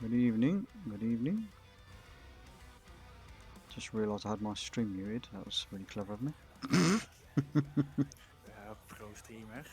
Good evening, good evening. Just realised I had my stream muted. That was really clever of me. Ja, pro-streamer.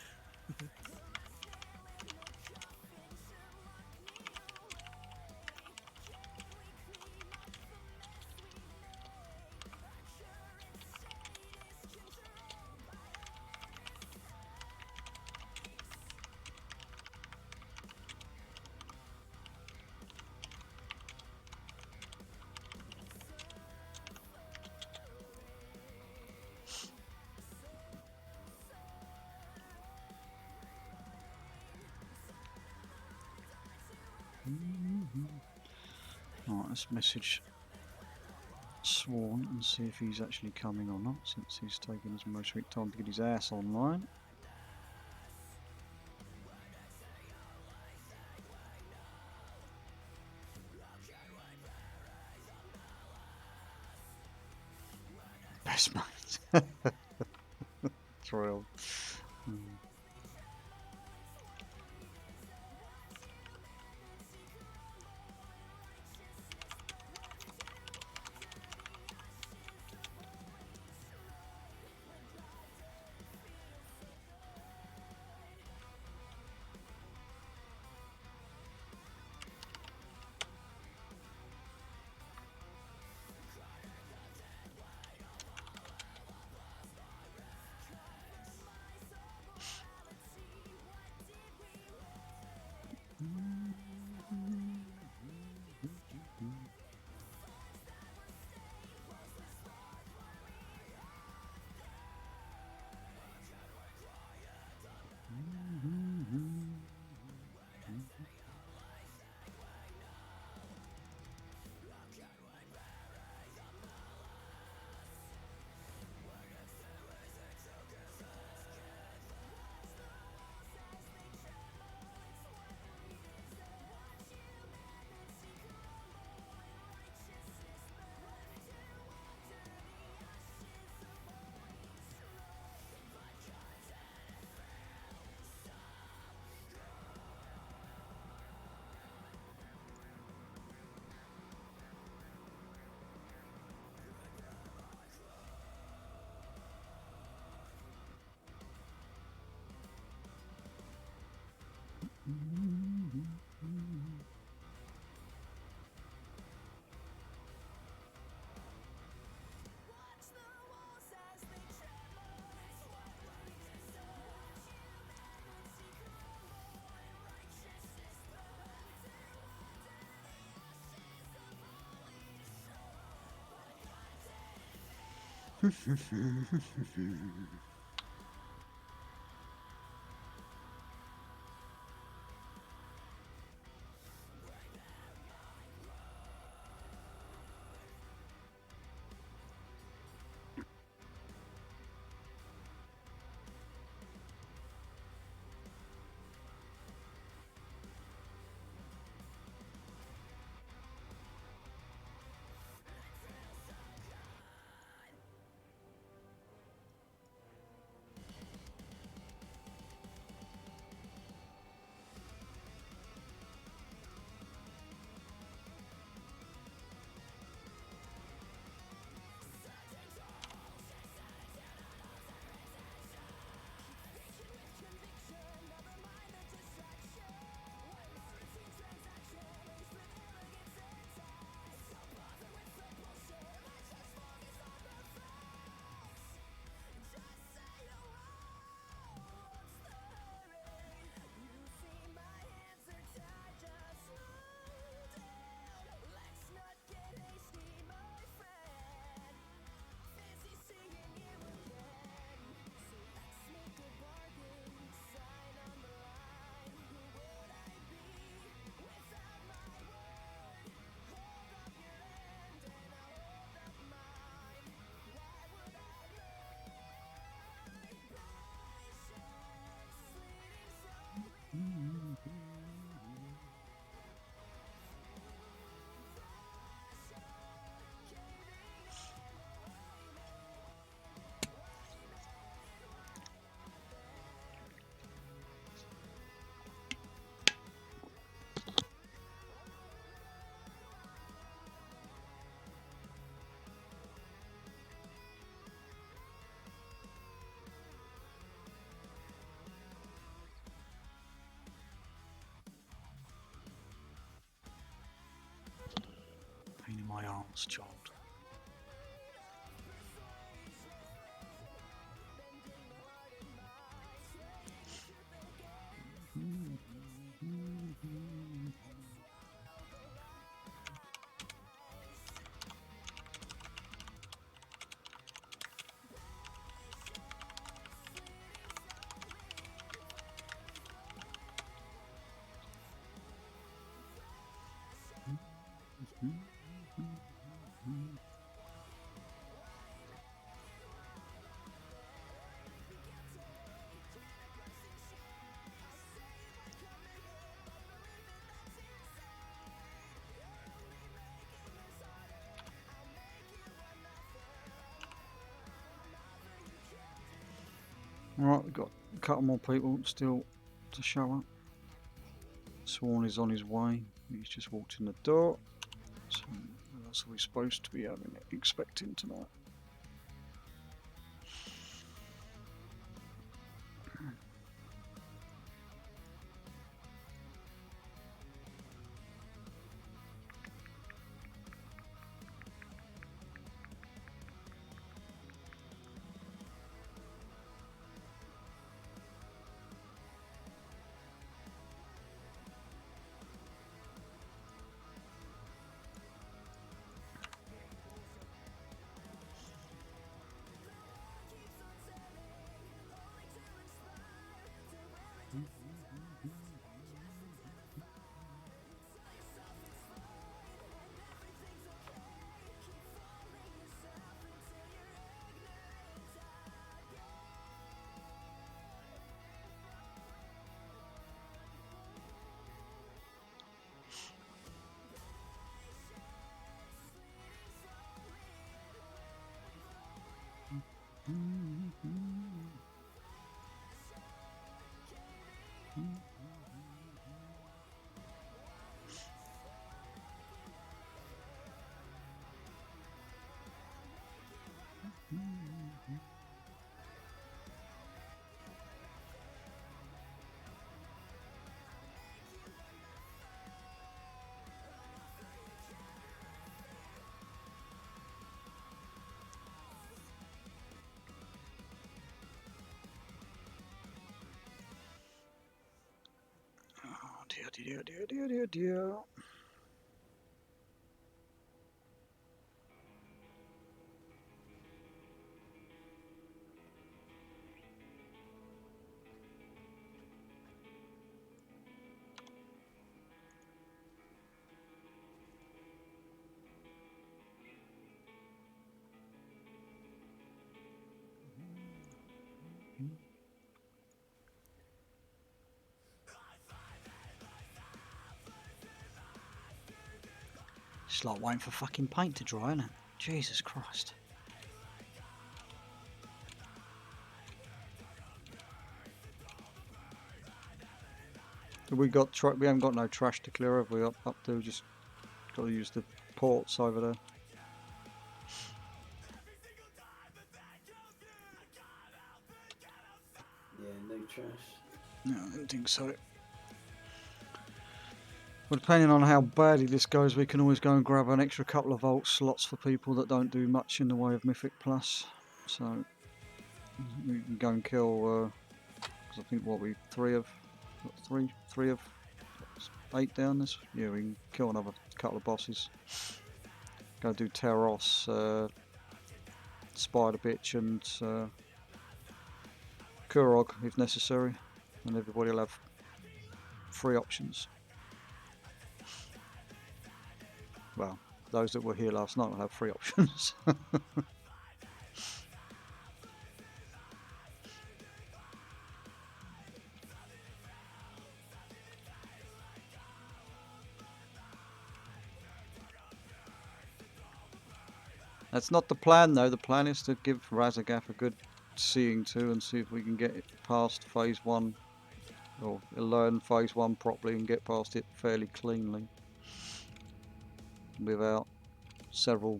Alright, let's message Sworn and see if he's actually coming or not, since he's taking his most sweet time to get his ass online. Best mate. Thrilled. pain in my arms, child. Alright, we've got a couple more people still to show up. Swan is on his way. He's just walked in the door. So that's what we're supposed to be expecting tonight. Dear. It's like waiting for fucking paint to dry, isn't it? Jesus Christ. We haven't got no trash to clear, have we? Up there, just got to use the ports over there. Yeah, no trash. No, I don't think so. Well, depending on how badly this goes, we can always go and grab an extra couple of vault slots for people that don't do much in the way of Mythic Plus. So we can go and kill. Because I think three of 8 down this. Yeah, we can kill another couple of bosses. Go do Terros, Spider Bitch, and Kurog if necessary, and everybody will have 3 options. Well, those that were here last night will have 3 options. That's not the plan though. The plan is to give Razagaf a good seeing to and see if we can get it past phase 1, or learn phase 1 properly and get past it fairly cleanly without several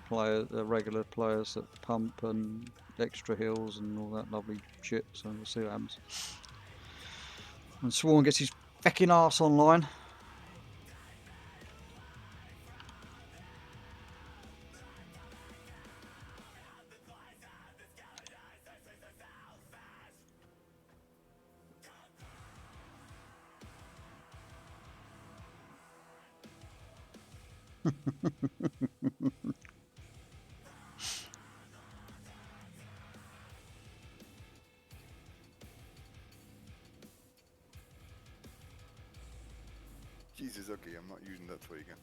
regular players that pump and extra heals and all that lovely shit. So we'll see what happens. And Sworn gets his fecking arse online. Jesus, okay, I'm not using that toy again.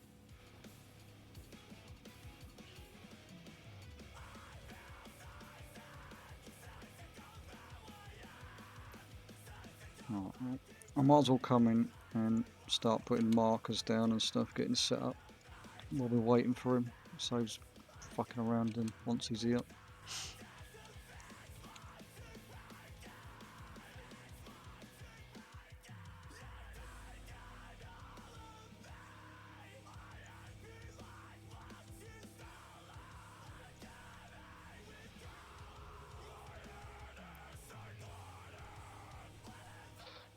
Right. I might as well come in and start putting markers down and stuff, getting set up while we're waiting for him. Saves fucking around and once he's here.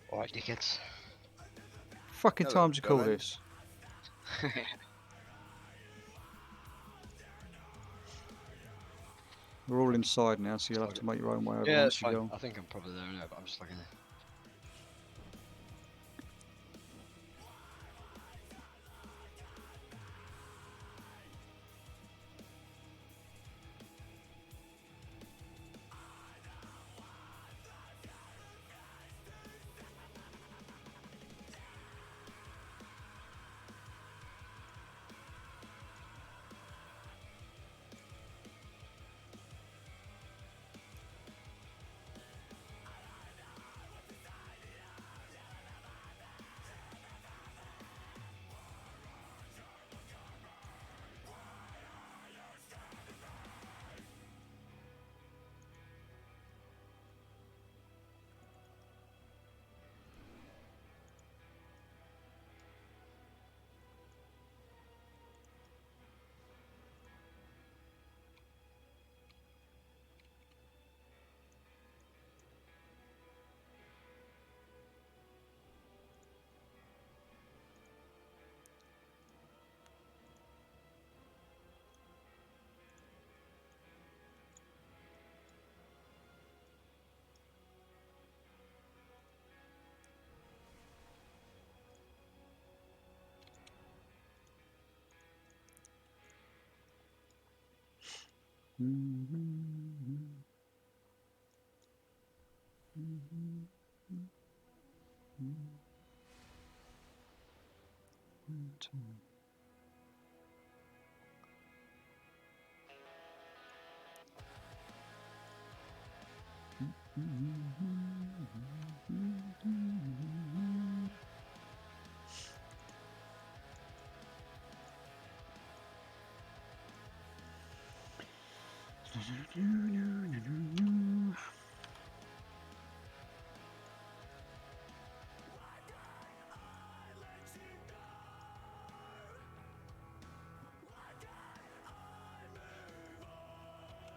Alright, dickheads. Fucking Hello, time to call Bellend. this. We're all inside now, so you'll have to make your own way over Yeah, once that's you fine. go. I think I'm probably there now, but I'm just looking.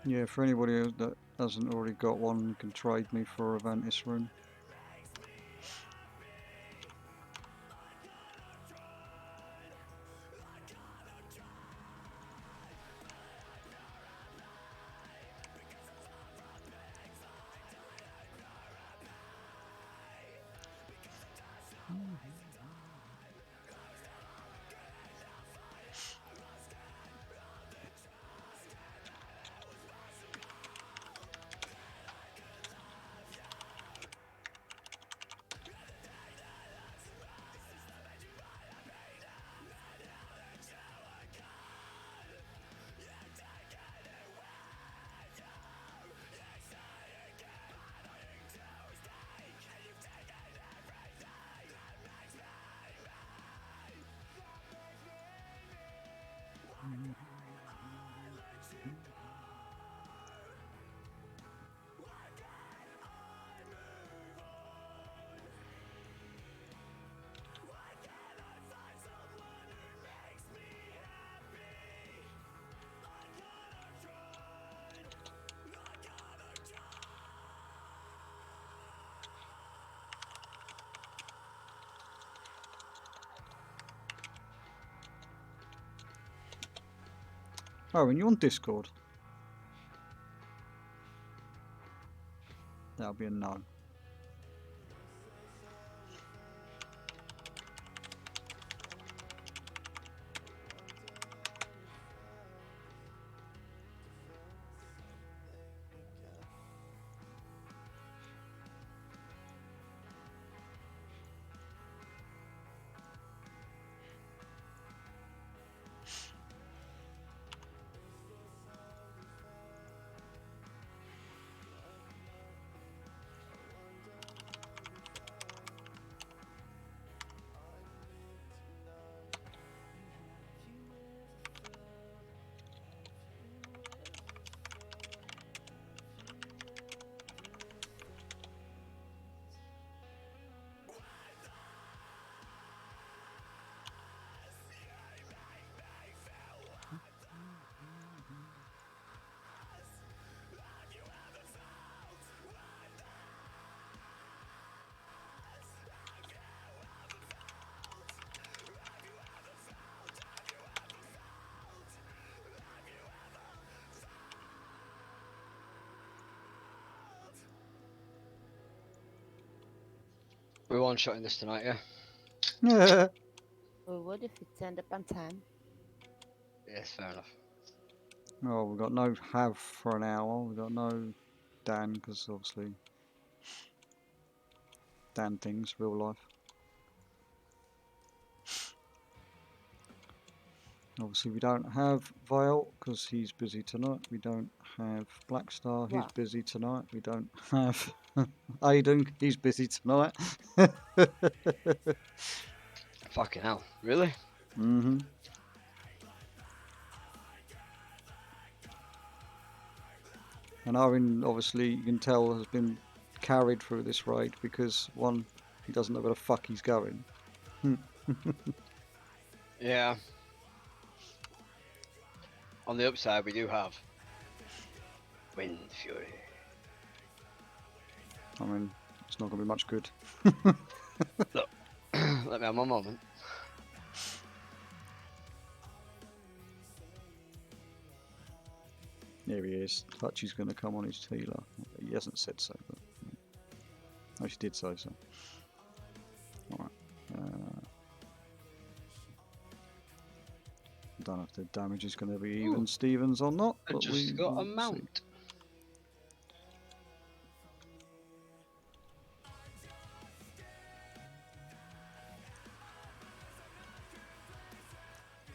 Yeah, for anybody that hasn't already got one, you can trade me for a Vantis rune. Oh, and you're on Discord? That'll be a no. We're one-shotting this tonight, yeah? Yeah. We would if it turned up on time. Yes, fair enough. Oh, we've got no Have for an hour. We've got no Dan, because obviously Dan things, real life. Obviously, we don't have Vale because he's busy tonight. We don't have Blackstar, he's Wow. busy tonight. We don't have Aiden, he's busy tonight. Fucking hell. Really? Mm-hmm. And Owen, obviously, you can tell, has been carried through this raid because, one, he doesn't know where the fuck he's going. Yeah. On the upside, we do have Wind Fury. I mean, it's not going to be much good. Look, let me have my moment. Here he is. Hutchie's going to come on his healer. He hasn't said so, but... Oh, she did say so. Alright. Don't know if the damage is going to be even Ooh. Stevens or not, I but we just got will a mount. see.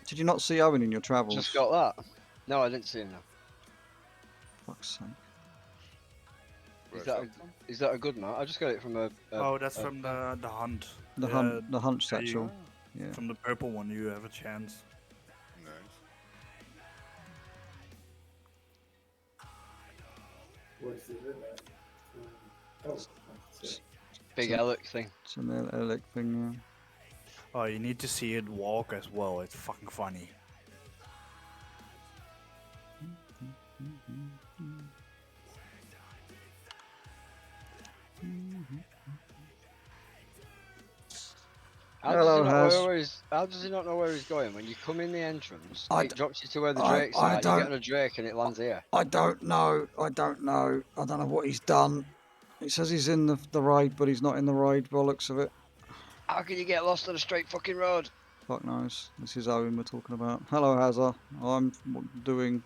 Did you not see Owen in your travels? Just got that. No, I didn't see him now. Fuck's sake. Is that a good mount? I just got it from a Oh, that's from the hunt. The hunt yeah, you- satchel. Yeah. From the purple one, you have a chance. Nice. big Alec thing. It's an Elec thing, Oh, you need to see it walk as well. It's fucking funny. Hello, Haz. How does he not know where he's going? When you come in the entrance, I it drops you to where the I- drakes I are. You don't- get on a drake and it lands here. I don't know. I don't know what he's done. It says he's in the raid, but he's not in the raid by the looks of it. How can you get lost on a straight fucking road? Fuck knows. This is Owen we're talking about. Hello, Hazza. I'm doing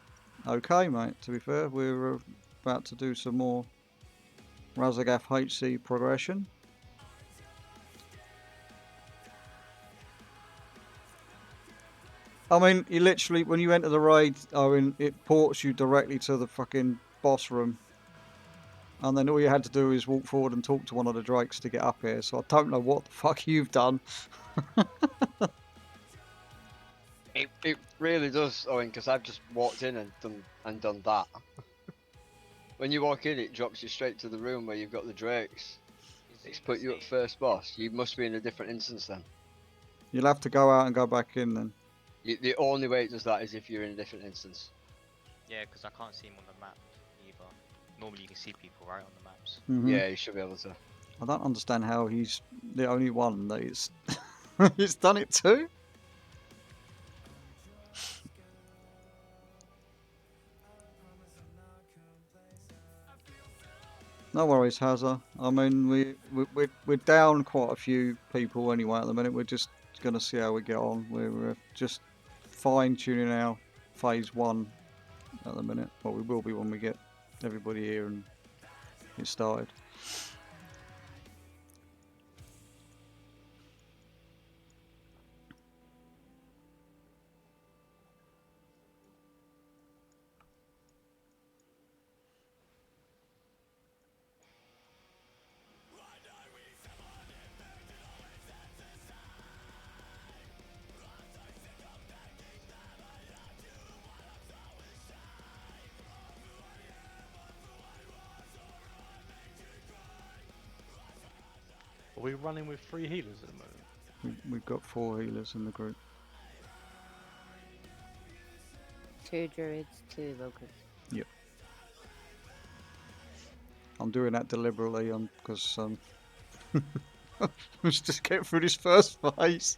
okay, mate, to be fair. We're about to do some more Rasz HC Progression. I mean, you literally, when you enter the raid, Owen, it ports you directly to the fucking boss room. And then all you had to do is walk forward and talk to one of the drakes to get up here. So I don't know what the fuck you've done. It really does, Owen, because I've just walked in and done that. When you walk in, it drops you straight to the room where you've got the drakes. It's put you at first boss. You must be in a different instance then. You'll have to go out and go back in then. The only way it does that is if you're in a different instance. Yeah, because I can't see him on the map either. Normally you can see people right on the maps. Yeah, you should be able to. I don't understand how he's the only one that is he's done it too. No worries, Hazza. I mean, we're down quite a few people anyway at the minute. We're just gonna see how we get on. We're just fine tuning our phase 1 at the minute. Well, we will be when we get everybody here and get started. Are we running with 3 healers at the moment? We've got 4 healers in the group. 2 druids, 2 evokers. Yep. I'm doing that deliberately because let's just get through this first phase.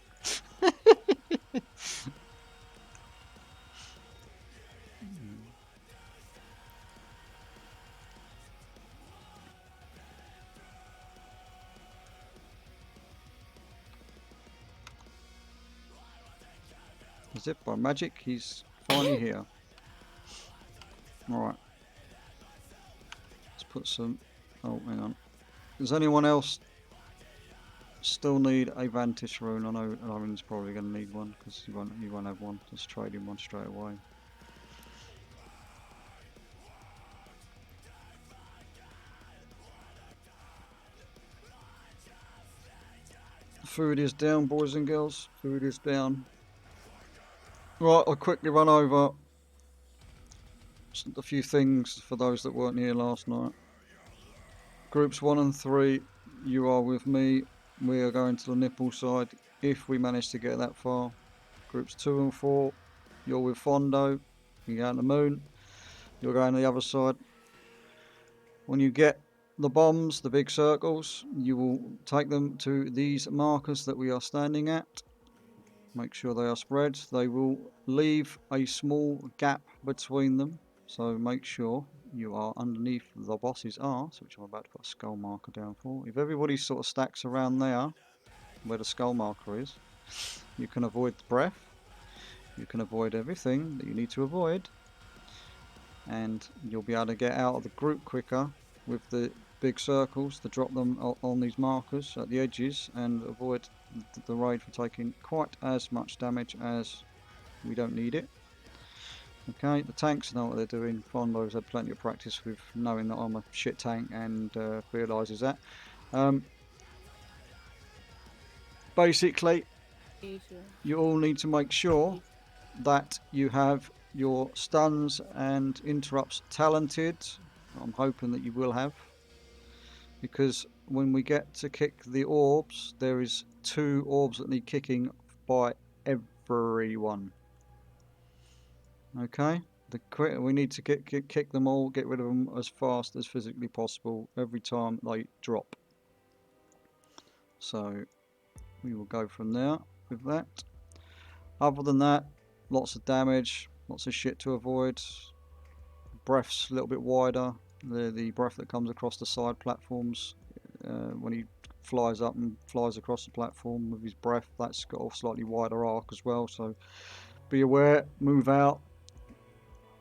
As if by magic, he's finally here. Alright. Let's put some... Oh, hang on. Does anyone else still need a Vantage rune? I know Owen's probably going to need one, because he won't have one. Just trade him one straight away. Food is down, boys and girls. Food is down. Right, I'll quickly run over just a few things for those that weren't here last night. Groups 1 and 3, you are with me. We are going to the nipple side if we manage to get that far. Groups 2 and 4, you're with Fondo. You go on the moon. You're going to the other side. When you get the bombs, the big circles, you will take them to these markers that we are standing at. Make sure they are spread. They will leave a small gap between them. So make sure you are underneath the boss's arse, which I'm about to put a skull marker down for. If everybody sort of stacks around there, where the skull marker is, you can avoid the breath. You can avoid everything that you need to avoid. And you'll be able to get out of the group quicker with the big circles to drop them on these markers at the edges and avoid the raid for taking quite as much damage as we don't need it. Okay, the tanks know what they're doing. Fondo's had plenty of practice with knowing that I'm a shit tank and realises that. Basically, you all need to make sure that you have your stuns and interrupts talented. I'm hoping that you will have, because when we get to kick the orbs, there is 2 orbs that need kicking by everyone. Okay, we need to kick them all, get rid of them as fast as physically possible every time they drop. So we will go from there with that. Other than that, lots of damage, lots of shit to avoid. Breath's a little bit wider. The breath that comes across the side platforms when he flies up and flies across the platform with his breath, that's got a slightly wider arc as well. So be aware, move out.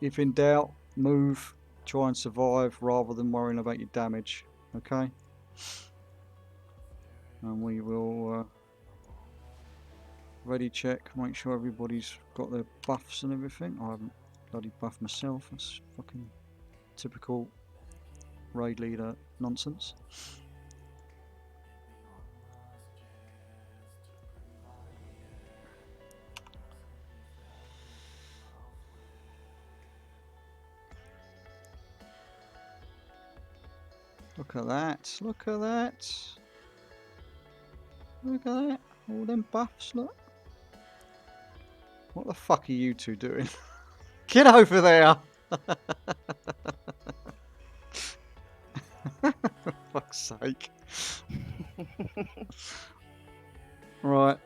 If in doubt, move. Try and survive rather than worrying about your damage. Okay? And we will ready check, make sure everybody's got their buffs and everything. I haven't bloody buffed myself. That's fucking typical raid leader nonsense. Look at that, look at that. Look at that, all them buffs, look. What the fuck are you two doing? Get over there! For fuck's sake. Right.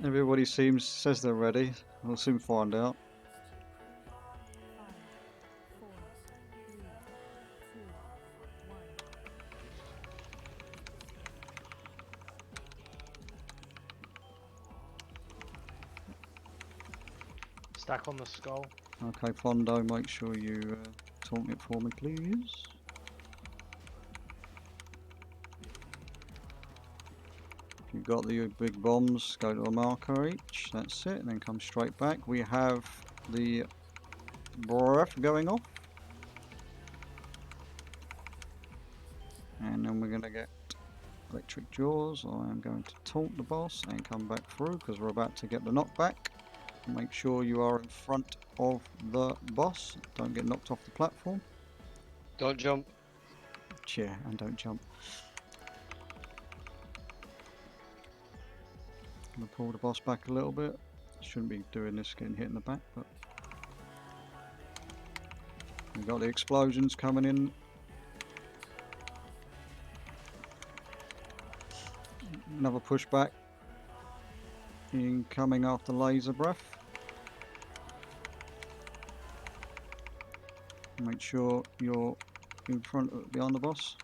Everybody says they're ready. We'll soon find out. Stack on the skull. Okay, Fondo, make sure you taunt it for me, please. If you've got the big bombs, go to a marker each. That's it, and then come straight back. We have the breath going off. And then we're going to get electric jaws. I am going to taunt the boss and come back through because we're about to get the knockback. Make sure you are in front of the boss. Don't get knocked off the platform. Don't jump. Yeah, and don't jump. I'm going to pull the boss back a little bit. Shouldn't be doing this, getting hit in the back, but we've got the explosions coming in. Another pushback. Incoming after laser breath. Make sure you're in front of behind the boss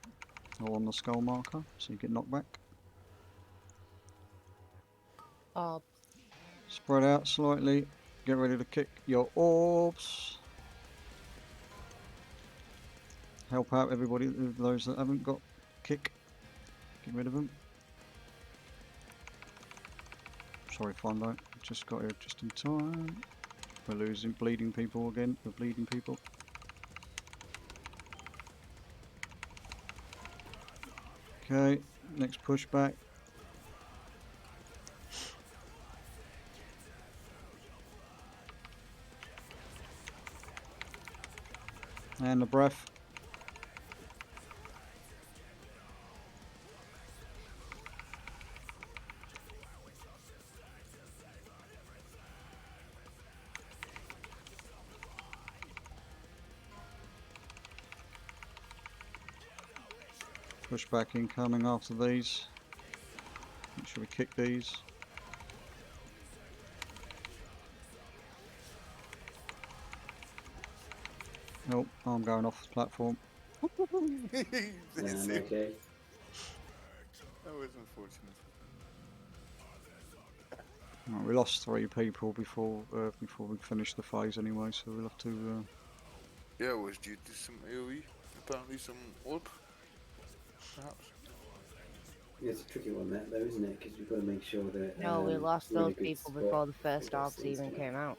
or on the skull marker so you get knocked back. Spread out slightly. Get ready to kick your orbs. Help out everybody, those that haven't got kick. Get rid of them. Sorry, Fondo. Just got here just in time. We're losing bleeding people again. We're bleeding people. Okay, next pushback. And the breath. Pushback incoming after these. Make sure we kick these. Nope, I'm going off the platform. That's it. Okay. That was unfortunate. Right, we lost 3 people before we finished the phase anyway, so we'll have to. Yeah, it was due to some AoE. Apparently some orb. Perhaps. It's a tricky one that though, isn't it? Because we've got to make sure that. No, we lost we're in a those good people spot before the for first those orbs things even to came out.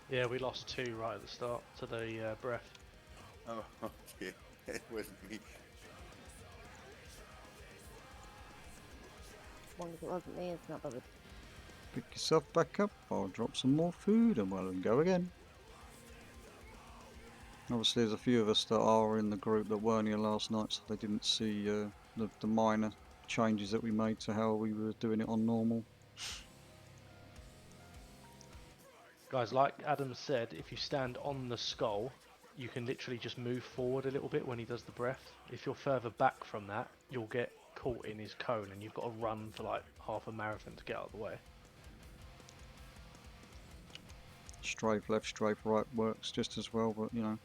Yeah, we lost 2 right at the start to the breath. Oh, okay. It wasn't me. As long as it wasn't me, it's not bothered. Pick yourself back up, I'll drop some more food and we'll go again. Obviously there's a few of us that are in the group that weren't here last night, so they didn't see the minor changes that we made to how we were doing it on normal. Guys, like Adam said, if you stand on the skull, you can literally just move forward a little bit when he does the breath. If you're further back from that, you'll get caught in his cone and you've got to run for like half a marathon to get out of the way. Strafe left, strafe right works just as well, but you know,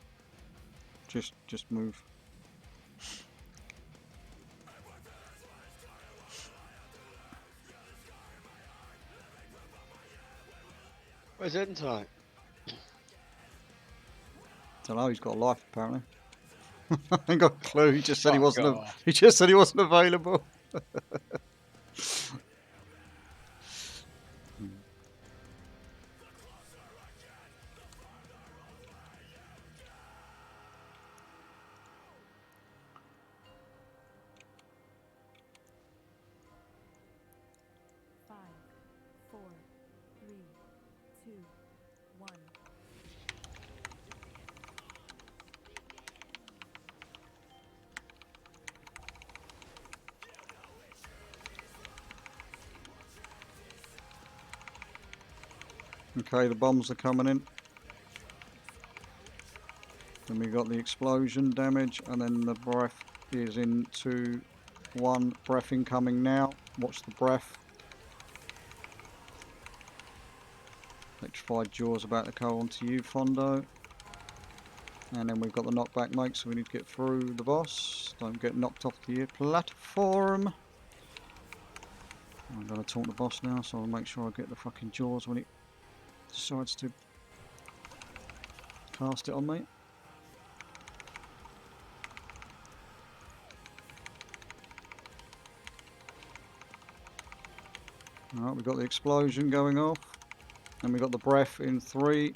just move. Where's Eden tonight? Don't know. He's got a life apparently. I ain't got a clue. He just said he Fuck wasn't. off. He just said he wasn't available. Five, four, three, two, one. Okay, the bombs are coming in. Then we got the explosion damage, and then the breath is in 2, 1. Breath incoming now. Watch the breath. Electrified jaws about to go onto you, Fondo. And then we've got the knockback, mate, so we need to get through the boss. Don't get knocked off the platform. I'm going to taunt the boss now, so I'll make sure I get the fucking jaws when it decides to cast it on me. Alright, we've got the explosion going off. And we've got the breath in 3,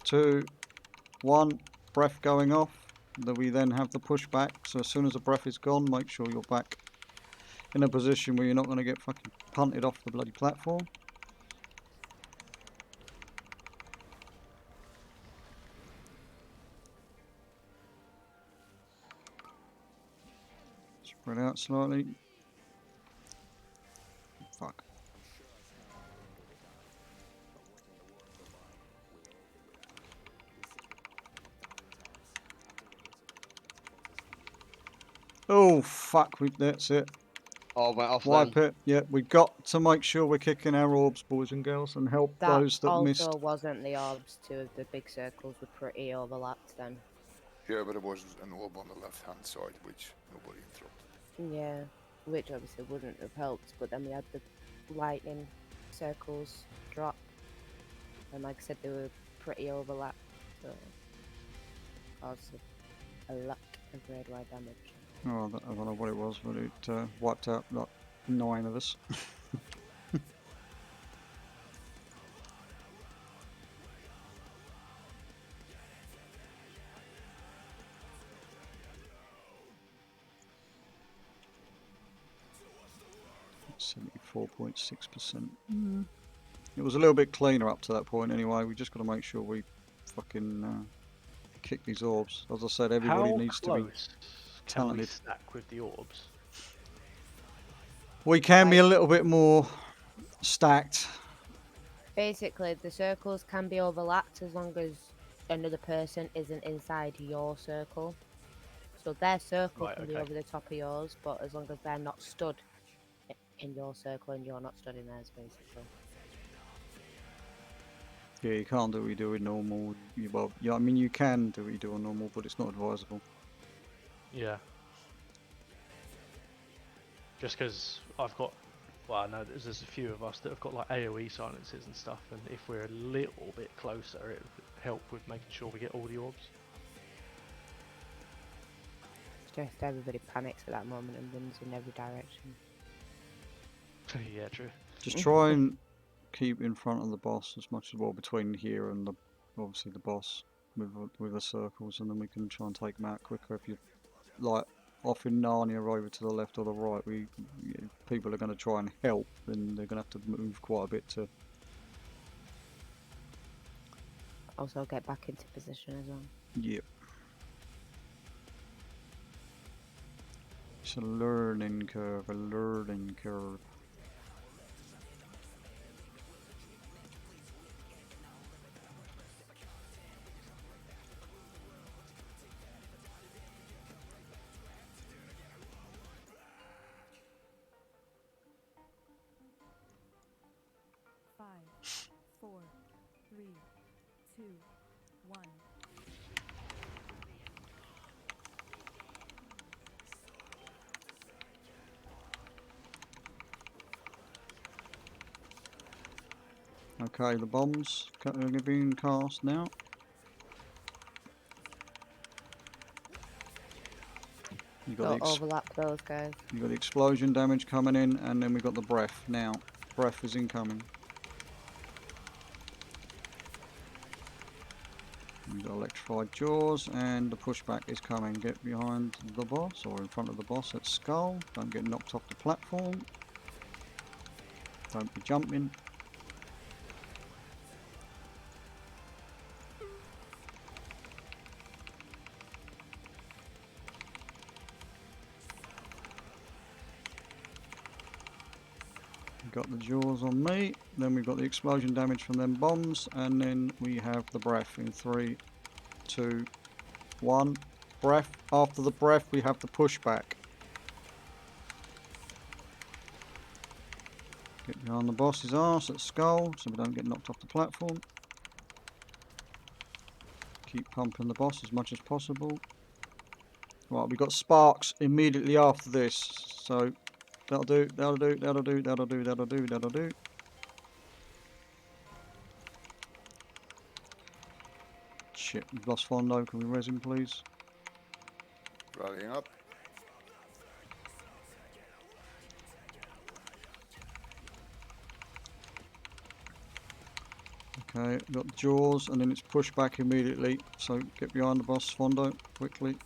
2, 1. Breath going off. Then we then have the pushback. So as soon as the breath is gone, make sure you're back in a position where you're not going to get fucking punted off the bloody platform. Spread out slightly. Fuck. Oh fuck, that's it. Oh, went off Wipe then. it. Yeah, we got to make sure we're kicking our orbs, boys and girls, and help That those that also missed. wasn't the orbs. 2 of the big circles were pretty overlapped then. Yeah, but there was an orb on the left hand side which nobody interrupted. Yeah, which obviously wouldn't have helped, but then we had the lightning circles drop. And like I said, they were pretty overlapped, so caused a lot of grade Y damage. Oh, I don't know what it was, but it wiped out like 9 of us. 74.6%. It was a little bit cleaner up to that point anyway. We just got to make sure we fucking kick these orbs. As I said, everybody needs to be can we talented. stack with the orbs? We can be a little bit more stacked. Basically, the circles can be overlapped as long as another person isn't inside your circle. So their circle can be over the top of yours, but as long as they're not stood in your circle and you're not stood in theirs, basically. Yeah, you can't do what you do in normal. Well, yeah, I mean you can do what you do on normal, but it's not advisable. Yeah. Just because I've got, well, I know there's a few of us that have got like AoE silences and stuff, and if we're a little bit closer, it would help with making sure we get all the orbs. It's just everybody panics at that moment and runs in every direction. Yeah, true. Just try and keep in front of the boss as much as well, between here and obviously the boss with the circles, and then we can try and take them out quicker. If you like off in Narnia over to the left or the right, people are going to try and help, and they're going to have to move quite a bit to Also get back into position as well. Yep. It's a learning curve, Five, 4, 3, 2, 1. Okay, the bombs are being cast now. Don't overlap those guys. You got the explosion damage coming in, and then we got the breath now. Breath is incoming. We've got electrified jaws, and the pushback is coming. Get behind the boss, or in front of the boss at skull. Don't get knocked off the platform. Don't be jumping. Got the jaws on me, then we've got the explosion damage from them bombs, and then we have the breath in 3, 2, 1. Breath. After the breath we have the pushback. Get behind the boss's arse at skull so we don't get knocked off the platform. Keep pumping the boss as much as possible. Right, we've got sparks immediately after this, so that'll do, that'll do, that'll do, that'll do, that'll do, that'll do. Shit, we've lost Fondo. Can we res him, please? Rallying up. Okay, got the jaws, and then it's pushed back immediately. So get behind the boss, Fondo, quickly.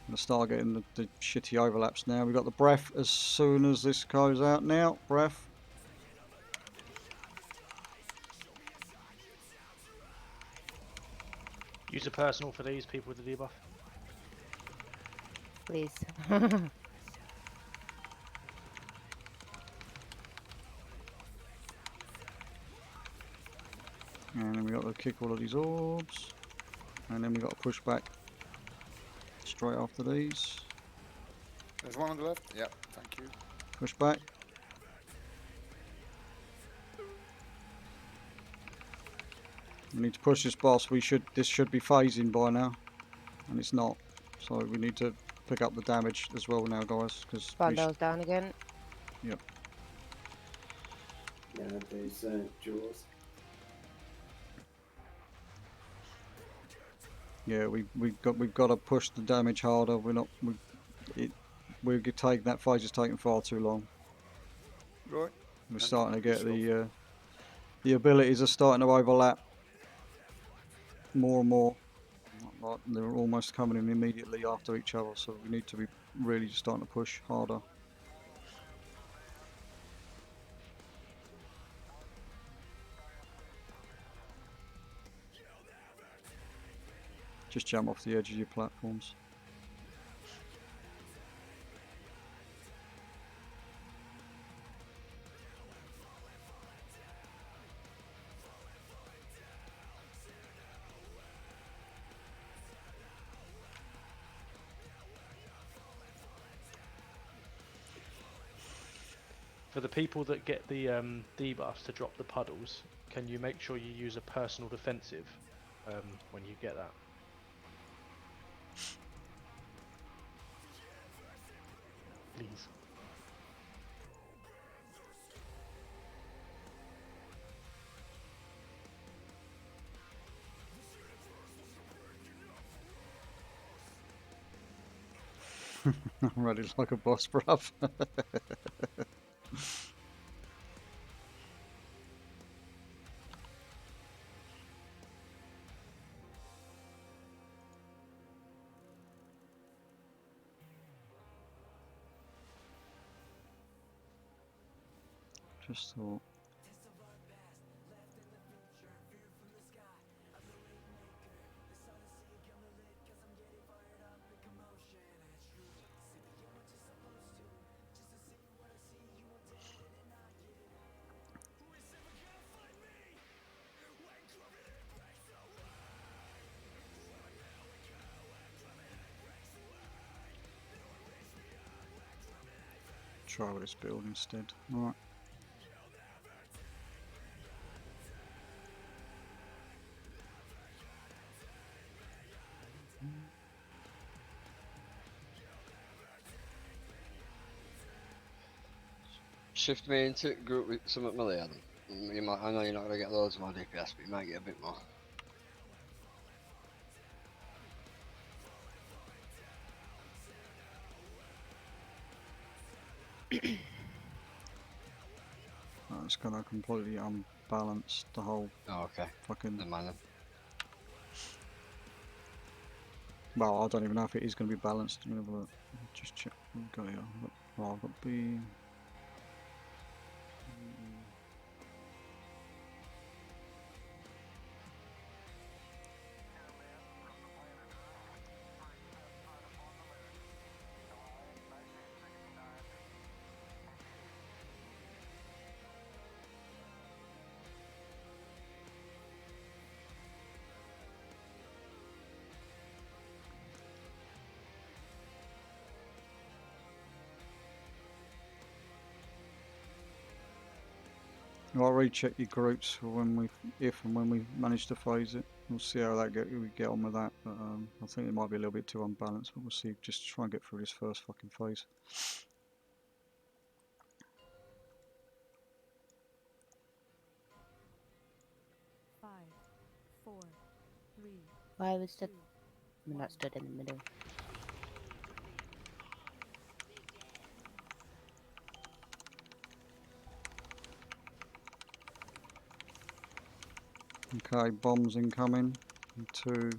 I'm gonna start getting the shitty overlaps now. We've got the breath as soon as this goes out now. Breath. Use a personal for these people with the debuff. Please. And then we got to kick all of these orbs. And then we got to push back straight after these. There's one on the left. Yeah, thank you. Push back. We need to push this boss. This should be phasing by now, and it's not. So we need to pick up the damage as well now, guys, because Bondo's down again. Yep. Yeah, there's jaws. Yeah, we've got to push the damage harder. We're taking that phase is taking far too long. Right. We're starting to get the abilities are starting to overlap more and more. Like they're almost coming in immediately after each other, so we need to be really starting to push harder. Just jump off the edge of your platforms. For the people that get the debuffs to drop the puddles, can you make sure you use a personal defensive when you get that? Please. I'm ready like a boss, bruv. Just thought. Try with this build instead. Alright. Shift me into group with some melee, Adam. You might, I know you're not going to get loads more DPS, but you might get a bit more. It's gonna completely unbalance the whole Oh, okay. fucking. Never mind then. Well, I don't even know if it is going to be balanced. I'm gonna have a look. Just check. We've got here. Oh, I've got B. I'll recheck your groups for when we, if and when we manage to phase it. We'll see how we get on with that. But I think it might be a little bit too unbalanced. But we'll see. Just try and get through this first fucking phase. Five, four, three. Why was stood? I'm not stood in the middle. Okay, bombs incoming. 2,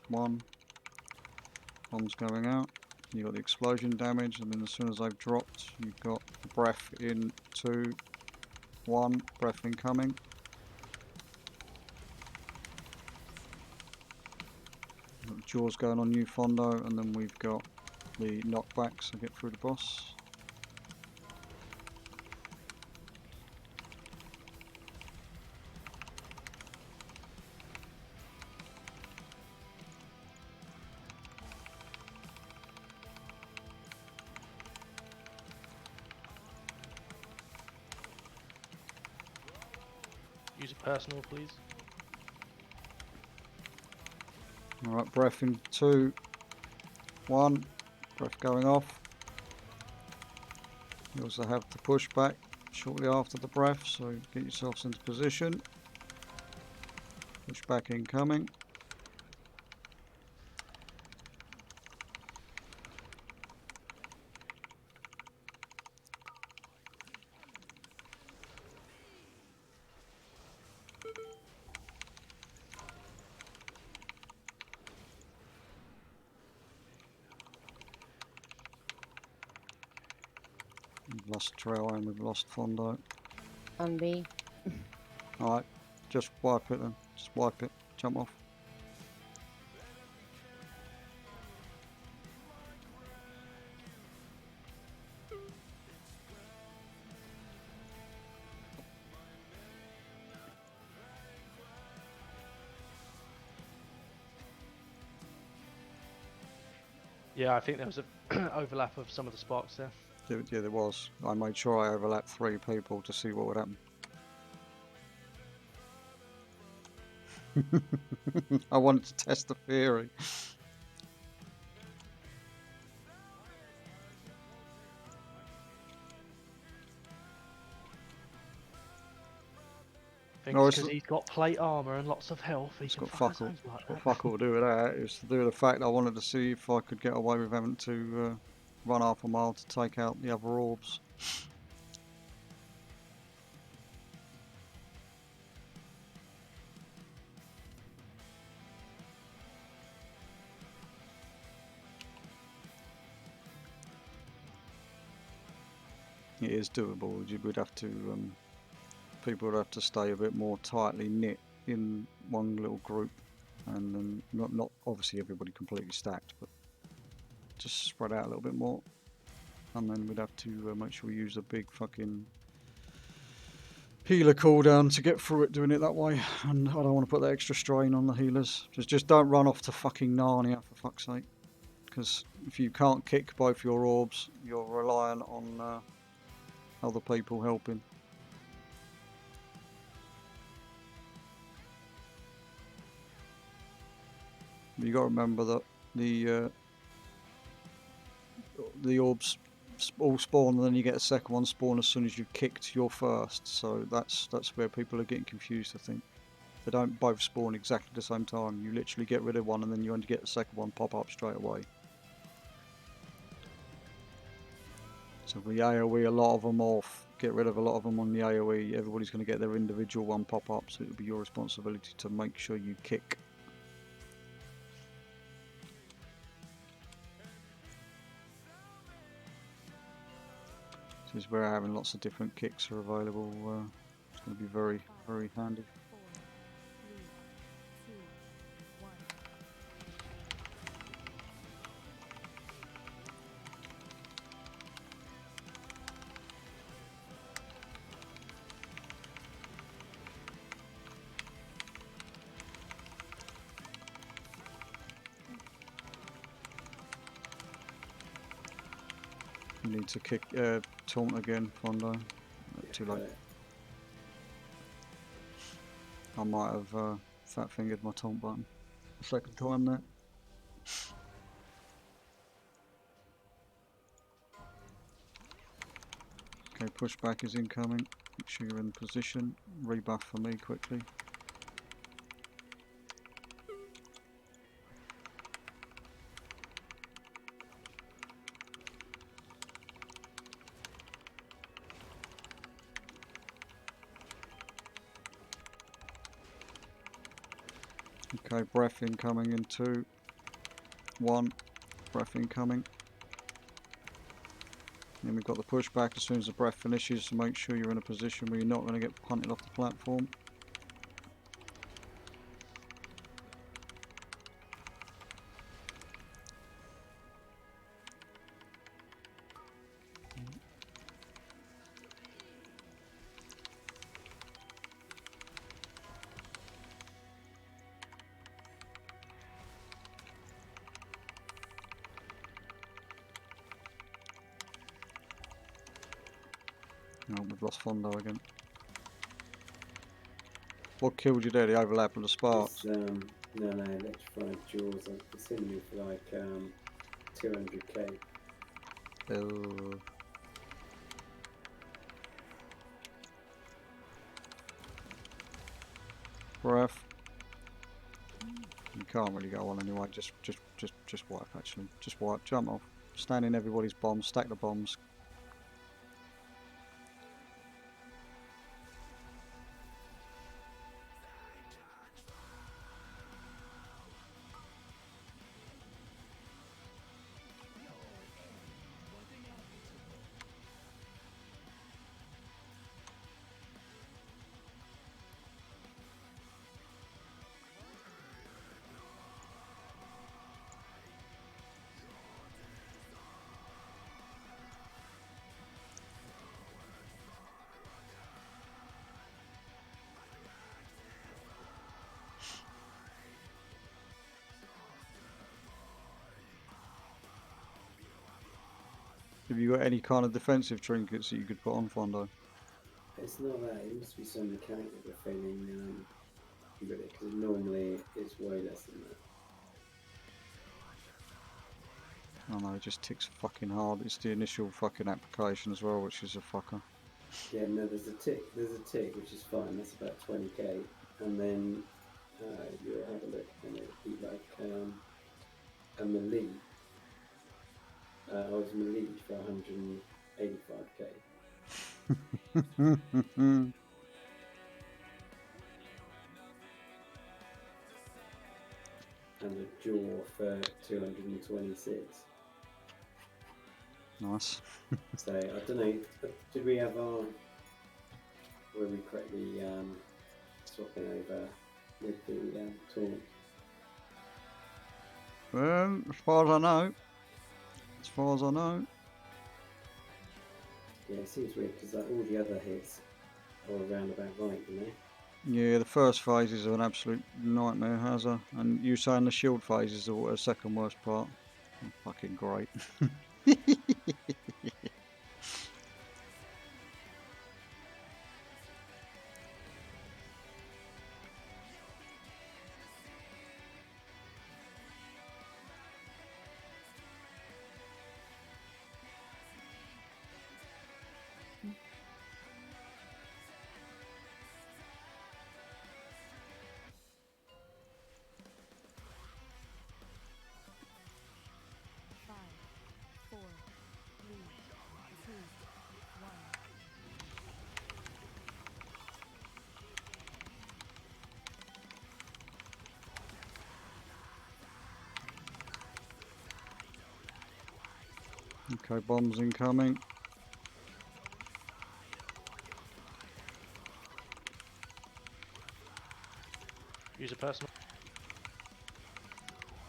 1. Bombs going out. You got the explosion damage, and then as soon as they've dropped, you've got the breath in 2, 1. Breath incoming. Got the jaws going on you, Fondo, and then we've got the knockbacks to get through the boss. Use a personal, please. Alright, breath in 2, 1. Breath going off. You also have the pushback shortly after the breath, so get yourselves into position. Pushback incoming. We've lost Trail and we've lost Fondo. On B. Alright, just wipe it then. Just wipe it. Jump off. Yeah, I think there was an overlap of some of the sparks there. Yeah, there was. I made sure I overlapped 3 people to see what would happen. I wanted to test the theory. Thinks because he's got plate armor and lots of health, he can fuck us over like that. Fuck all to do with that. It was to do with the fact I wanted to see if I could get away with having to run half a mile to take out the other orbs. It is doable. We'd have to, people would have to stay a bit more tightly knit in one little group, and then not obviously everybody completely stacked, but just spread out a little bit more. And then we'd have to make sure we use a big fucking healer cooldown to get through it doing it that way. And I don't want to put that extra strain on the healers. Just don't run off to fucking Narnia for fuck's sake. Because if you can't kick both your orbs, you're relying on other people helping. You got to remember that the orbs all spawn, and then you get a second one spawn as soon as you've kicked your first. So that's where people are getting confused, I think. They don't both spawn exactly the same time. You literally get rid of one, and then you only get the second one pop up straight away. So if we AoE a lot of them off, get rid of a lot of them on the AoE, everybody's going to get their individual one pop up, so it'll be your responsibility to make sure you kick. This is where having lots of different kicks are available. It's going to be very, very handy. 4, 3, 2, 1. You need to kick taunt again, Fondo. Too late. I might have fat fingered my taunt button a second time there. Okay, pushback is incoming. Make sure you're in position. Rebuff for me quickly. Okay, breath incoming in 2, 1, breath incoming. Then we've got the pushback as soon as the breath finishes, to make sure you're in a position where you're not going to get punted off the platform. Oh, we've lost Fondo again. What killed you there? The overlap of the sparks? No, electrified jaws. It's in me for like 200k. Oh. Breath. You can't really go on anyway. Just wipe. Actually, just wipe. Jump off. Stand in everybody's bombs. Stack the bombs. Have you got any kind of defensive trinkets that you could put on, Fondo? It's not that, it must be some mechanic that we're failing with it, because normally it's way less than that. I know, it just ticks fucking hard. It's the initial fucking application as well, which is a fucker. Yeah, no, there's a tick, which is fine, that's about 20k, and then you'll have a look, and it'll be like a melee. I was melee for 185k. And a jaw for 226. Nice. So I don't know. Did we have our? Were we correctly swapping over with the taunt? As far as I know. As far as I know. Yeah, it seems weird because all the other hits are around about right, you know. Yeah, the first phase is an absolute nightmare, Hazza. And you saying the shield phase is the second worst part. Oh, fucking great. Five, four, three, two, one. Okay, bombs incoming. Use a personal.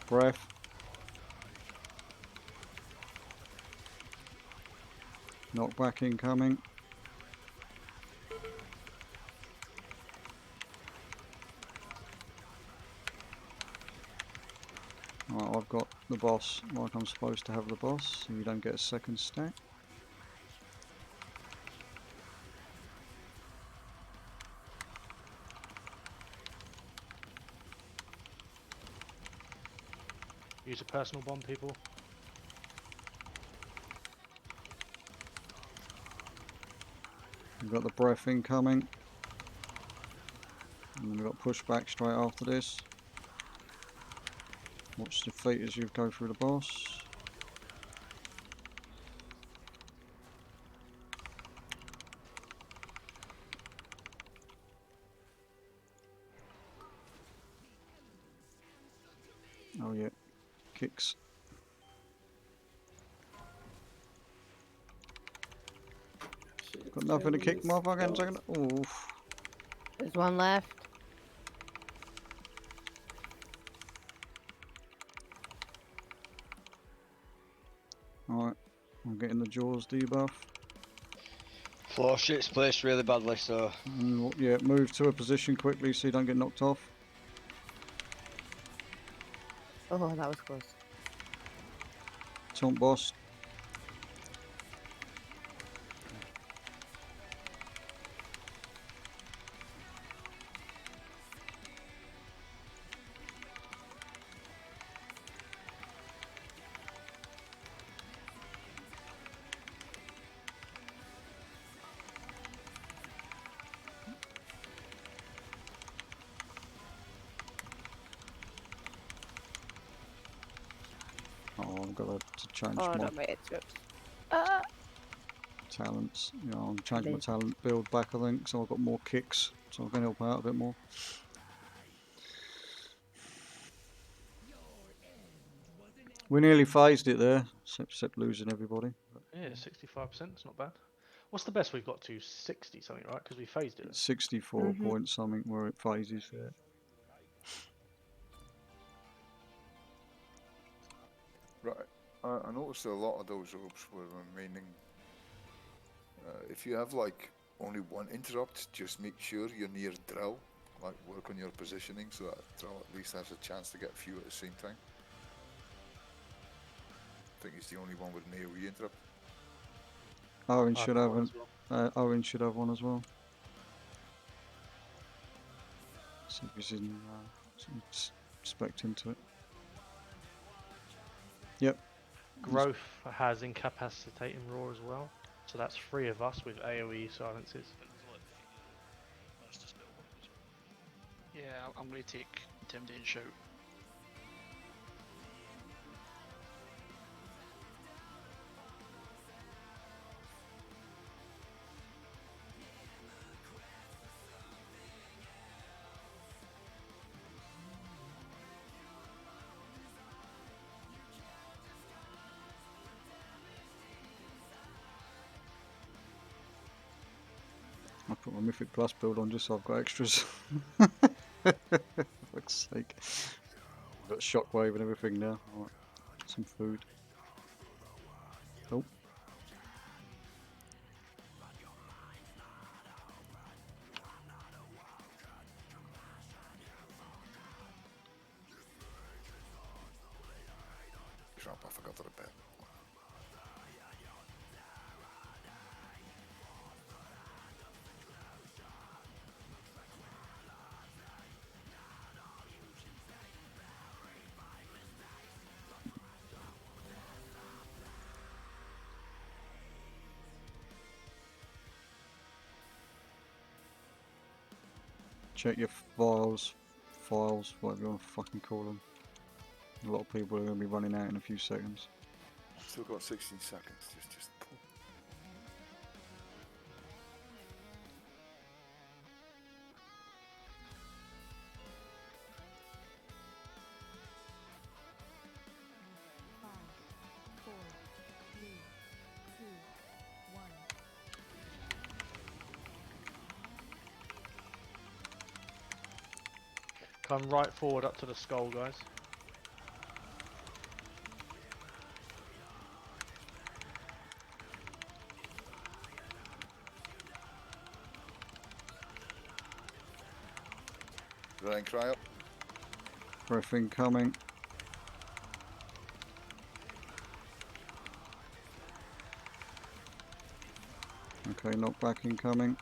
Breath. Knockback incoming. Right, I've got the boss like I'm supposed to have the boss, so you don't get a second stack. Use a personal bomb, people. We've got the breath incoming. And we've got pushback straight after this. Watch the feet as you go through the boss. Oh yeah, kicks. Got nothing to kick, motherfucker. Oof. There's one left. Alright, I'm getting the jaws debuff. Floor shit's placed really badly, so And yeah, move to a position quickly so you don't get knocked off. Oh, that was close. Taunt boss. Oh, I've got to change Oh my no, mate, it's oops. talents. You know, I'm changing my Amazing. talent build back, I think, so I've got more kicks, so I can help out a bit more. We nearly phased it there, except losing everybody. Yeah, 65%. It's not bad. What's the best we've got to? 60 something, right? Because we phased it. It's 64 point something where it phases there. Right. I noticed a lot of those orbs were remaining. If you have like only one interrupt, just make sure you're near drill. Like work on your positioning so that drill at least has a chance to get a few at the same time. I think he's the only one with an AoE interrupt. Owen should have one. Owen should have one as well. See if he's in. Spec into it. Yep. Growth has incapacitating roar as well, so that's 3 of us with AoE silences. Yeah, I'm going to take Intimidating Shout. I put my Mythic Plus build on just so I've got extras. For fuck's sake. I've got Shockwave and everything now. Alright, some food. Oh. Crap, I forgot to repair. Check your files, whatever you want to fucking call them. A lot of people are going to be running out in a few seconds. Still got 16 seconds. Just pull. Five, four, three, two, one. Come right forward up to the skull, guys. Ryan, cry up. Breath incoming. Okay, knockback incoming.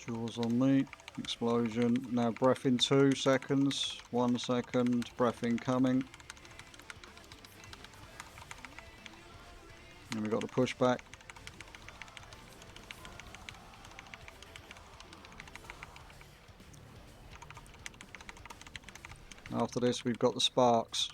Jaws on me. Explosion. Now breath in 2 seconds. 1 second. Breath incoming. And we got the pushback. After this, we've got the sparks.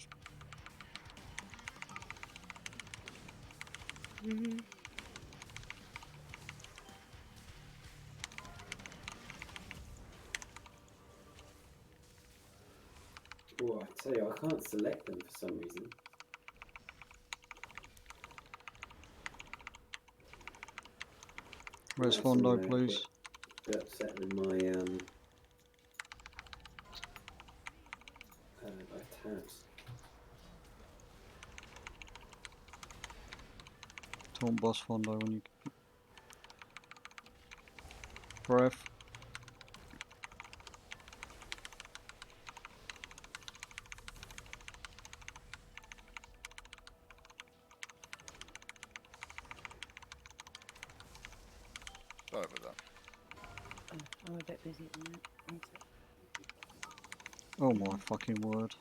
Oh, I tell you, I can't select them for some reason. Where's That's Fondo, annoying. please? Bit upset with my tabs. Taunt boss Fondo when you... Breath. Sorry about that. I'm a bit busy at the minute. One sec. Oh my fucking word.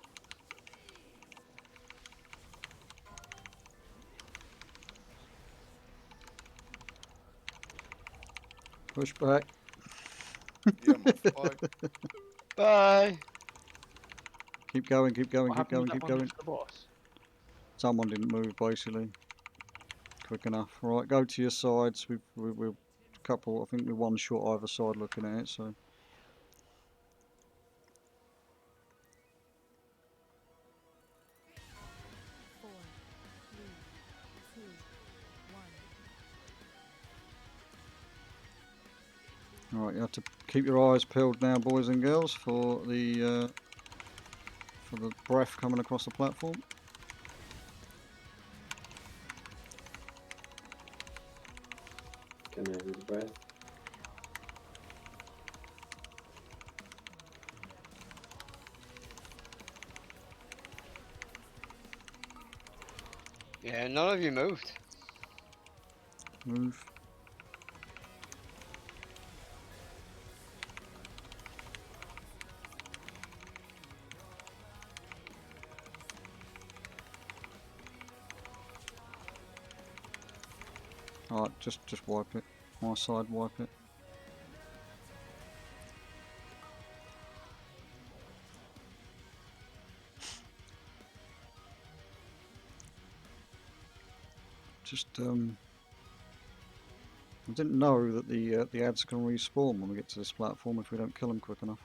Push back. Yeah, I'm off. Bye. Bye. Keep going, keep going, What keep happened going, with that keep one going. next to the boss? Someone didn't move basically. Quick enough. Right, go to your sides. We're a couple, I think we're one short either side looking at it, so. Four, three, two, one. Alright, you have to keep your eyes peeled now, boys and girls, for the breath coming across the platform. Come over the breath. Yeah, none of you moved. Move. Alright, just wipe it. My side, wipe it. Just I didn't know that the ads can respawn when we get to this platform if we don't kill them quick enough.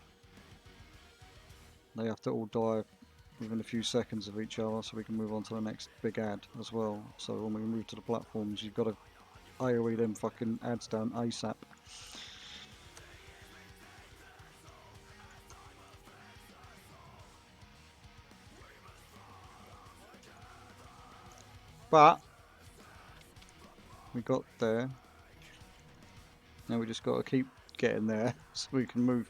They have to all die within a few seconds of each other so we can move on to the next big ad as well. So when we move to the platforms, you've got to AoE them fucking ads down ASAP. But we got there. Now we just got to keep getting there so we can move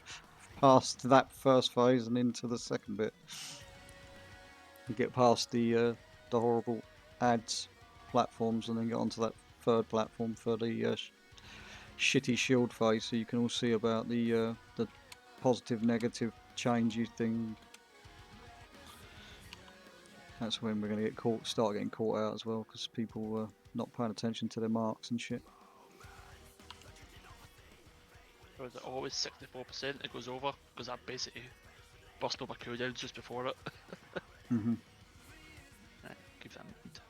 past that first phase and into the second bit. And get past the horrible ads platforms and then get onto that third platform for the shitty shield phase, so you can all see about the positive negative changey thing. That's when we're going to get start getting caught out as well, because people are not paying attention to their marks and shit. Or is it always 64% it goes over? Because I basically burst over cooldowns just before it. Mm-hmm. Right, keep that in mind.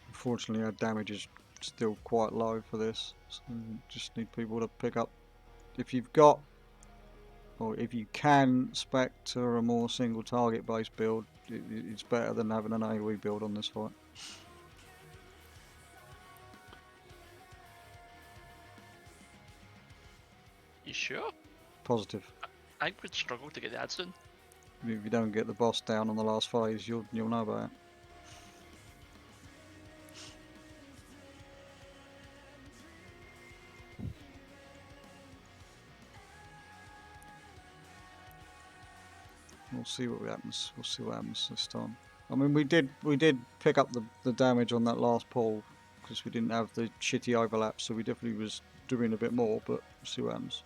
Unfortunately, our damage is still quite low for this, so just need people to pick up. If you've got, or if you can spec to a more single target based build, it's better than having an AoE build on this fight. You sure? Positive. I think we'd struggle to get the ads done. If you don't get the boss down on the last phase, you'll know about it. We'll see what happens. We'll see what happens this time. I mean, we did pick up the damage on that last pull because we didn't have the shitty overlap, so we definitely was doing a bit more. But we'll see what happens.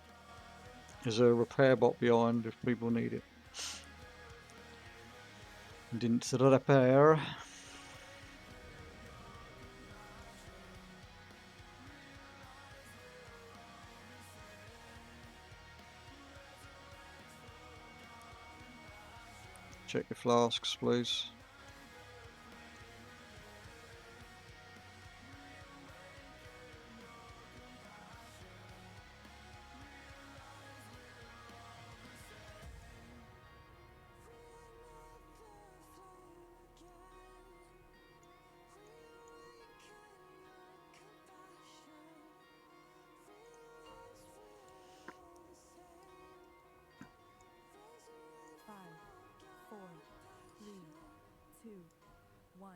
There's a repair bot behind if people need it. Didn't repair. Check your flasks, please. Five, four, three, two, one.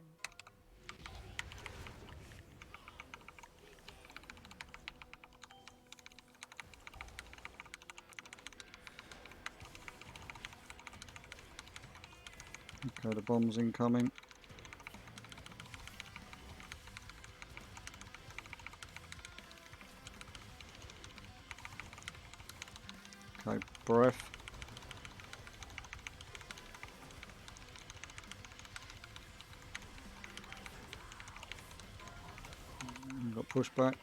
Okay, the bomb's incoming. Okay, breath. We've got pushback.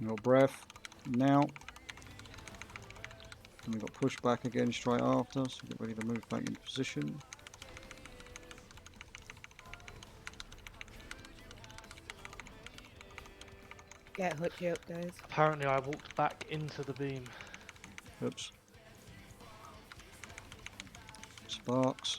We've got breath now. And we've got pushback again straight after, so get ready to move back into position. Get hooked up, guys. Apparently I walked back into the beam. Oops. Sparks.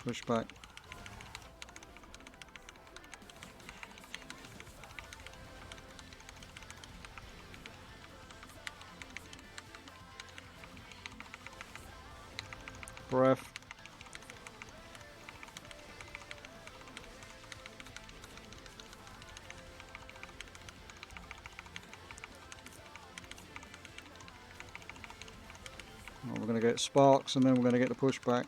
Pushback. Breath. Well, we're going to get sparks and then we're going to get the pushback.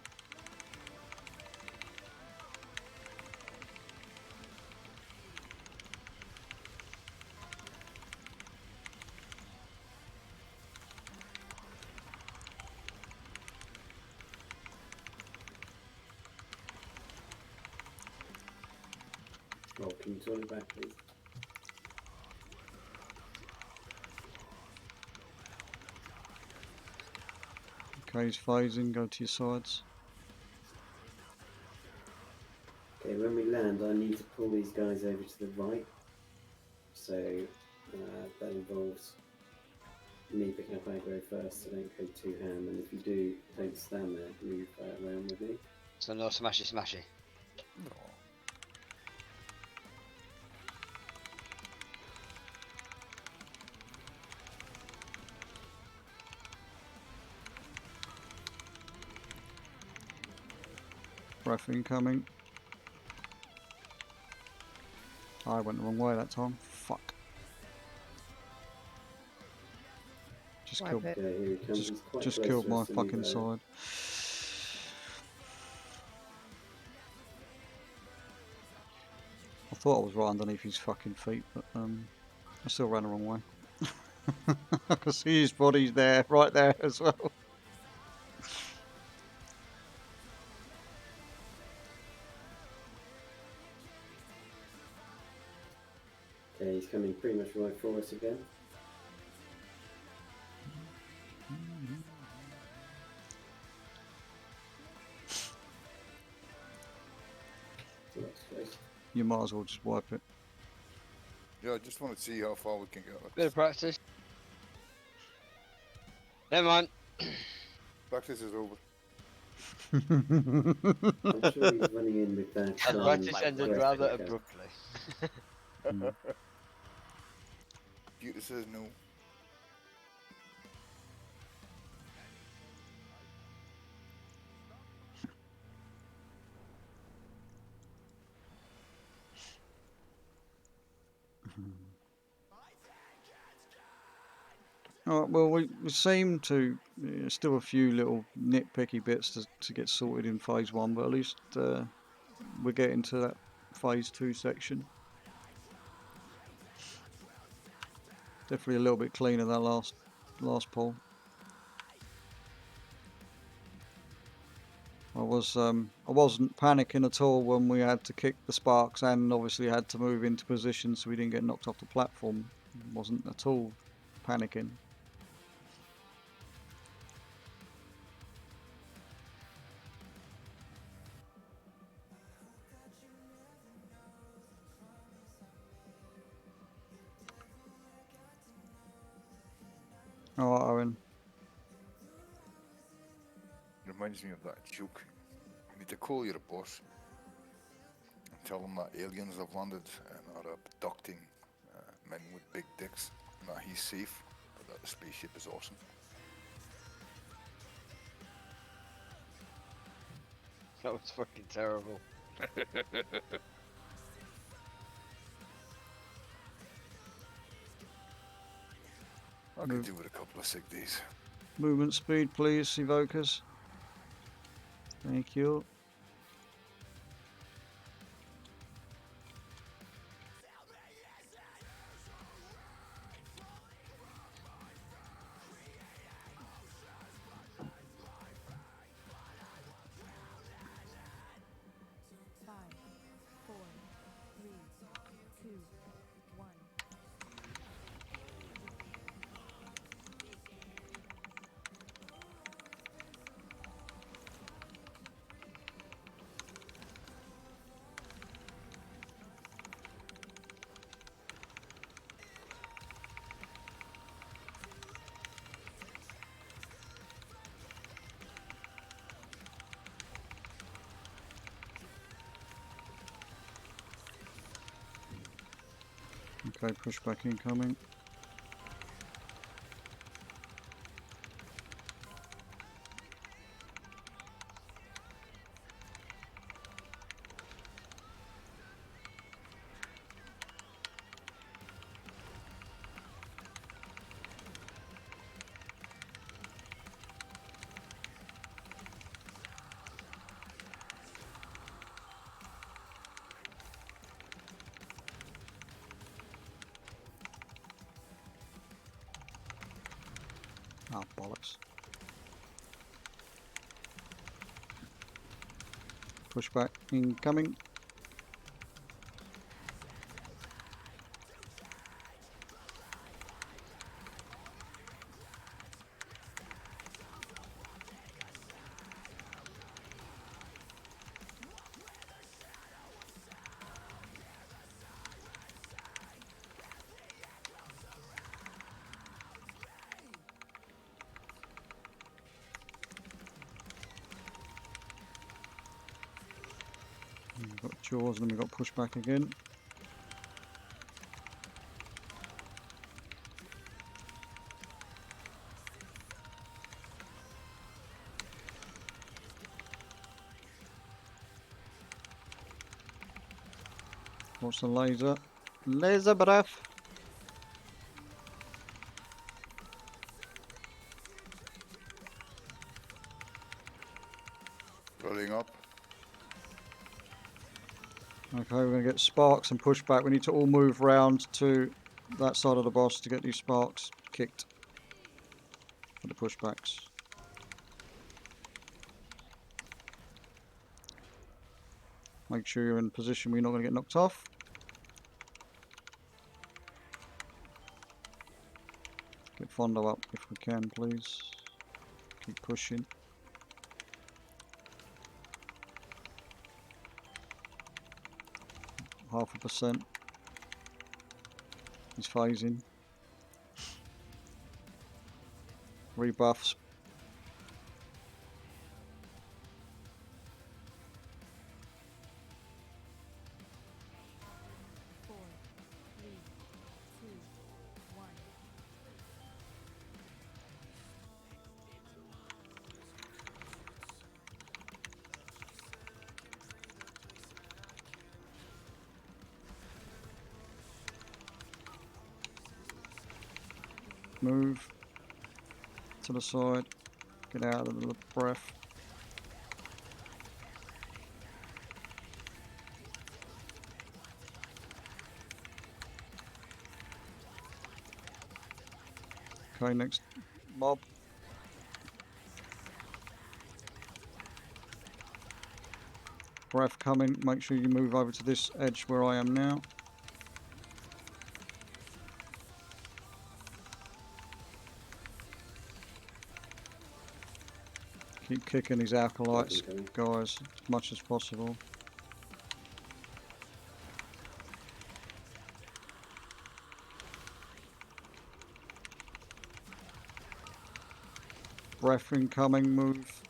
Oh, can you turn it back, please? Okay, he's phasing, go to your sides. Okay, when we land, I need to pull these guys over to the right. So that involves me picking up aggro first, so don't go too ham. And if you do, don't stand there, move around with me. So no smashy smashy. No. Breath incoming. I went the wrong way that time. Fuck. Just Wipe killed. it. Okay, here he comes. He's quite Just close killed to my us, so move fucking over. side. I thought I was right underneath his fucking feet, but I still ran the wrong way. I can see his body there, right there as well. Okay, he's coming pretty much right for us again. Oh, that's close. You might as well just wipe it. Yeah, I just want to see how far we can get. Bit of practice. Never mind. Practice is over. I'm sure he's running in with that. Practice ended breath rather picker. abruptly. Computer says no. Alright, well, we seem to still a few little nitpicky bits to get sorted in phase 1, but at least we're getting to that phase 2 section. Definitely a little bit cleaner that last pull. I wasn't panicking at all when we had to kick the sparks and obviously had to move into position so we didn't get knocked off the platform. Wasn't at all panicking. Alright, Owen. Reminds me of that joke. You need to call your boss and tell them that aliens have landed and are abducting men with big dicks, and that he's safe, but that the spaceship is awesome. That was fucking terrible. I could do with a couple of sick days. Movement speed, please, evokers. Thank you. Five, four, three, two, one. Okay, pushback incoming. Oh, bollocks. Pushback incoming. We've got jaws and then we've got pushback again. What's the laser? Laser breath. Rolling up. Okay, we're going to get sparks and pushback. We need to all move round to that side of the boss to get these sparks kicked for the pushbacks. Make sure you're in a position where you're not going to get knocked off. Get Fondo up if we can, please. Keep pushing. Half a percent. He's phasing. Rebuffs. Four, three, two, one. Move to the side. Get out of the breath. Okay, next mob. Breath coming. Make sure you move over to this edge where I am now. Keep kicking these acolytes, guys, as much as possible. Breath incoming, move.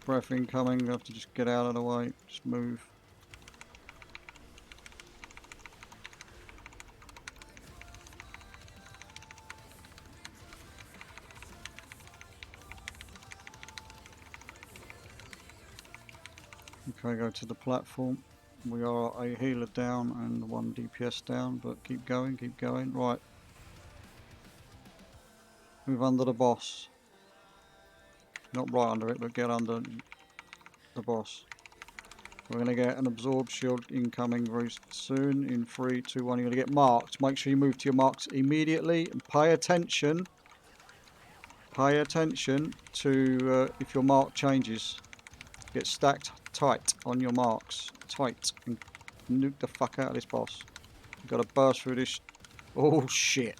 Breath incoming, I have to just get out of the way, just move. Okay, go to the platform. We are a healer down and 1 DPS down, but keep going, keep going. Right. Move under the boss. Not right under it, but get under the boss. We're going to get an absorb shield incoming very soon. In 3, 2, 1, you're going to get marked. Make sure you move to your marks immediately and pay attention. Pay attention to if your mark changes. Get stacked tight on your marks. Tight. And nuke the fuck out of this boss. You've got to burst through this. Oh shit.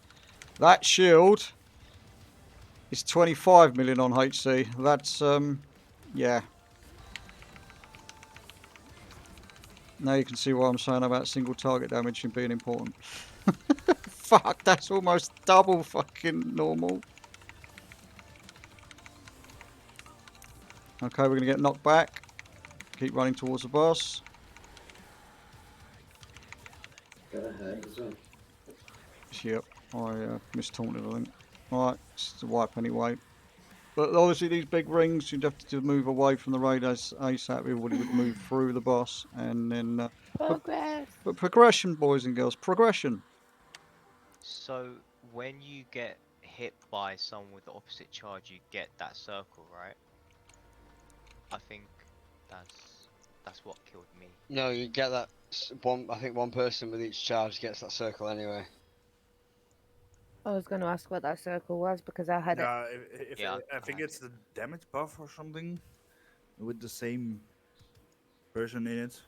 That shield is 25 million on HC. That's, yeah. Now you can see what I'm saying about single target damage and being important. Fuck, that's almost double fucking normal. Okay, we're going to get knocked back. Keep running towards the boss. Got a hurt as well. Yep, I mistaunted, I think. Alright, it's a wipe anyway. But obviously these big rings, you'd have to move away from the radars ASAP. Everybody would move through the boss and then... Progress! But progression, boys and girls, progression. So when you get hit by someone with the opposite charge, you get that circle, right? I think that's what killed me. No, you get that one. I think one person with each charge gets that circle anyway. I was going to ask what that circle was because I had it. Yeah, I think it's the damage buff or something with the same person in it.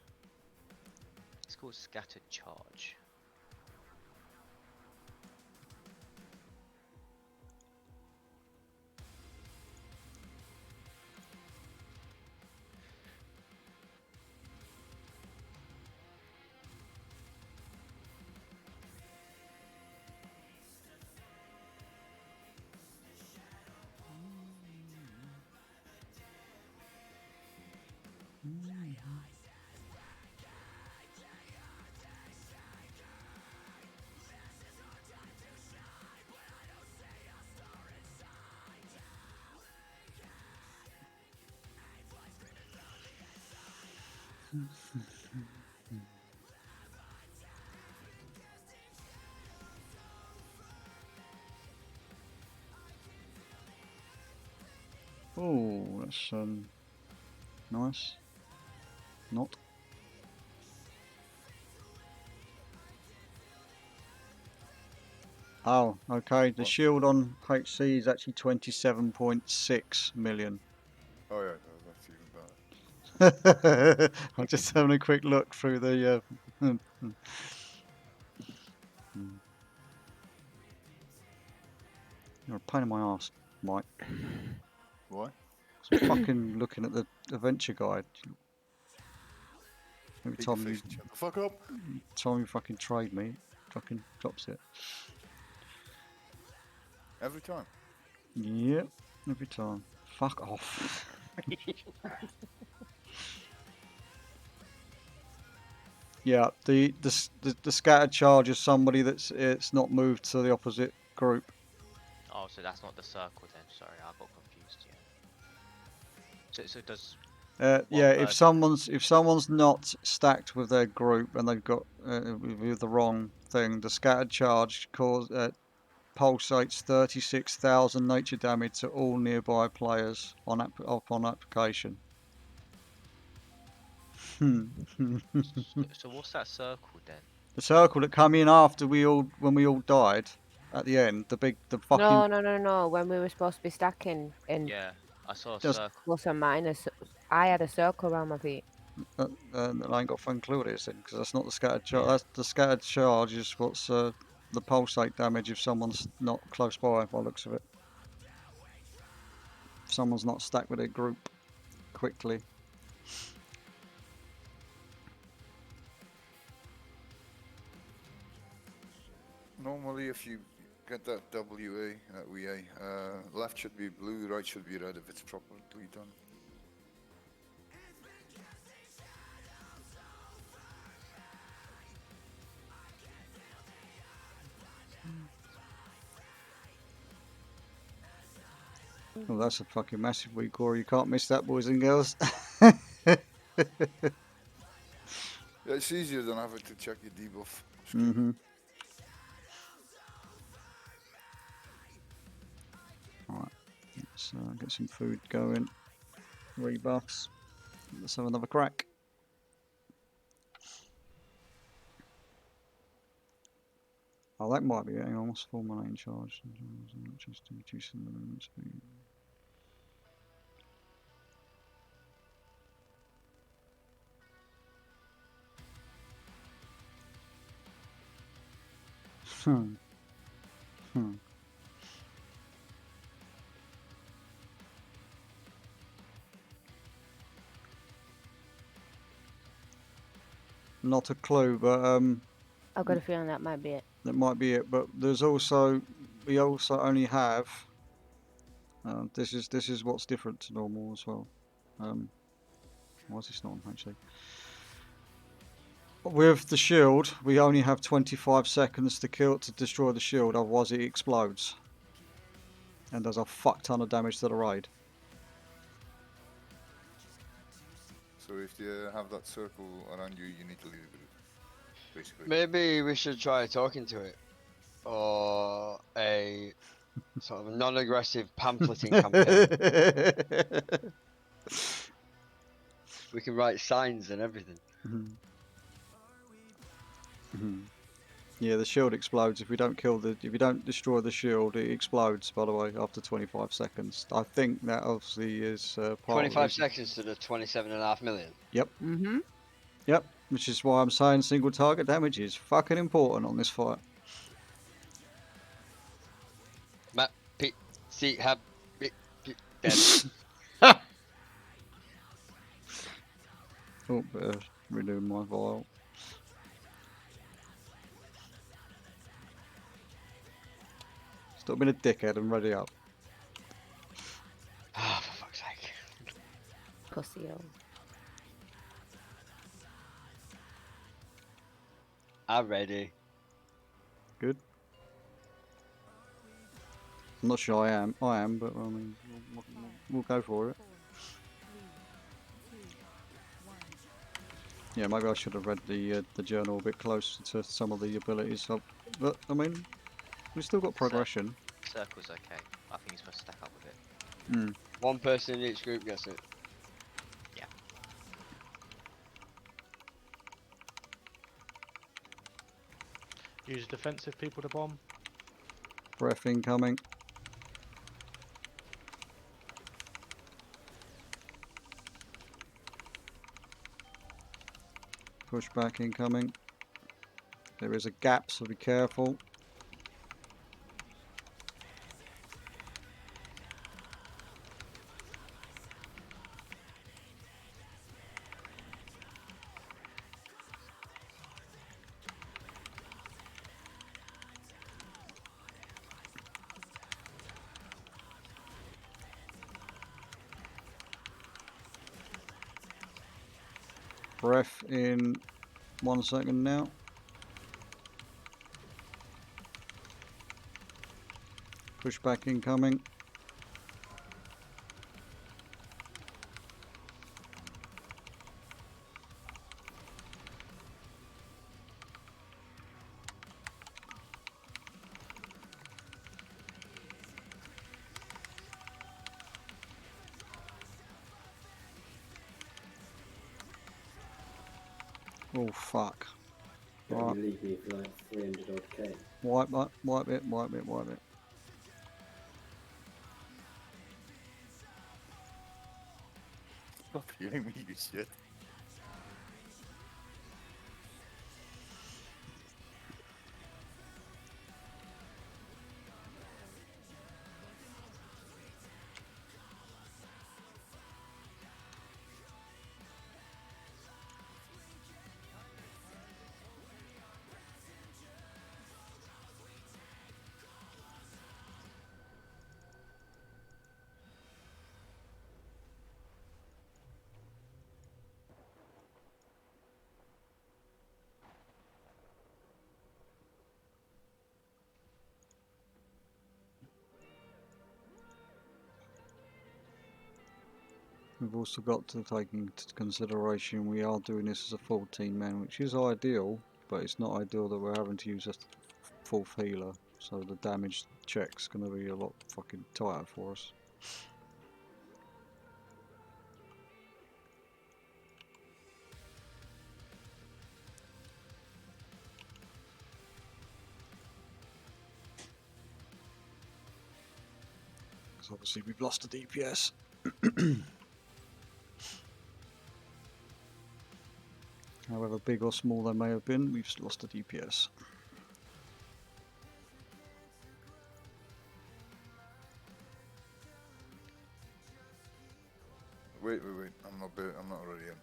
It's called scattered charge. Oh, that's nice. Not. Oh, okay. The shield on HC is actually 27.6 million. Oh yeah, that's even better. I'm just having a quick look through the. You're a pain in my ass, Mike. Why? I'm fucking looking at the adventure guide. Every time you shut the fuck up. time you fucking trade me, fucking drops it. Every time. Yep, every time. Fuck off. Yeah, the scattered charge is somebody it's not moved to the opposite group. Oh, so that's not the circle then. Sorry, I got confused. Yeah. So does. Yeah, if someone's not stacked with their group and they've got with the wrong thing, the scattered charge pulsates 36,000 nature damage to all nearby players upon application. So what's that circle then? The circle that come in after when we all died at the end, the fucking. No. When we were supposed to be stacking in. Yeah, I saw a Just circle. Plus and minus. I had a circle around my feet. I ain't got fucking clue what it is then, because that's not the scattered charge. Yeah. That's the scattered charge is what's the pulsate damage if someone's not close by looks of it. If someone's not stacked with their group quickly. Normally, if you get that WA, WA, left should be blue, right should be red if it's properly done. Oh, that's a fucking massive weak core. You can't miss that, boys and girls. Yeah, it's easier than having to check your debuff. Mm-hmm. Alright, let's get some food going. Rebuffs. Let's have another crack. Oh, that might be it. Hang on, what's fulminating charge? Just reducing the movement speed. Not a clue, but I've got a feeling that might be it. that might be it. But there's also we also only have. This is what's different to normal as well. Why is this not on actually? With the shield, we only have 25 seconds to destroy the shield, otherwise it explodes. And does a fuck ton of damage to the raid. So if you have that circle around you, you need to leave the group, basically. Maybe we should try talking to it, or a sort of non-aggressive pamphleting campaign. We can write signs and everything. Yeah, the shield explodes if we don't if you don't destroy the shield, it explodes. By the way, after 25 seconds. I think that obviously is part 25 of the seconds to the 27.5 million. Yep. Mm-hmm. Yep. Which is why I'm saying single target damage is fucking important on this fight. Map, P, C, have, dead. Oh, better renew my vial. Stop being a dickhead and ready up. Ah, for fuck's sake. Pussy-o. I'm ready. Good. I'm not sure I am, but I mean, we'll go for it. 4, 3, 2, 1. Yeah, maybe I should have read the journal a bit closer to some of the abilities. But I mean, we've still got progression. Circle's okay. I think he's supposed to stack up with it. One person in each group gets it. Yeah. Use defensive people to bomb. Breath incoming. Pushback incoming. There is a gap, so be careful. Breath in 1 second now. Pushback incoming. Oh fuck. Got Right. to leave me for like 300 odd K. Wipe it, wipe it, wipe it, wipe it. Stop healing me, you shit. we've also got to take into consideration we are doing this as a 14-man, which is ideal, but it's not ideal that we're having to use a fourth healer, so the damage check's going to be a lot fucking tighter for us. Because obviously we've lost the DPS. However big or small they may have been, we've lost the DPS. Wait. I'm not already in.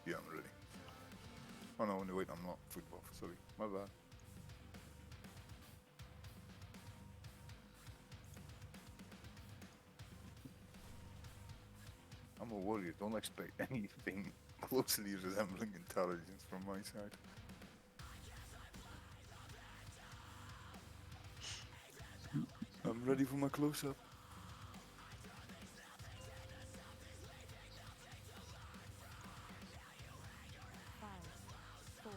Yeah, I'm ready. Oh no, wait, I'm not food buff. Sorry, my bad. I'm a warrior. Don't expect anything closely resembling intelligence from my side. I'm ready for my close-up. Five, four,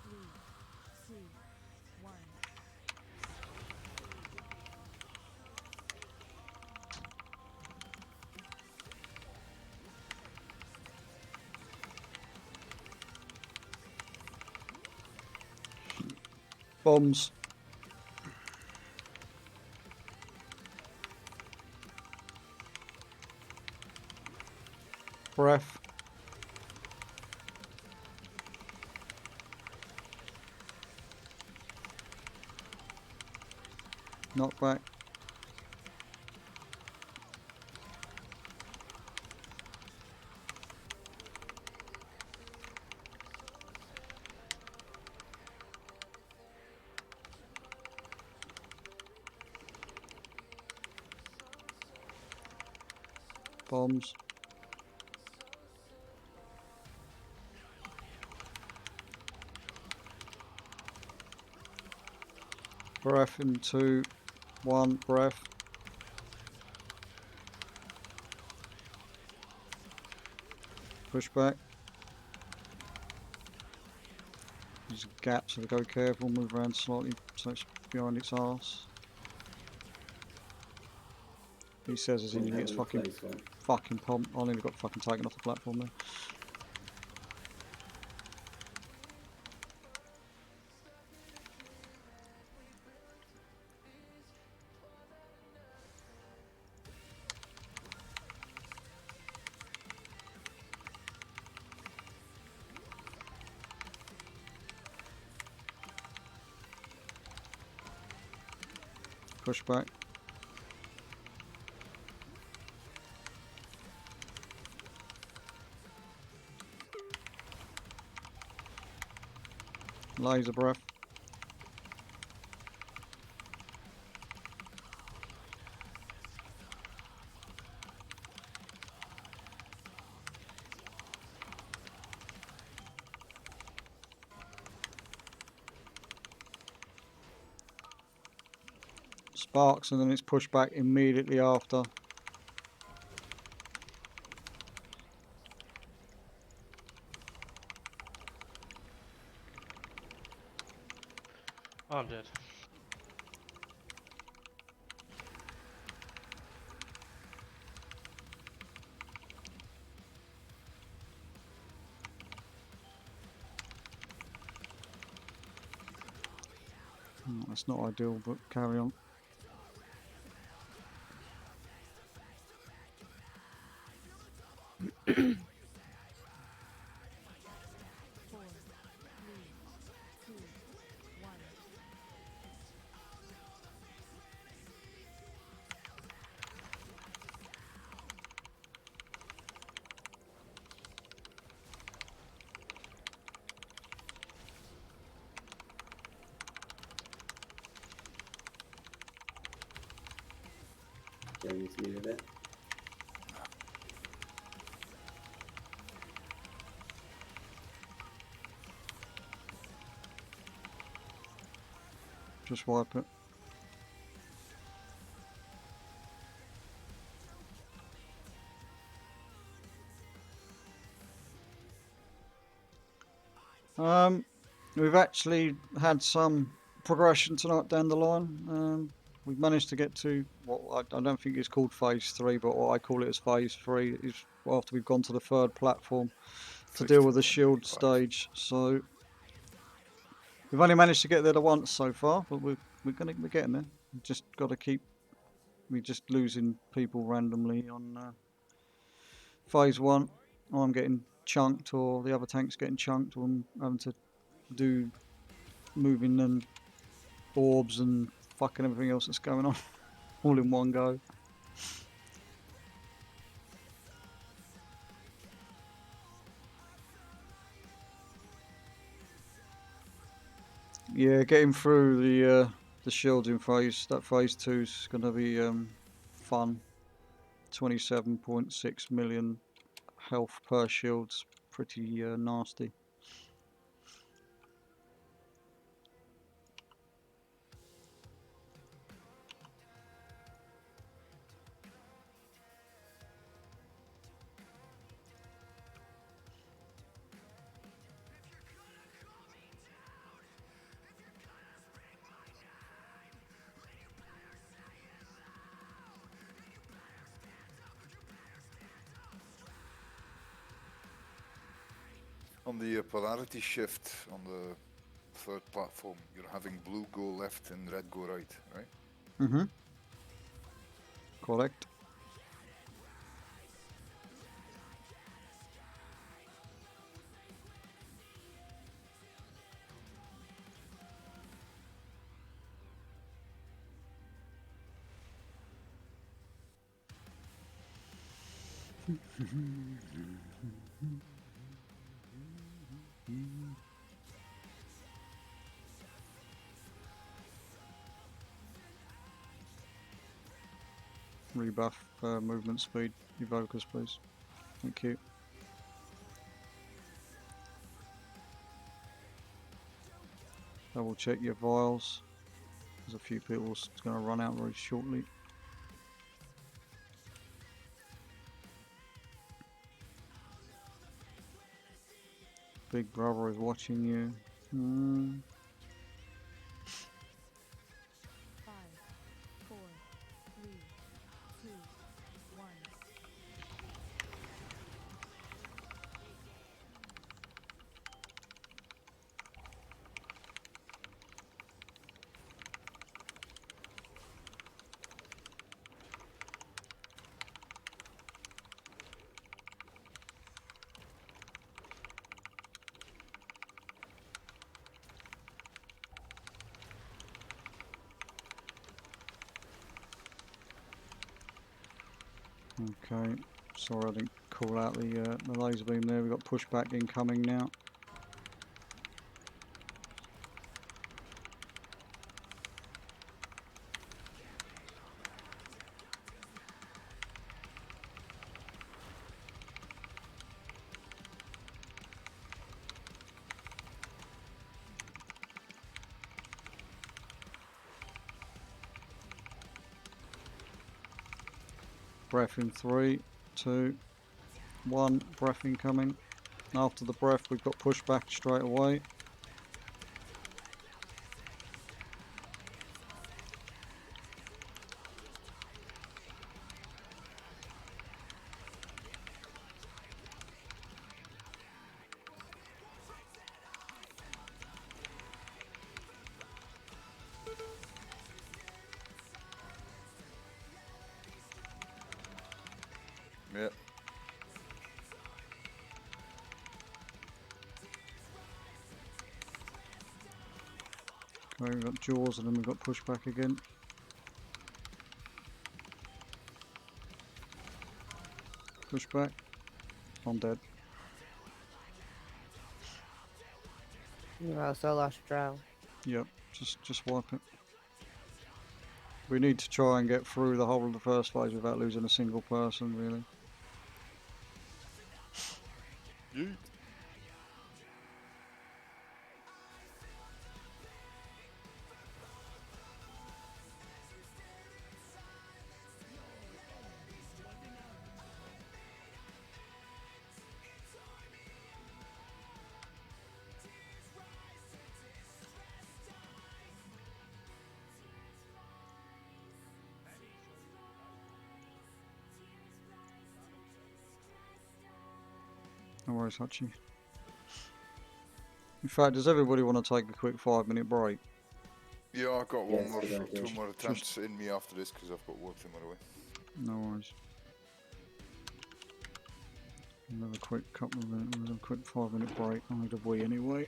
three, two, one. Bombs. Breath. Knockback. Bombs. Breath in 2, 1, breath. Push back. There's a gap, so go careful, move around slightly so it's behind its arse. He says his engineer gets fucking pumped. I nearly got fucking taken off the platform there. Push back. Laser breath. Sparks, and then it's pushed back immediately after. I'm dead. That's not ideal, but carry on. Four, three, two, one. showing it to me a bit. Just wipe it. We've actually had some progression tonight down the line. We've managed to get to what I don't think it's called phase 3, but what I call it as phase 3 is after we've gone to the 3rd platform to deal with the shield stage. So we've only managed to get there once so far, but we're getting there. We've just got to keep. We're just losing people randomly on phase 1. I'm getting chunked, or the other tank's getting chunked, or I'm having to do moving and orbs and fucking everything else that's going on all in one go. Yeah, getting through the shielding phase. That phase 2 is going to be fun. 27.6 million health per shield's pretty nasty. On the polarity shift on the 3rd platform, you're having blue go left and red go right, right? Mm-hmm. Correct. Rebuff movement speed, evokers please. Thank you. Double check your vials. There's a few people going to run out very shortly. Big brother is watching you. 5, 4, 3, 2, 1. Okay, sorry I didn't call out the laser beam there. We've got pushback incoming now. Breath in 3, 2, 1. Breath incoming. After the breath, we've got pushback straight away. Yeah. Okay, we've got jaws and then we've got pushback again. Pushback. I'm dead. You also lost drow. Yep, just wipe it. We need to try and get through the whole of the first phase without losing a single person, really. Yeet. No worries, Hachi. In fact, does everybody want to take a quick 5-minute break? Yeah, I've got Yeah, one it's more, a good idea. 2 more attempts in me after this because I've got work tomorrow. No worries. Another quick couple of minutes, another quick 5-minute break. I need a wee anyway.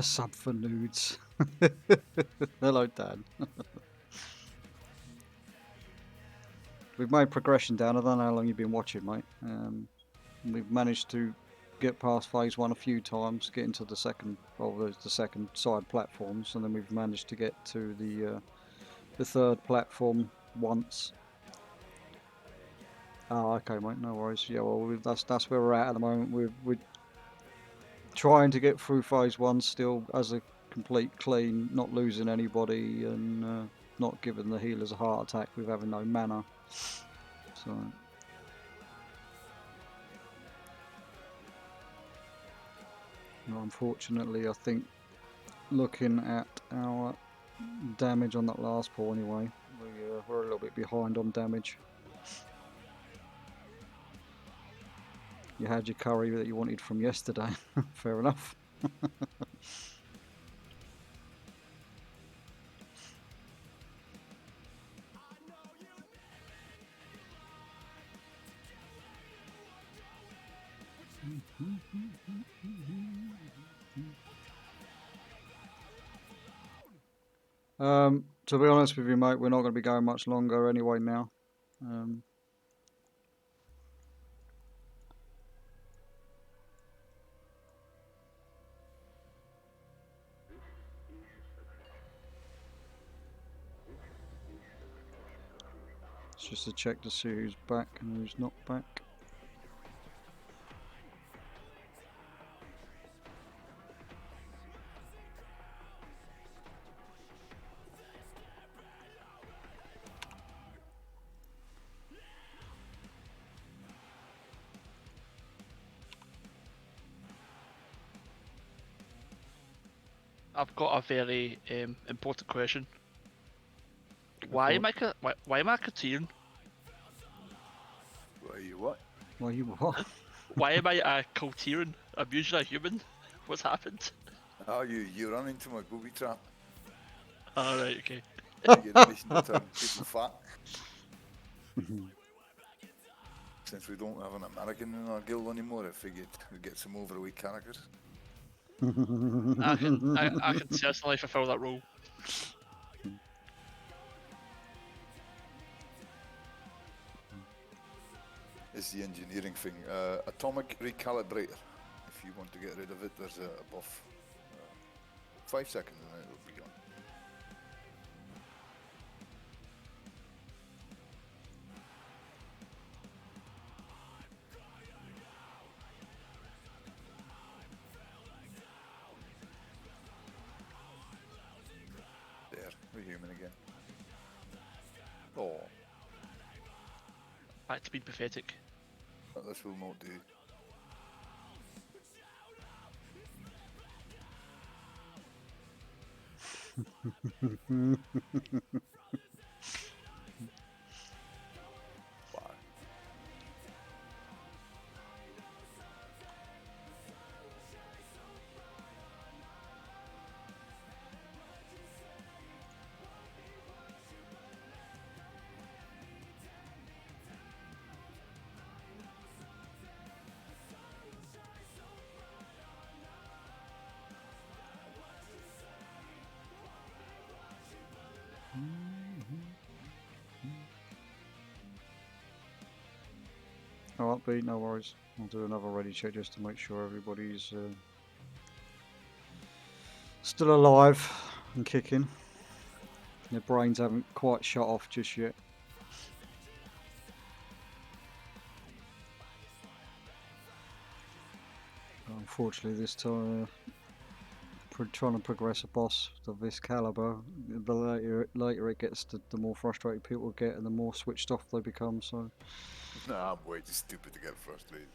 Sub for nudes. Hello, Dan. We've made progression down. I don't know how long you've been watching, mate. We've managed to get past phase 1 a few times, get into the second, well, there's the second side platforms, and then we've managed to get to the third platform once. Oh, okay, mate. No worries. Yeah, well, that's where we're at the moment. We're trying to get through phase 1 still as a complete clean, not losing anybody, and not giving the healers a heart attack with having no mana. So No, unfortunately, I think looking at our damage on that last pull anyway, we're a little bit behind on damage. You had your curry that you wanted from yesterday. Fair enough. To be honest with you, mate, we're not going to be going much longer anyway now. It's just a check to see who's back and who's not back. I've got a very important question. Go Why for am it. why am I Katirn? Why you what? Well, you what? Why am I a Kaltiran? I'm usually a human. What's happened? Ah, you run into my booby trap. Alright, okay. You get a mission to turn people fat. Since we don't have an American in our guild anymore, I figured we'd get some overweight characters. I can certainly fulfill that role. It's the engineering thing. Atomic recalibrator. If you want to get rid of it, there's a buff. 5 seconds and then it'll be gone. There, we're human again. Oh, Back to being pathetic. but this will not do. Wow. Alright, B, no worries. I'll do another ready check just to make sure everybody's still alive and kicking. Their brains haven't quite shut off just yet. Unfortunately, this time, trying to progress a boss of this caliber, the later it gets, the more frustrated people get and the more switched off they become. So. Nah, I'm way too stupid to get frustrated.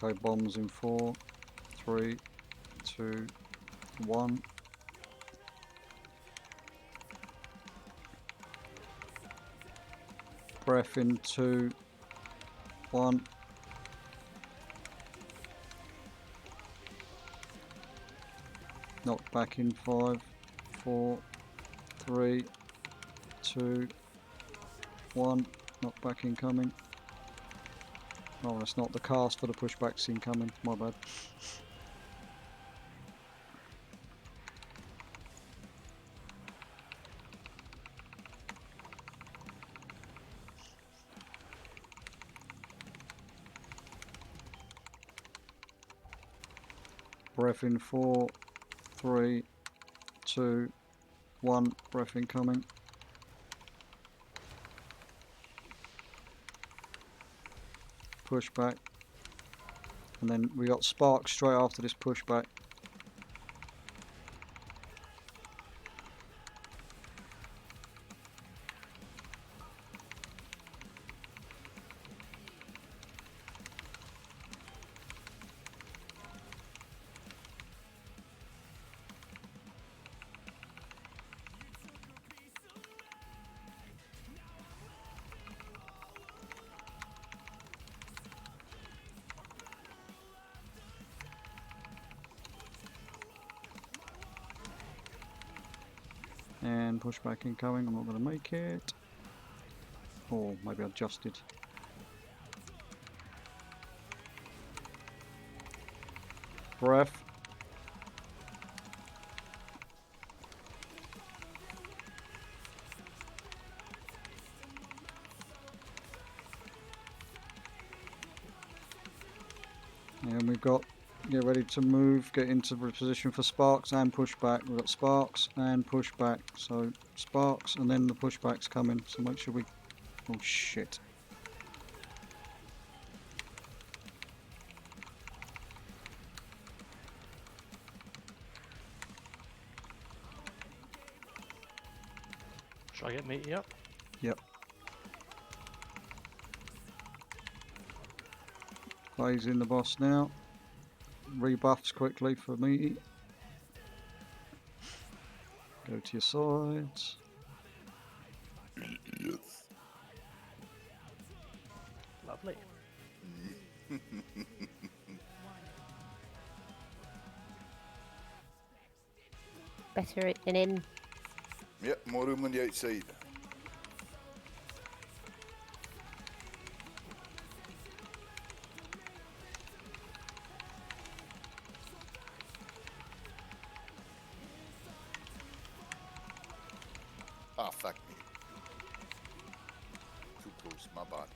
Okay, bombs in 4, 3, 2, 1. Breath in 2, 1. Knocked back in 5, 4, 3, 2, 1. Knocked back incoming. Oh, that's not the cast for the pushbacks incoming. My bad. Breath in 4, 3, 2, 1. Breath incoming. pushback. And then we got sparks straight after this pushback. And pushback incoming, I'm not going to make it. Or maybe I just did. Breath. And we've got, get ready to move, get into position for sparks and pushback. We've got sparks and pushback. So sparks and then the pushback's coming. So make sure we, oh shit. Should I get meaty up? Yep. Plays in the boss now. Rebuffs quickly for meaty. Go to your sides. Lovely. Better than in. Yep, more room on the outside. Ah, fuck me. Too close, my bad.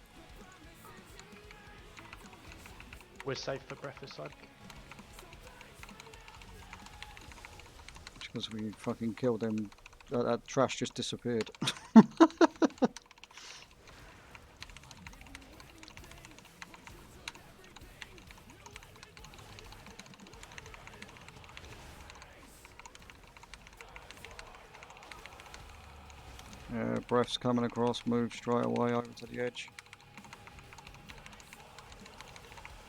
We're safe for breath this side. Because we fucking killed them. That trash just disappeared. Breath's coming across, move straight away over to the edge.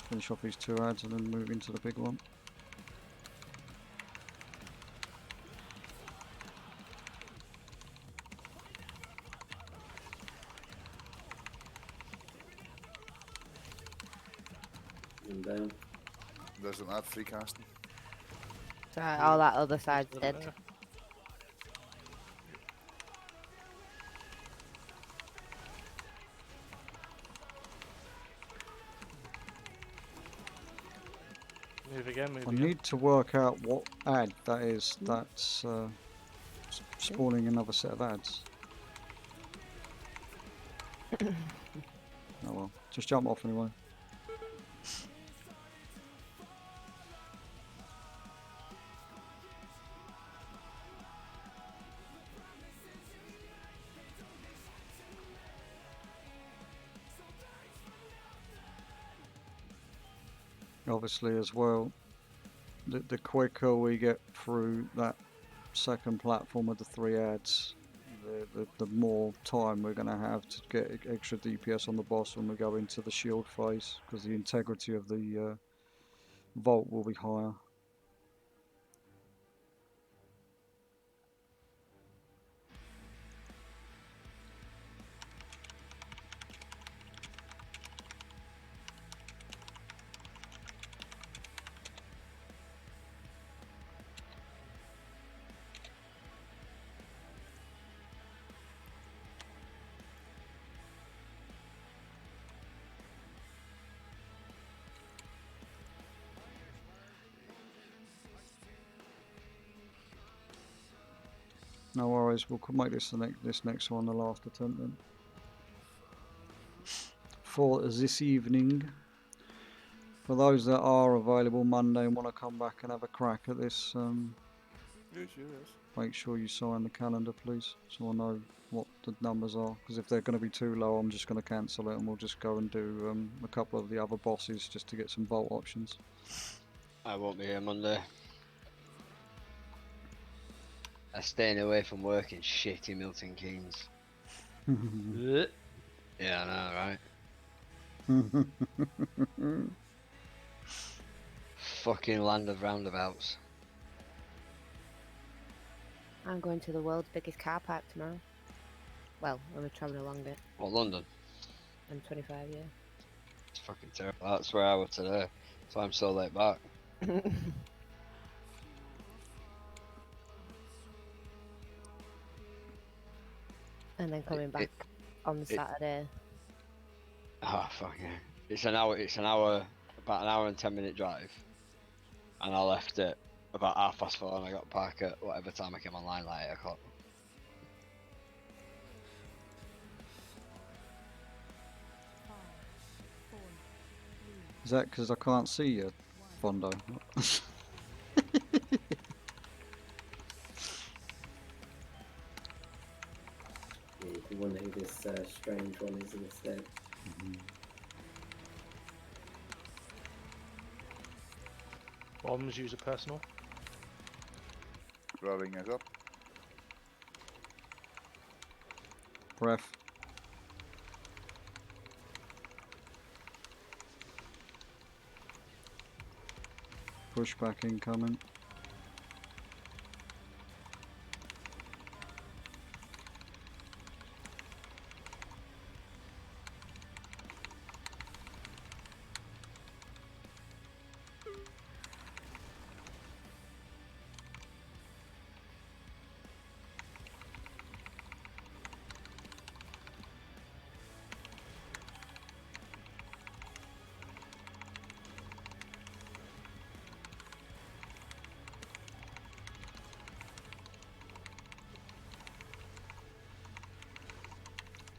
Finish off these two ads and then move into the big one. And down. There's an ad free casting. So all that other side's dead. Move again, move I again. need to work out what ad that is that's spawning another set of ads. Oh well, just jump off anyway. Obviously as well, the quicker we get through that second platform with the 3 ads, the more time we're going to have to get extra DPS on the boss when we go into the shield phase, because the integrity of the vault will be higher. No worries, we'll make this this next one the last attempt then. For this evening, for those that are available Monday and want to come back and have a crack at this Yes, yes. Make sure you sign the calendar, please, so I know what the numbers are. Because if they're going to be too low, I'm just going to cancel it, and we'll just go and do a couple of the other bosses just to get some vault options. I won't be here Monday. I'm staying away from work in shitty Milton Keynes. Yeah, I know, right? Fucking land of roundabouts. I'm going to the world's biggest car park tomorrow. Well, when we're travelling along it. What, London? I'm 25, yeah. It's fucking terrible. That's where I was today. That's why I'm so late back. And then coming back on the Saturday. Oh, fuck yeah. It's an hour, about an hour and 10-minute drive. And I left it about 4:30 and I got back at whatever time I came online, like 8 o'clock. Is that because I can't see you, Fondo? Yeah, you wonder who this strange one is instead. Bombs user personal. Grabbing it up. Breath. Pushback incoming.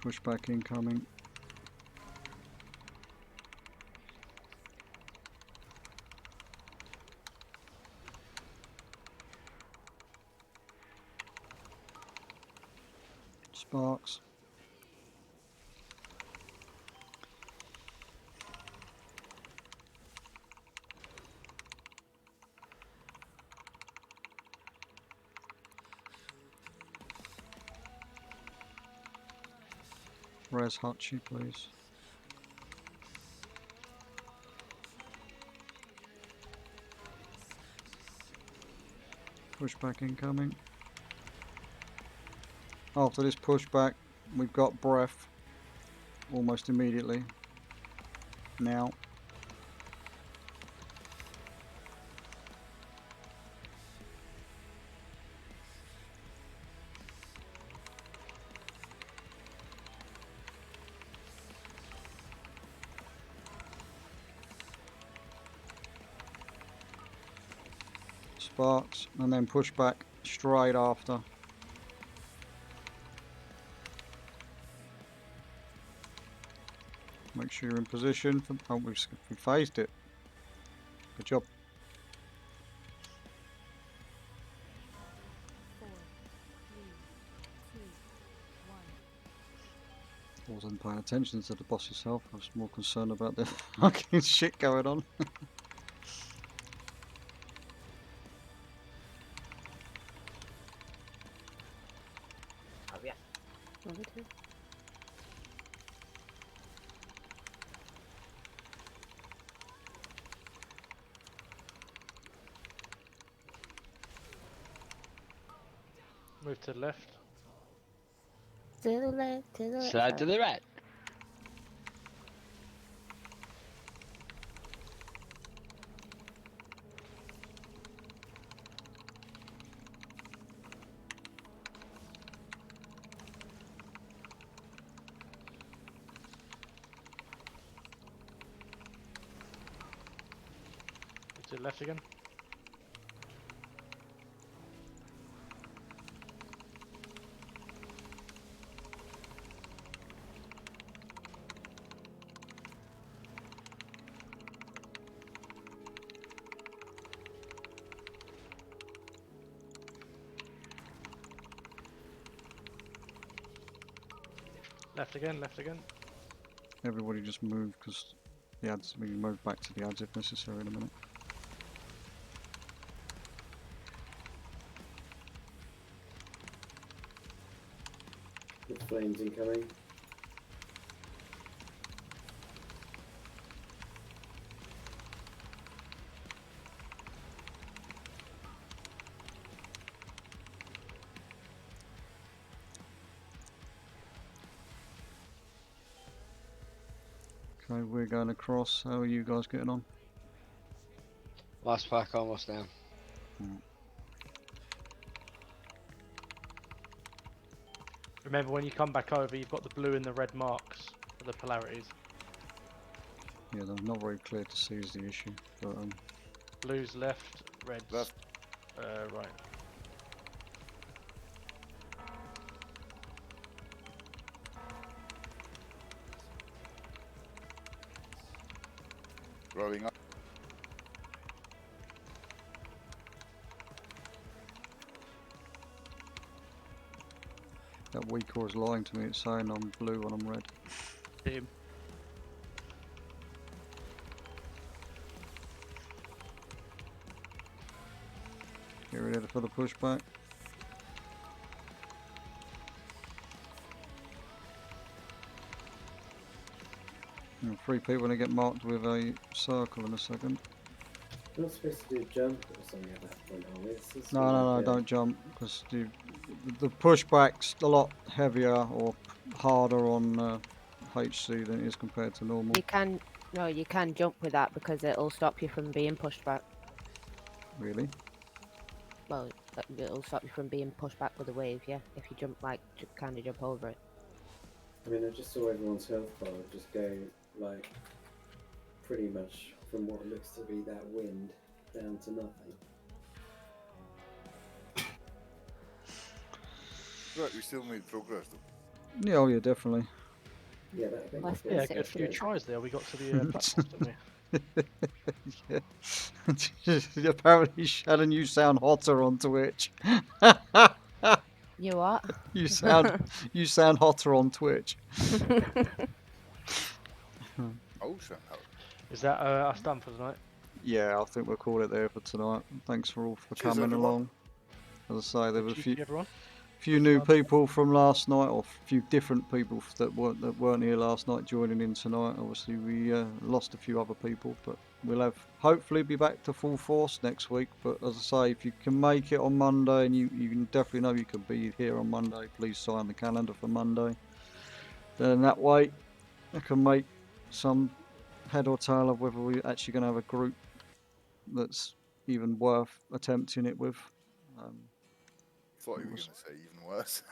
Pushback incoming. Sparks. Rasz HC, please. Pushback incoming. After this pushback, we've got breath almost immediately. Now. Sparks, and then pushback straight after. Make sure you're in position. For, oh, we phased it. Good job. 4, 3, 2, 1. Wasn't paying attention to the boss's health. I was more concerned about the fucking shit going on. Oh, yeah. Over to. Move to the left. To the left, to the left. Slide to the right. Move to the left again. Left again, left again. Everybody just move because the ads. We can move back to the ads if necessary in a minute. With flames incoming. Okay, we're going across. How are you guys getting on? Last pack almost down. Remember, when you come back over, you've got the blue and the red marks for the polarities. Yeah, they're not very clear to see is the issue. But Blue's left, red's Left. right. Rolling up. that weaker is lying to me. It's saying I'm blue when I'm red. Same. Get ready for the pushback. And 3 people going to get marked with a circle in a second. You're not supposed to do a jump or something at that point, are we? This is No, like no, no, don't jump, because the pushback's a lot heavier or harder on HC than it is compared to normal. You can, no, you can jump with that because it'll stop you from being pushed back. Really? Well, it'll stop you from being pushed back with a wave, yeah. If you jump, like, kind of jump over it. I mean, I just saw everyone's health bar just go, like, pretty much from what looks to be that wind down to nothing. Right, we still made progress though. Yeah, oh yeah, definitely. Yeah, that thing. Less than Yeah, a six good few minutes. tries there. We got to the platforms, didn't we? Yeah. Apparently, Shannon, you sound hotter on Twitch. You what? You sound hotter on Twitch. Oh, shit. Is that us done for tonight? Yeah, I think we'll call it there for tonight. Thanks for all for Cheers, coming everyone. along. As I say, there were a GG, everyone. few new people from last night, or a few different people that weren't here last night joining in tonight. Obviously, we lost a few other people, but we'll have hopefully be back to full force next week. But as I say, if you can make it on Monday, and you can definitely know you can be here on Monday, please sign the calendar for Monday. Then that way, I can make some head or tail of whether we're actually going to have a group that's even worth attempting it with. Thought you were going to say even worse.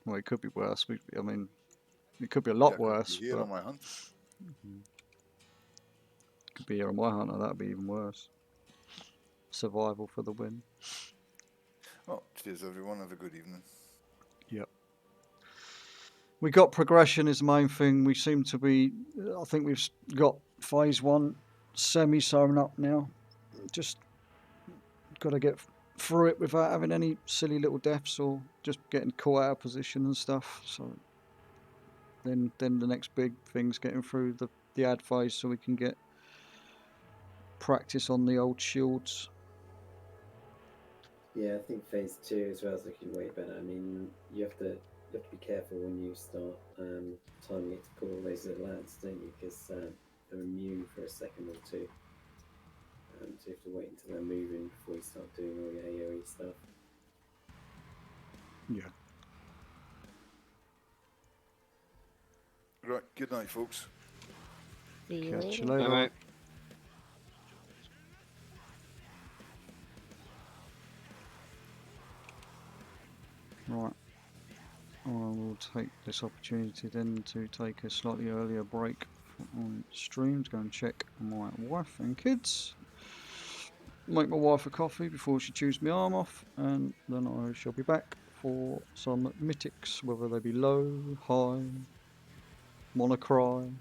Well, it could be worse. I mean, it could be a lot Yeah, 'cause worse. you're here But on my hunt. could be here on my hunter. That'd be even worse. Survival for the win. Oh, cheers, everyone. Have a good evening. Yep. We got progression is the main thing. We seem to be. I think we've got phase 1 semi sewn up now. Just got to get through it without having any silly little deaths or just getting caught out of position and stuff. So then the next big thing's getting through the ad phase so we can get practice on the old shields. Yeah, I think phase 2 as well is looking way better. I mean, you have to be careful when you start timing it to pull all those little ads, don't you? Because they're immune for a second or two. So you have to wait until they're moving before you start doing all your AoE stuff. Yeah. Right, good night, folks. See you Catch later. you later. Bye, mate. Right. I will take this opportunity then to take a slightly earlier break on stream to go and check my wife and kids. Make my wife a coffee before she chews my arm off, and then I shall be back for some mythics, whether they be low, high, monocry.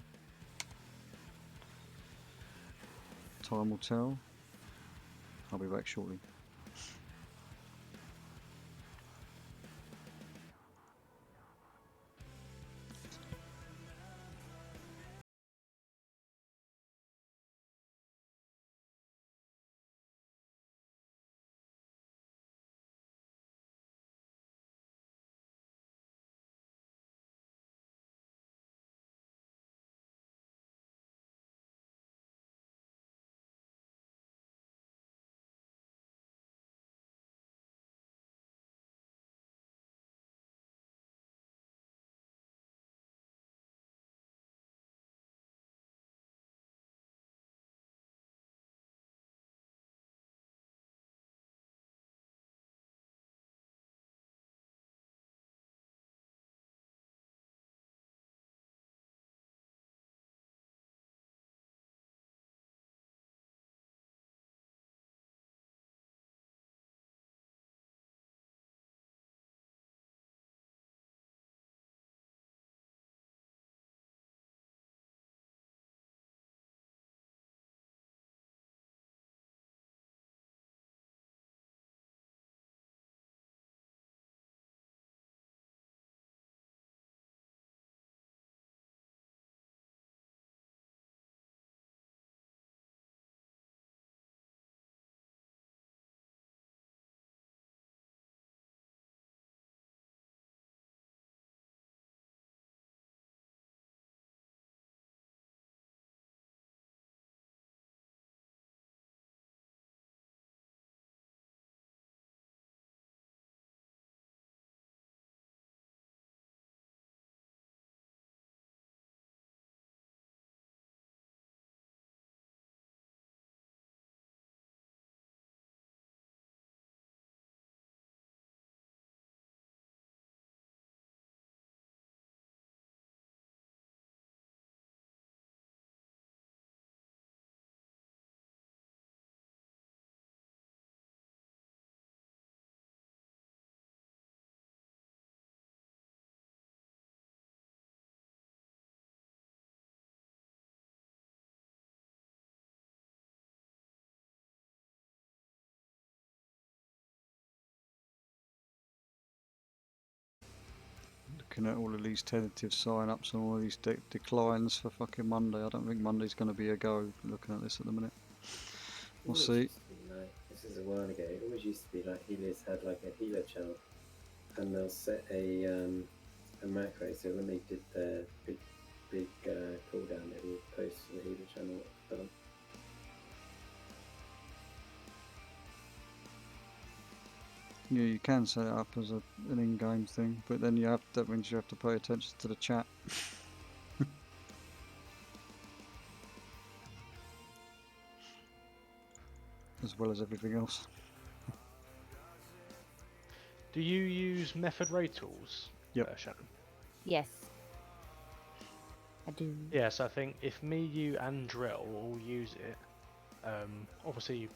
Time will tell. I'll be back shortly. looking at all of these tentative sign-ups and all of these declines for fucking Monday. I don't think Monday's going to be a go looking at this at the minute. We'll Always see. used to be like, this is a while ago, it always used to be like healers had like a healer channel and they'll set a macro, so when they did their big cooldown, they would post to the healer channel what they've done. Yeah, you can set it up as an in-game thing, but then that means you have to pay attention to the chat. As well as everything else. Do you use method raid tools? Yep. Shannon? Yes. I do. Yes, I think if me, you, and Drell all use it, obviously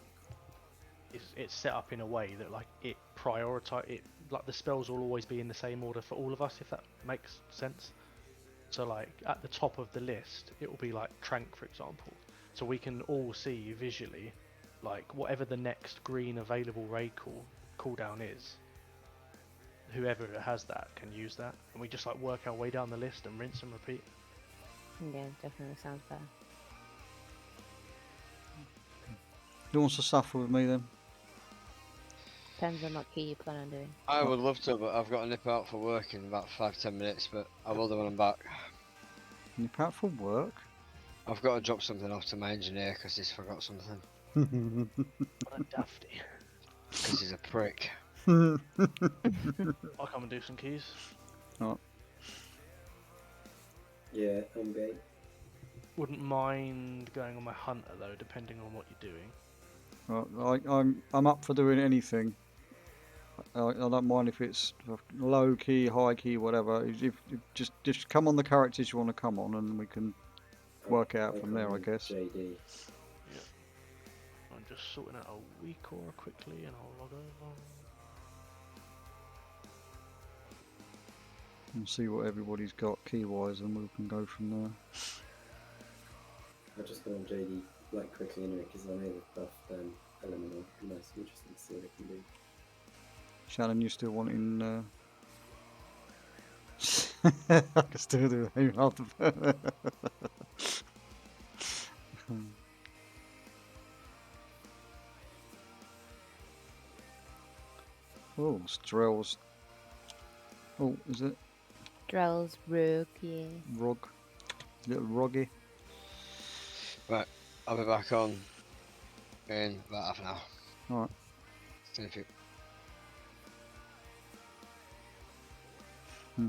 it's set up in a way that like it like the spells will always be in the same order for all of us, if that makes sense. So like at the top of the list, it will be like Trank, for example. So we can all see visually, like whatever the next green available raid cooldown is. Whoever has that can use that, and we just like work our way down the list and rinse and repeat. Yeah, definitely sounds better. Who wants to suffer with me then? Depends on what key you plan on doing. I would love to, but I've got to nip out for work in about 5-10 minutes, but I will do when I'm back. Nip out for work? I've got to drop something off to my engineer because he's forgot something. What a dafty. Because he's a prick. I'll come and do some keys. Oh. Yeah, I'm great. Wouldn't mind going on my hunter though, depending on what you're doing. Well, I'm up for doing anything. I don't mind if it's low key, high key, whatever. If just come on the characters you want to come on, and we can work out from there, I guess. JD. Yeah. I'm just sorting out a week or quickly, and I'll log over. And see what everybody's got key-wise, and we can go from there. I'll just go on JD like quickly anyway because I know they've buffed Elemental. Nice, interesting to see what they can do. Shannon, you still wanting? I can still do it after. Oh, Drell's. Oh, is it? Drell's rogue, yeah. Rog. Little Roggy. Right, I'll be back on in about half an hour. Alright. Thank you. I've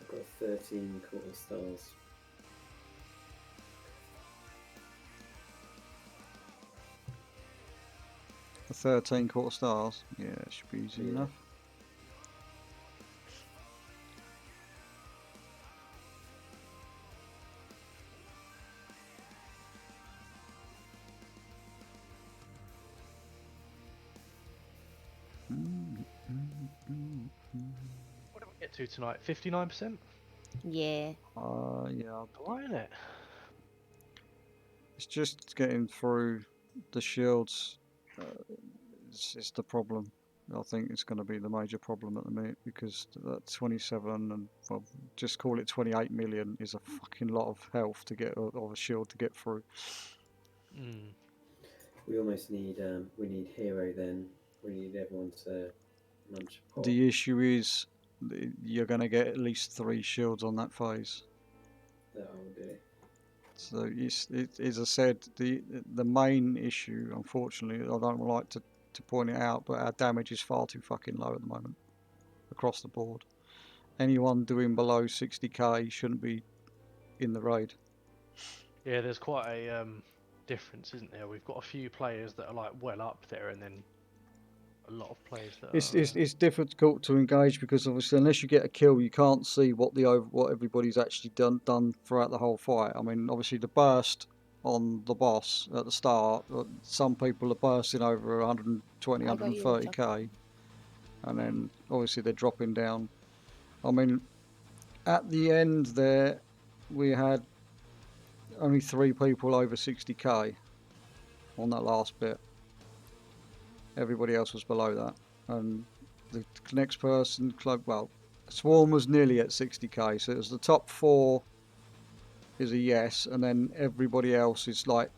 got 13 quarter stars. The 13 quarter stars. Yeah, it should be easy enough. What did we get to tonight? 59%? Yeah. Yeah. Why isn't it? It's just getting through the shields. It's the problem. I think it's going to be the major problem at the minute because that 27 and well, just call it 28 million is a fucking lot of health to get of a shield to get through. We almost need we need hero then. We need everyone to munch a pot. The issue is you're going to get at least 3 shields on that phase. That will do. So as I said, the main issue, unfortunately, I don't like to point it out, but our damage is far too fucking low at the moment across the board. Anyone doing below 60k shouldn't be in the raid. Yeah, there's quite a difference, isn't there? We've got a few players that are like well up there, and then a lot of players that It's difficult to engage because obviously unless you get a kill, you can't see what everybody's actually done throughout the whole fight. I mean, obviously the burst on the boss at the start, some people are bursting over 120, I got you, 130k, and then obviously they're dropping down. I mean, at the end there, we had only 3 people over 60k on that last bit. Everybody else was below that, and the next person, well, Swarm was nearly at 60k, so it was the top 4 is a yes, and then everybody else is like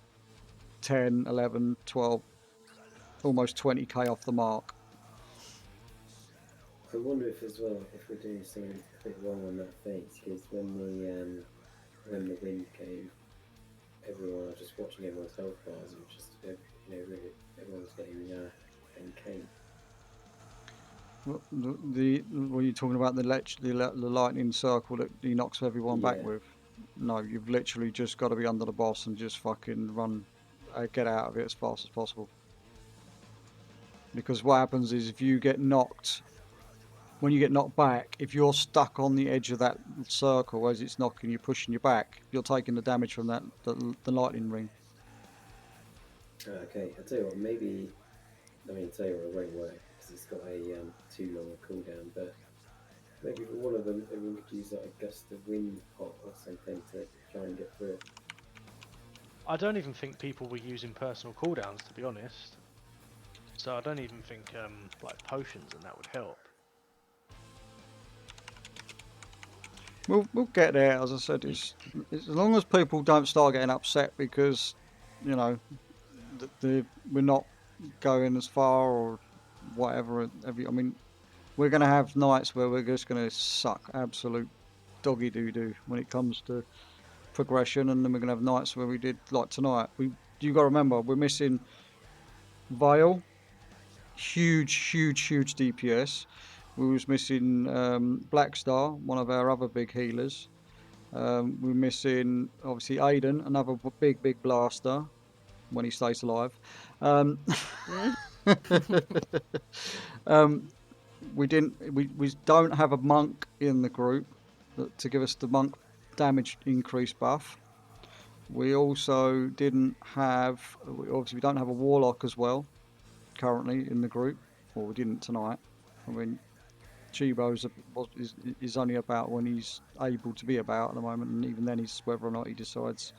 10, 11, 12, almost 20k off the mark. I wonder if as well if we're doing something a bit wrong on that phase, because when the wind came, everyone was just watching everyone's health bars and just really everyone was getting cane. Were you talking about the lightning circle that he knocks everyone back with? No, you've literally just got to be under the boss and just fucking run, get out of it as fast as possible. Because what happens is if you get knocked, when you get knocked back, if you're stuck on the edge of that circle as it's knocking you, pushing you back, you're taking the damage from the lightning ring. Okay, I'll tell you what, maybe, tell you what, it won't work because it's got a too long a cooldown, but maybe for one of them, everyone could use like a gust of wind pot or something to try and get through it. I don't even think people were using personal cooldowns, to be honest. So I don't even think like potions and that would help. We'll get there. As I said, it's as long as people don't start getting upset because, you know, we're not going as far or whatever. I mean, we're going to have nights where we're just going to suck absolute doggy doo-doo when it comes to progression, and then we're going to have nights where we did like tonight. You got to remember, we're missing Vile, huge DPS. We was missing Black Star, one of our other big healers. We're missing obviously Aiden, another big blaster when he stays alive. We don't have a monk in the group to give us the monk damage increase buff. We also didn't have, obviously we don't have a warlock as well currently in the group, or we didn't tonight. I mean, Chibo is only about when he's able to be about at the moment, and even then he's whether or not he decides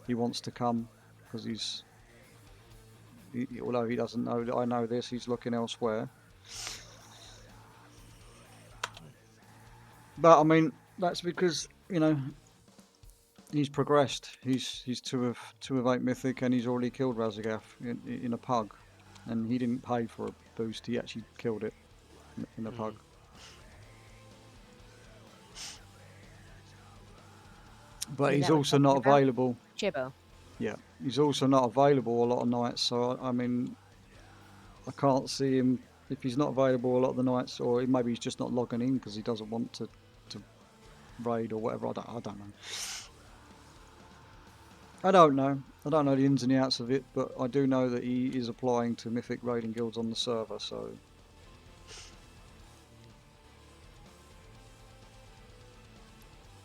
he wants to come, because although he doesn't know that I know this, he's looking elsewhere. But I mean, that's because, you know, he's progressed. He's 2 of 8 mythic, and he's already killed Razagath in a pug, and he didn't pay for a boost. He actually killed it in a pug. But he's also not available. Chibo. Yeah, he's also not available a lot of nights. So I mean, I can't see him if he's not available a lot of the nights, or maybe he's just not logging in because he doesn't want to raid or whatever. I don't know. I don't know the ins and the outs of it, but I do know that he is applying to mythic raiding guilds on the server. So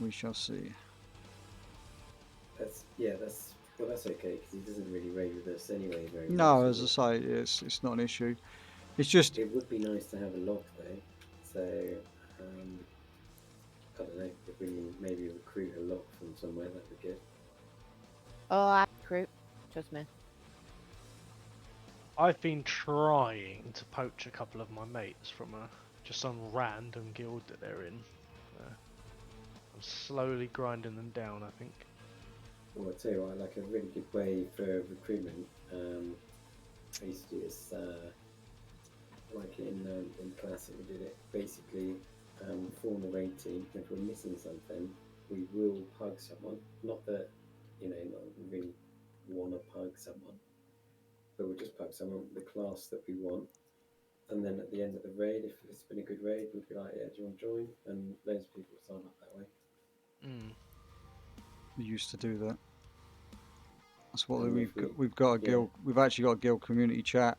we shall see. That's okay because he doesn't really raid with us anyway. Very No, much, as I say, it's not an issue. It's just it would be nice to have a lock though. So I don't know if we can maybe recruit a lock from somewhere, that'd be good. Oh, I recruit. Trust me. I've been trying to poach a couple of my mates from just some random guild that they're in. I'm slowly grinding them down, I think. Well, I'll tell you what, like a really good way for recruitment. I used to do this, like in Classic, we did it. Basically, form a raid team. If we're missing something, we will pug someone. Not that, not that we really want to pug someone, but we'll just pug someone with the class that we want. And then at the end of the raid, if it's been a good raid, we'll be like, yeah, do you want to join? And loads of people sign up that way. We used to do that. That's what we've got a guild. We've actually got a guild community chat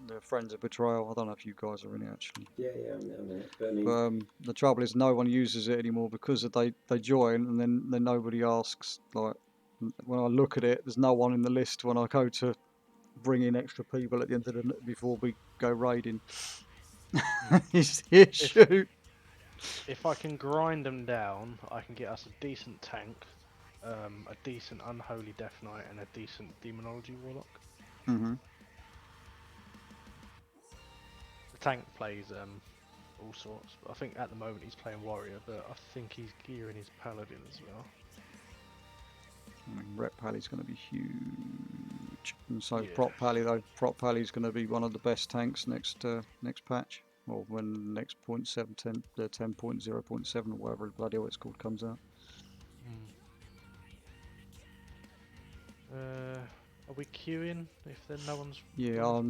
they're friends of Betrayal. I don't know if you guys are in it actually. Yeah, I'm in it. But I mean, The trouble is no one uses it anymore because they join and then nobody asks. Like when I look at it, there's no one in the list when I go to bring in extra people at the end of the before we go raiding. It's the issue. If I can grind them down, I can get us a decent tank, a decent Unholy Death Knight, and a decent Demonology Warlock. Mhm. The tank plays all sorts, but I think at the moment he's playing Warrior, but I think he's gearing his Paladin as well. I mean, Rep Pally's going to be huge, and so Yeah. Prop Pally though. Prop Pally's going to be one of the best tanks next patch, or when the next 0.7, 10.0.7 or whatever bloody hell it's called comes out. Are we queuing if then no one's? Yeah, I'll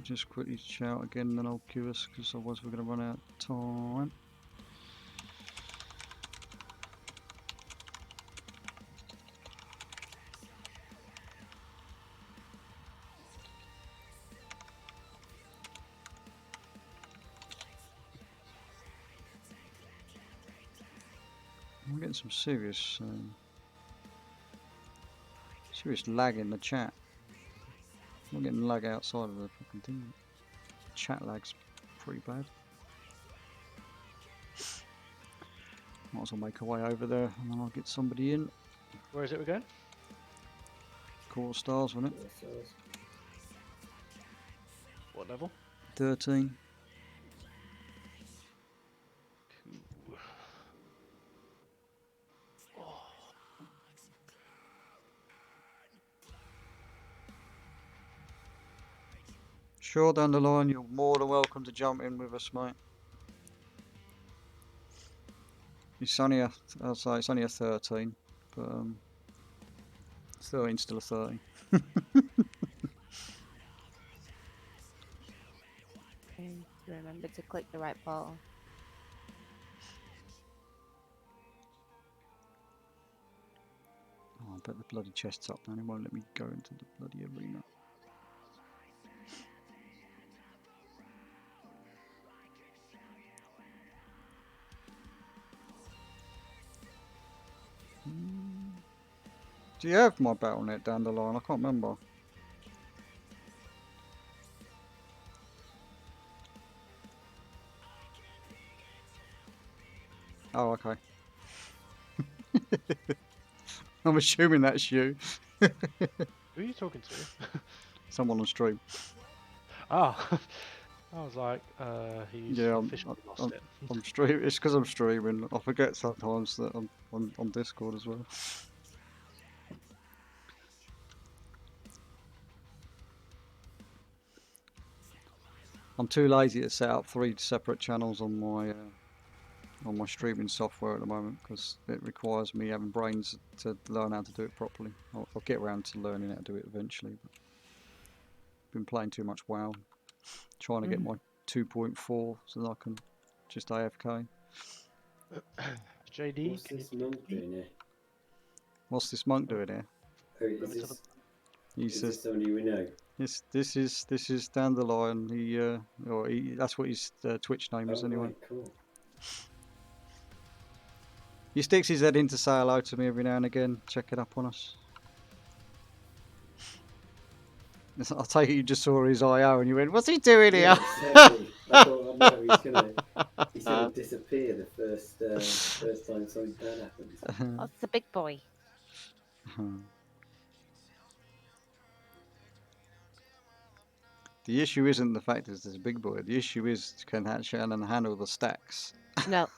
just quickly shout again, then I'll queue us because otherwise we're going to run out of time. I'm getting some serious lag in the chat. I'm getting lag outside of the fucking thing. Chat lag's pretty bad. Might as well make our way over there and then I'll get somebody in. Where is it again? Quarter stars, wasn't it? What level? 13. Sure, down the line, you're more than welcome to jump in with us, mate. It's only I'll say it's only a 13, but 13's still a 13. Remember to click the right portal. Oh, I bet the bloody chest's up now. It won't let me go into the bloody arena. Do you have my BattleNet down the line? I can't remember. Oh, okay. I'm assuming that's you. Who are you talking to? Someone on stream. Ah, I was like, he's Yeah, officially lost it. I'm streaming. It's because I'm streaming. I forget sometimes that I'm on Discord as well. I'm too lazy to set up 3 separate channels on my streaming software at the moment because it requires me having brains to learn how to do it properly. I'll get around to learning how to do it eventually. But been playing too much WoW, trying to get my 2.4 so that I can just AFK. JD, what's this monk doing here? What's this monk doing here? Oh, is He's this somebody we know? This is Dandelion. That's what his Twitch name is anyway. Right, cool. He sticks his head in to say hello to me every now and again, checking up on us. I take it you just saw his IO and you went, "What's he doing here?" Yeah, exactly. I thought, no, he's gonna disappear the first time something bad happens. Oh, it's the big boy. The issue isn't the fact that there's a big boy. The issue is can Shannon handle the stacks? No.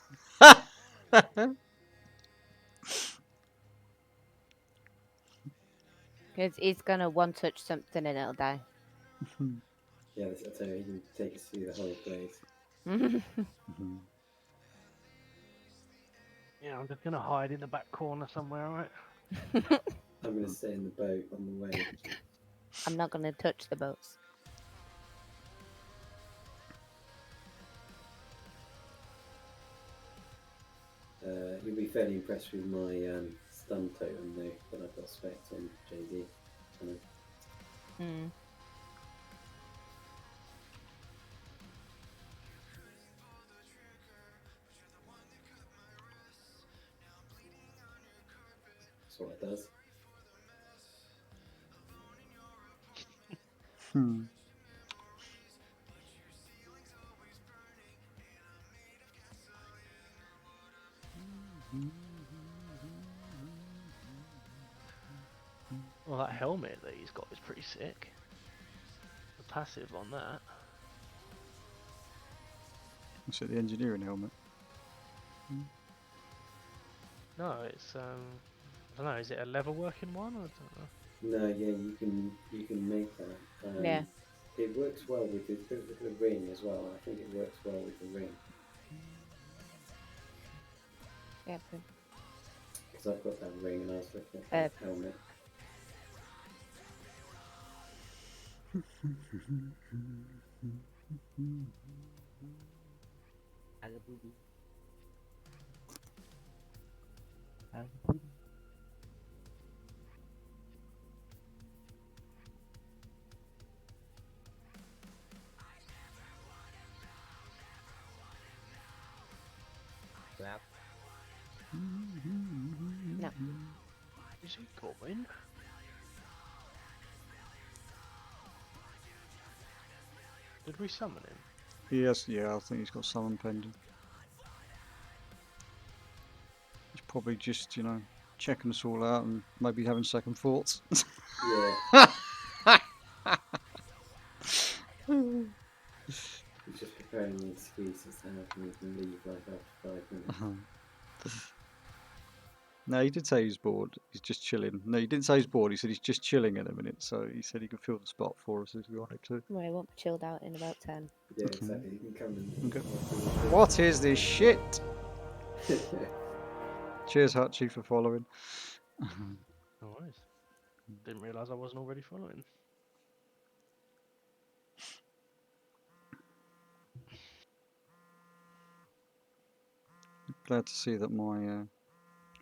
Because he's gonna one-touch something and it'll die. Yeah, I tell you, he can take us through the whole place. Yeah, I'm just gonna hide in the back corner somewhere, right? I'm gonna stay in the boat on the way. I'm not gonna touch the boats. You'll be fairly impressed with my stun totem though that I've got spec on JD. what it does. Hmm. Well, that helmet that he's got is pretty sick. The passive on that. Is it the engineering helmet? No, it's I don't know. Is it a level working one? I don't know. No, yeah, you can make that. Yeah. It works well with the ring as well. I think it works well with the ring Yeah. because I've got that ring and I was looking at the helmet. No. Is he going? Did we summon him? Yes, yeah, I think he's got summon pending. He's probably just, you know, checking us all out and maybe having second thoughts. Yeah. He's just preparing the excuses to have me leave like after 5 minutes. No, he did say he's bored. He's just chilling. No, he didn't say he's bored. He said he's just chilling in a minute. So he said he could fill the spot for us if we wanted to. Well, he won't be chilled out in about 10. Yeah, exactly. You can come and. Okay. What is this shit? Cheers, Hutchie, for following. No worries. Didn't realise I wasn't already following. Glad to see that my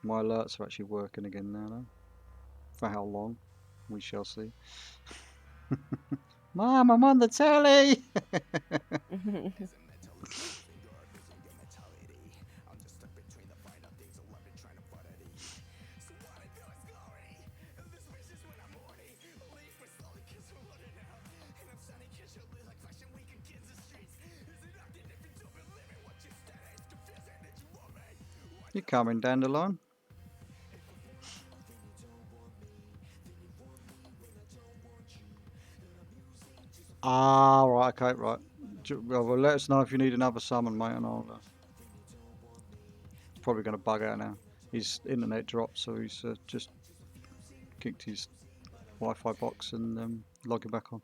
my alerts are actually working again now, though. For how long? We shall see. Mom, I'm on the telly! You coming, Dandelion? Ah, right, okay, right. Well, let us know if you need another summon, mate, and I'll... It's probably going to bug out now. His internet dropped, so he's just kicked his Wi-Fi box and logging back on.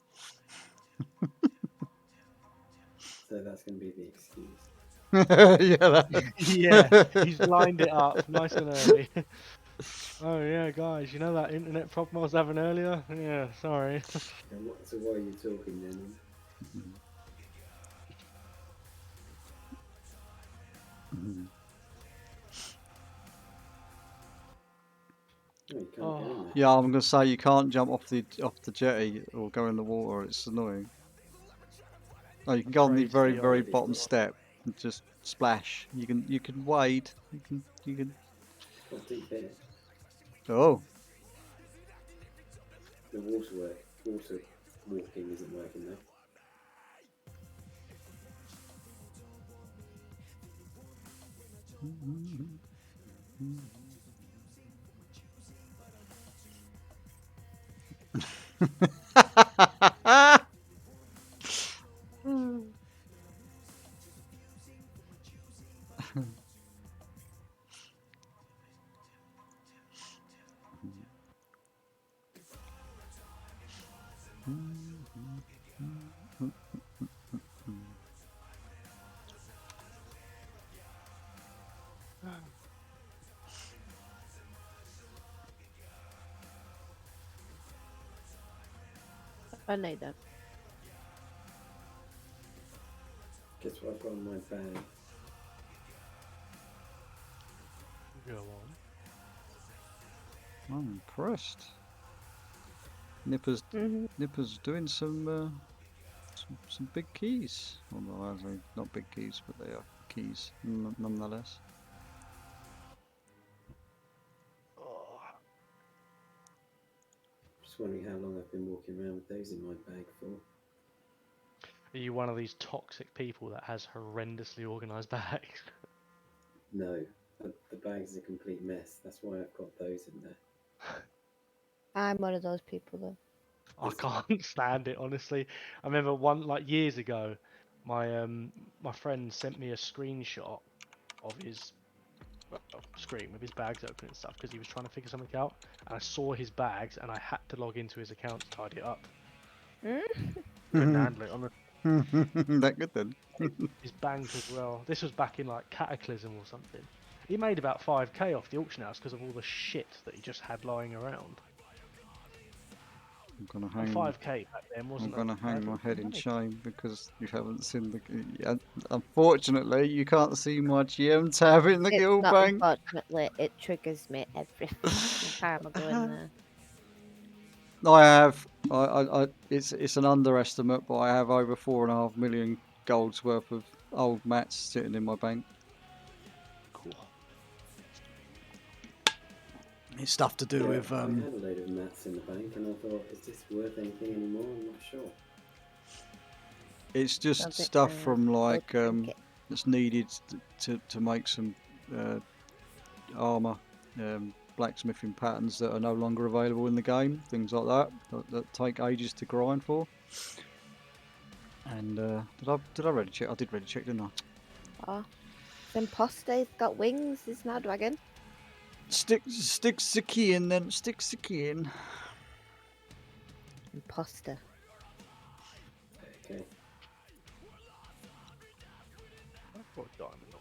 So that's going to be the excuse. Yeah, Yeah, he's lined it up nice and early. Oh yeah, guys, you know that internet problem I was having earlier? Yeah, sorry. So why are you talking then? Oh, you can't get in there. Yeah, I'm gonna say you can't jump off the jetty or go in the water. It's annoying. Oh, you can go on the Praise very the bottom step and just splash. You can wade. You can. Not deep there. Oh. The water walking isn't working though. I know that. Guess what I've got in my bag? Go on. I'm impressed. Nipper's doing some big keys. Well, not big keys, but they are keys nonetheless. Oh, just wondering how long I've been walking around with those in my bag for. Are you one of these toxic people that has horrendously organised bags? No, the bag's a complete mess. That's why I've got those in there. I'm one of those people though. I can't stand it, honestly. I remember like years ago, my friend sent me a screenshot of his screen with his bags open and stuff because he was trying to figure something out, and I saw his bags and I had to log into his account to tidy it up. Couldn't handle it on the That good then. his bank as well. This was back in like Cataclysm or something. He made about 5k off the auction house because of all the shit that he just had lying around. I'm gonna And hang. 5k back then I'm wasn't. gonna hang bad my head in money. shame because you haven't seen the. Unfortunately, you can't see my GM tab in the It's guild not bank. unfortunately, it triggers me every fucking time I go in there. I have. It's an underestimate, but I have over 4.5 million gold's worth of old mats sitting in my bank. Cool. It's stuff to do with. I had a load of mats in the bank, and I thought, is this worth anything anymore? I'm not sure. It's just Something stuff else, from like trinket. that's needed to make some armor, blacksmithing patterns that are no longer available in the game. Things like that take ages to grind for. And did I ready check? I did ready check, didn't I? Oh, it's imposter. He's got wings. He's not a dragon. Sticks the key in then. Sticks the key in. Imposter. Okay. I've got diamond on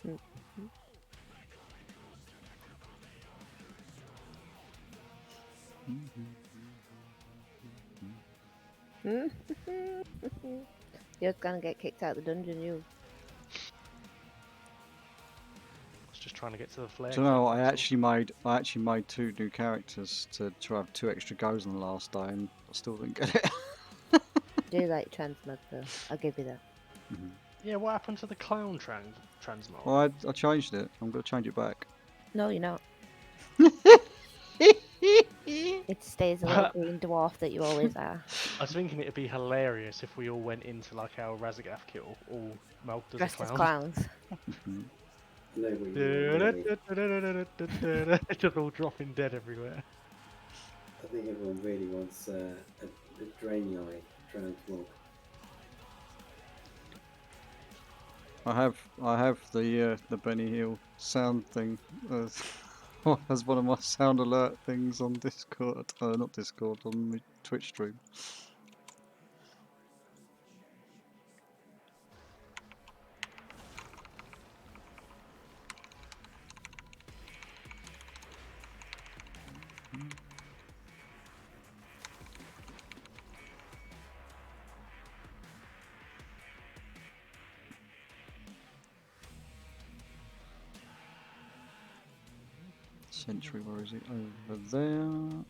this. You're gonna get kicked out of the dungeon, you. I was just trying to get to the flare. Do you know what? I actually made 2 new characters to have 2 extra goes on the last day, and I still didn't get it. Do like transmog though. I'll give you that. Yeah, what happened to the clown transmog? Well, I changed it. I'm gonna change it back. No, you're not. It stays a little green dwarf that you always are. I was thinking it'd be hilarious if we all went into like our Razagath kill, all melted Dressed as as clowns. Nobody really. Just all dropping dead everywhere. I think everyone really wants a Draenei transmog. I have the Benny Hill sound thing as one of my sound alert things on Discord. Not Discord, on the Twitch stream. Sentry, where is it? Over there.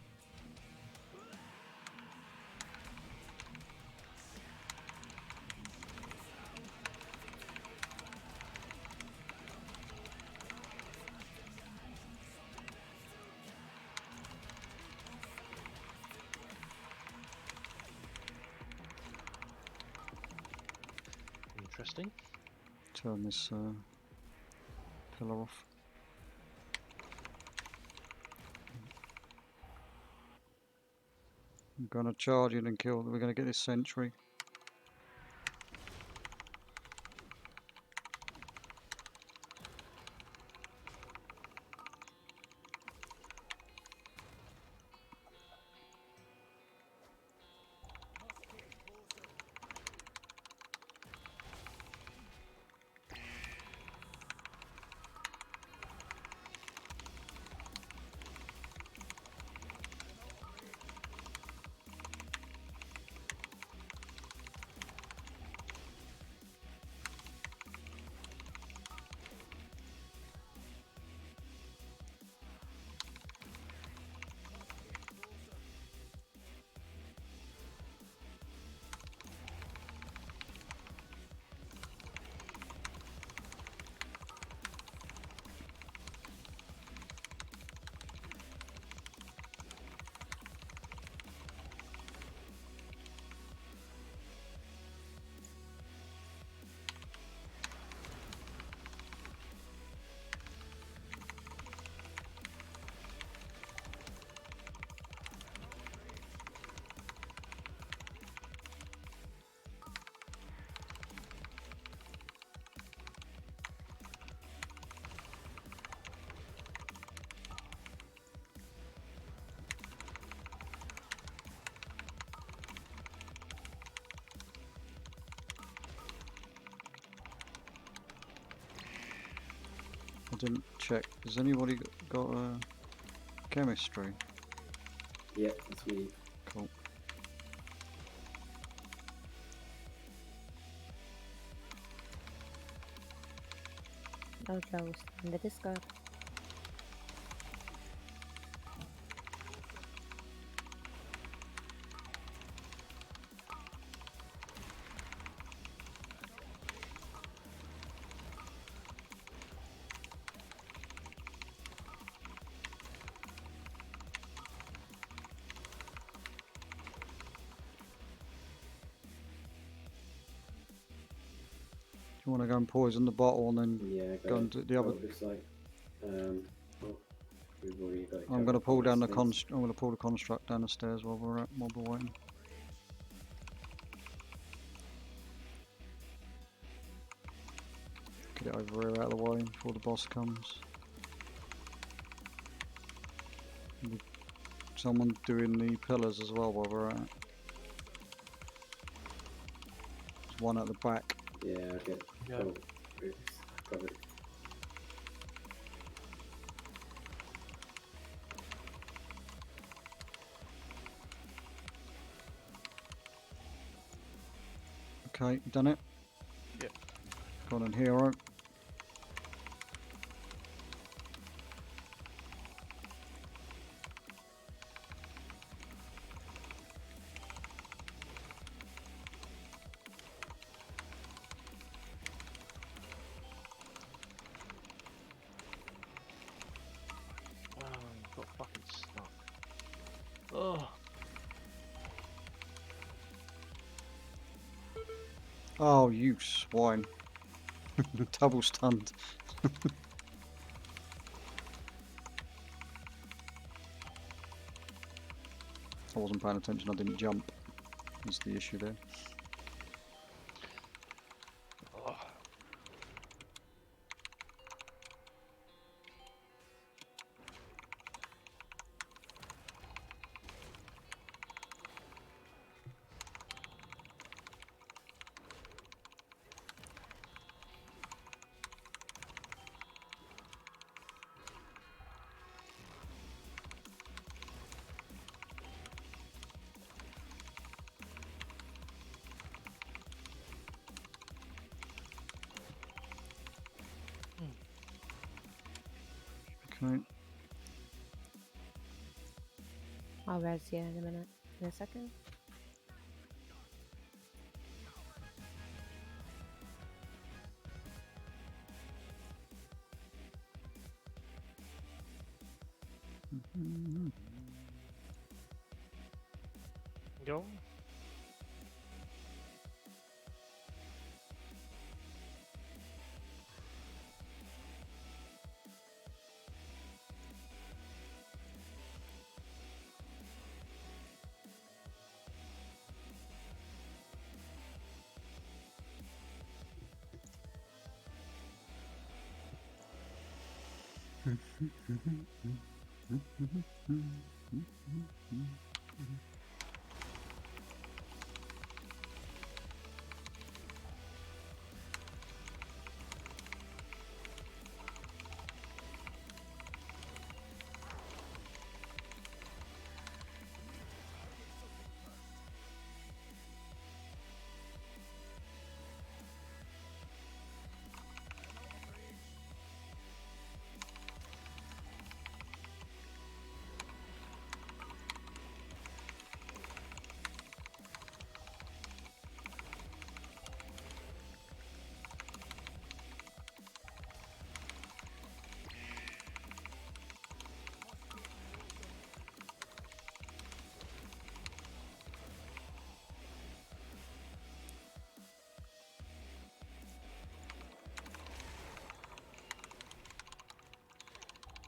Interesting. Turn this pillar off. I'm gonna charge in and kill. We're gonna get this sentry. didn't check. Has anybody got chemistry? Yeah, it's me. Cool. No Joe's in the Discord. Do you want to go and poison the bottle and then Yeah, go and do the other? Looks like oh, we've already got it I'm going to covered pull by down the space. I'm going to pull the construct down the stairs while we're waiting. Get it over here out of the way before the boss comes. Someone doing the pillars as well while we're at it. There's one at the back. Yeah, okay. Yeah. Oh, it's covered. Okay, done it? Yep. Got an hero. Oh, got fucking stuck. Oh. Oh, you swine. Double stunned. I wasn't paying attention, I didn't jump. That's the issue there. Oh. Okay. I'll res you in a minute. In a second. Go.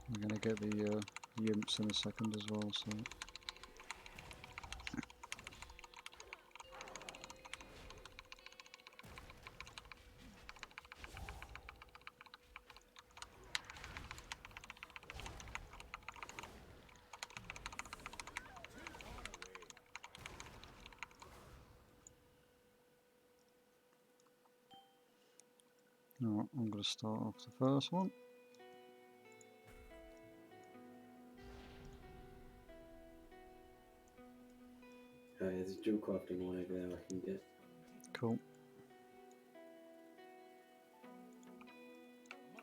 I'm gonna get the imps in a second as well, so. Alright, I'm gonna start off the first one. there's a dual crafting one over there I can get. Cool.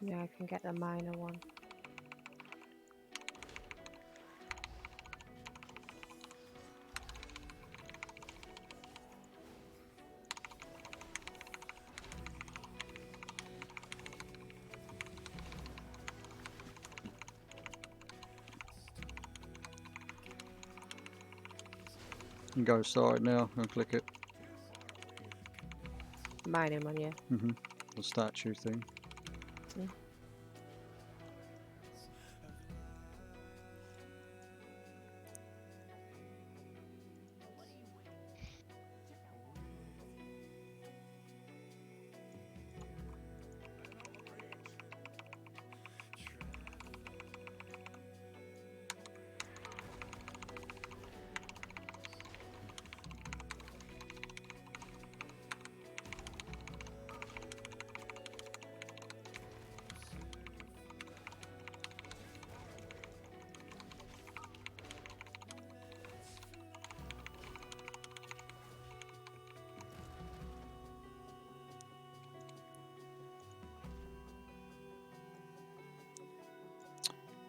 Yeah, I can get the minor one. And go start now and click it. Minor one, yeah. The statue thing. Mm.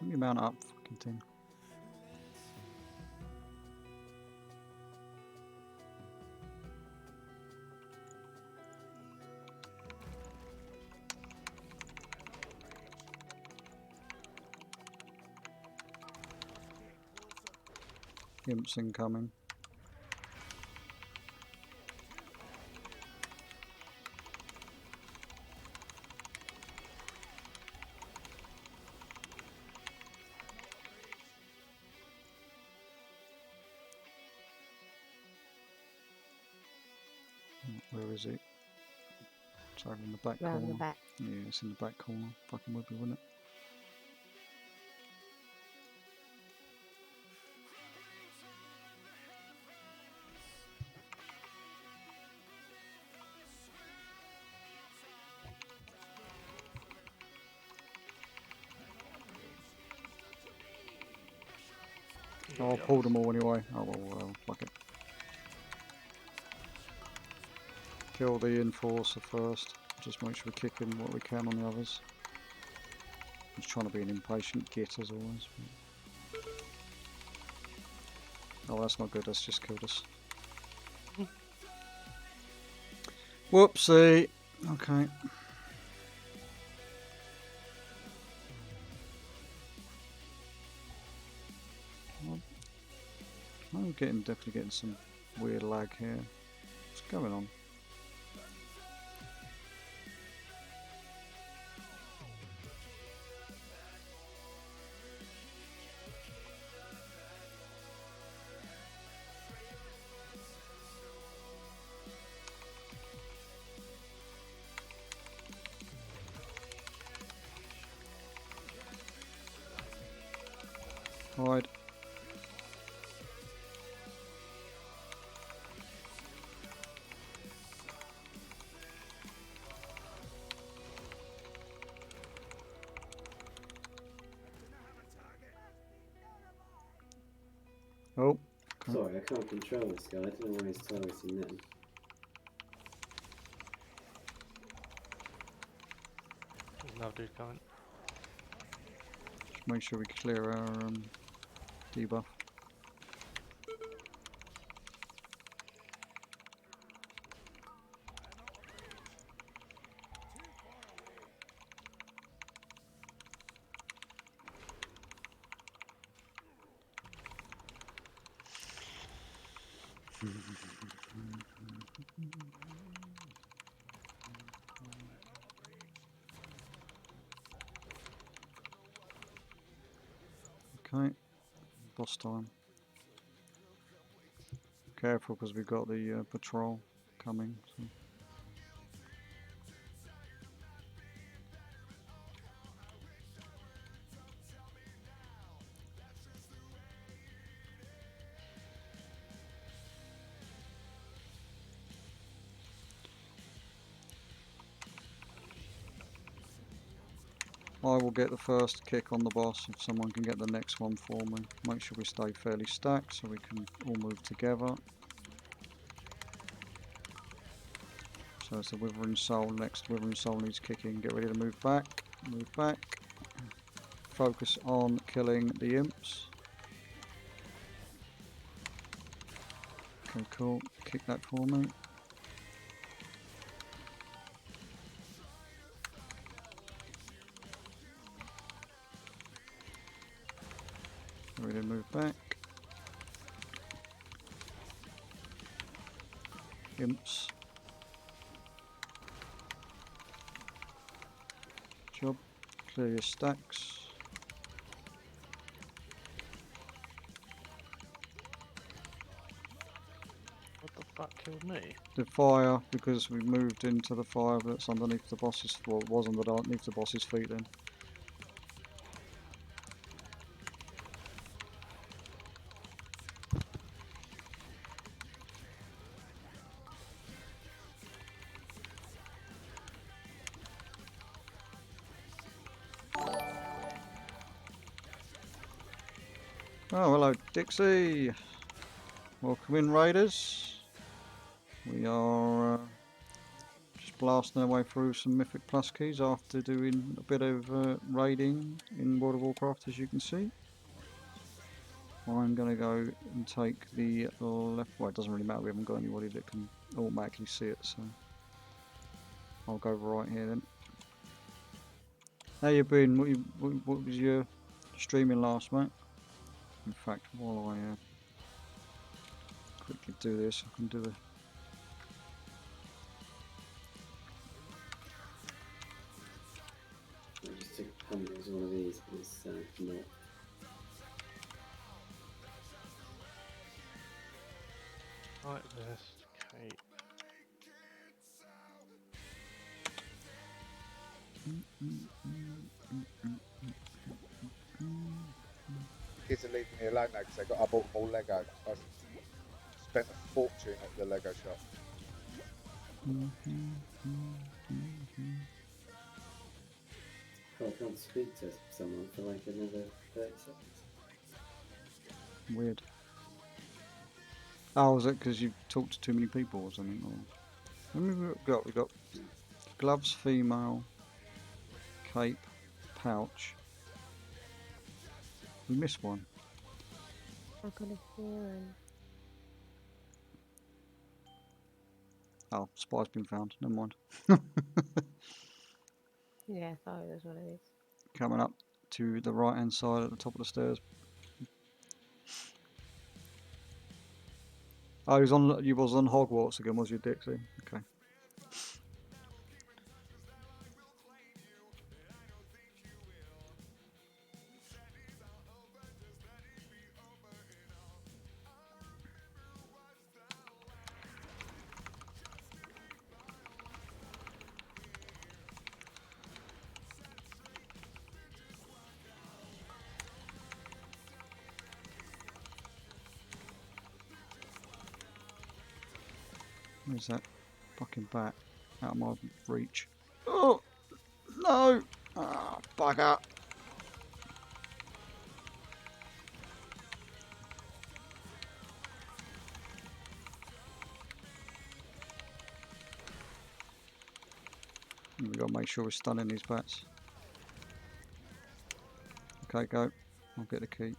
Let me mount up. Fucking thing. Imps incoming. Where is it? It's over in the back Round corner. the back. Yeah, it's in the back corner. Fucking would be, wouldn't it? Yeah, Oh, I pulled them all anyway. Oh well, fuck it. Kill the enforcer first. Just make sure we kick in what we can on the others. Just trying to be an impatient git as always. Oh, that's not good. That's just killed us. Whoopsie. Okay. I'm definitely getting some weird lag here. What's going on? Hide. Oh. Okay. Sorry, I can't control this guy. I don't know why he's targeting them. There's another dude coming. Just make sure we clear our debuff. Okay, boss time. Careful because we've got the patrol coming. So. I will get the first kick on the boss if someone can get the next one for me. Make sure we stay fairly stacked so we can all move together. So it's the Withering Soul. Next Withering Soul needs kicking. Get ready to move back. Move back. Focus on killing the imps. Okay, cool. Kick that for me. Get ready to move back. Imps. Job. Clear your stacks. What the fuck killed me? The fire, because we moved into the fire that's underneath the boss's, well, it was underneath the boss's feet then. Oh, hello, Dixie. Welcome in, Raiders. We are just blasting our way through some Mythic Plus keys after doing a bit of raiding in World of Warcraft, as you can see. I'm going to go and take the left. Well, it doesn't really matter. We haven't got anybody that can automatically see it, so I'll go right here then. How you been? What was your streaming last, mate? In fact, while I quickly do this, I can do the. I just took hundreds of one of these, but it's not. Like this. Okay. Kids are leaving me alone now because I bought them all Lego. I spent a fortune at the Lego shop. Oh, I can't speak to someone for like another 30 seconds. Weird. Oh, was it because you talked to too many people or something? Or... What have we got? We got gloves, female, cape, pouch. We missed one. I've got a feeling. Oh, spy's been found. Never mind. Yeah, I thought it was one of these. Coming up to the right hand side at the top of the stairs. Oh, you was on Hogwarts again, was you, Dixie? Okay. Where's that fucking bat? Out of my reach. Oh! No! Ah, bugger! We've got to make sure we're stunning these bats. Okay, go. I'll get the key.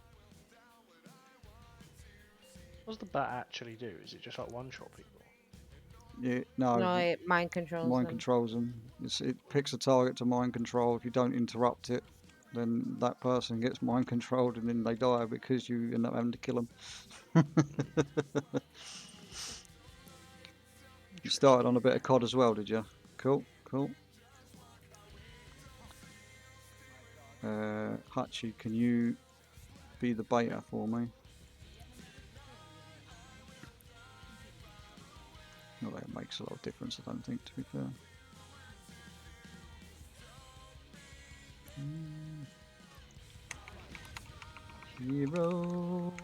What does the bat actually do? Is it just like one-shot people? Yeah, no. No, it mind controls Mind them. controls them. It picks a target to mind control. If you don't interrupt it, then that person gets mind controlled and then they die because you end up having to kill them. You started on a bit of COD as well, did you? Cool, cool. Hutchie, can you be the beta for me? Not that it makes a lot of difference, I don't think, to be fair. Hero.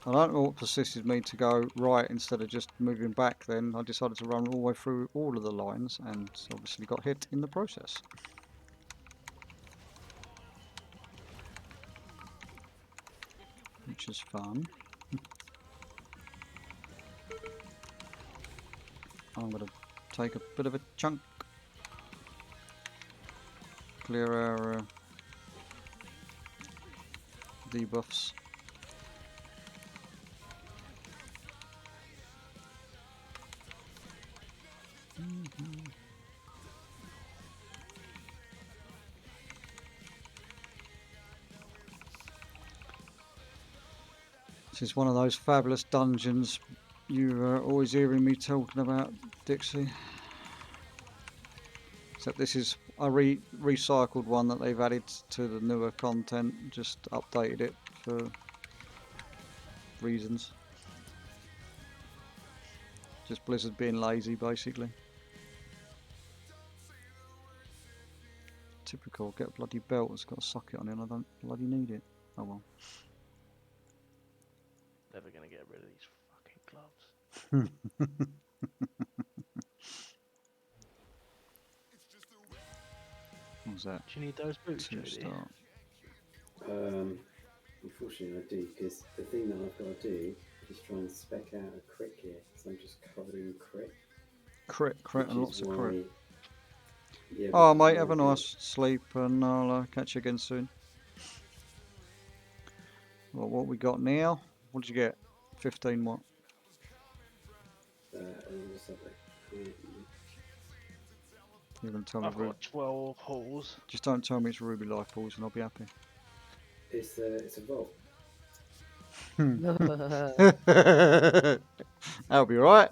I don't know what persisted me to go right instead of just moving back then. I decided to run all the way through all of the lines and obviously got hit in the process. Which is fun. I'm going to take a bit of a chunk. Clear our debuffs. This is one of those fabulous dungeons you're always hearing me talking about, Dixie. Except this is a recycled one that they've added to the newer content, just updated it for reasons. Just Blizzard being lazy, basically. Typical, get a bloody belt that's got a socket on it and I don't bloody need it. Oh well. Never gonna get rid of these fucking gloves. What was that? Do you need those boots, Two Jody? star. Unfortunately, I do, because the thing that I've got to do is try and spec out a crit gear, because I'm just covered in crit. Crit, and lots of crit. Yeah, Oh, which is mate, why have a I nice sleep, and I'll catch you again soon. Well, what we got now? What did you get? 15 what? let's have a- You're going to tell me. I've got 12 halls. Just don't tell me it's Ruby Life Balls, and I'll be happy. It's a vault. That'll be alright.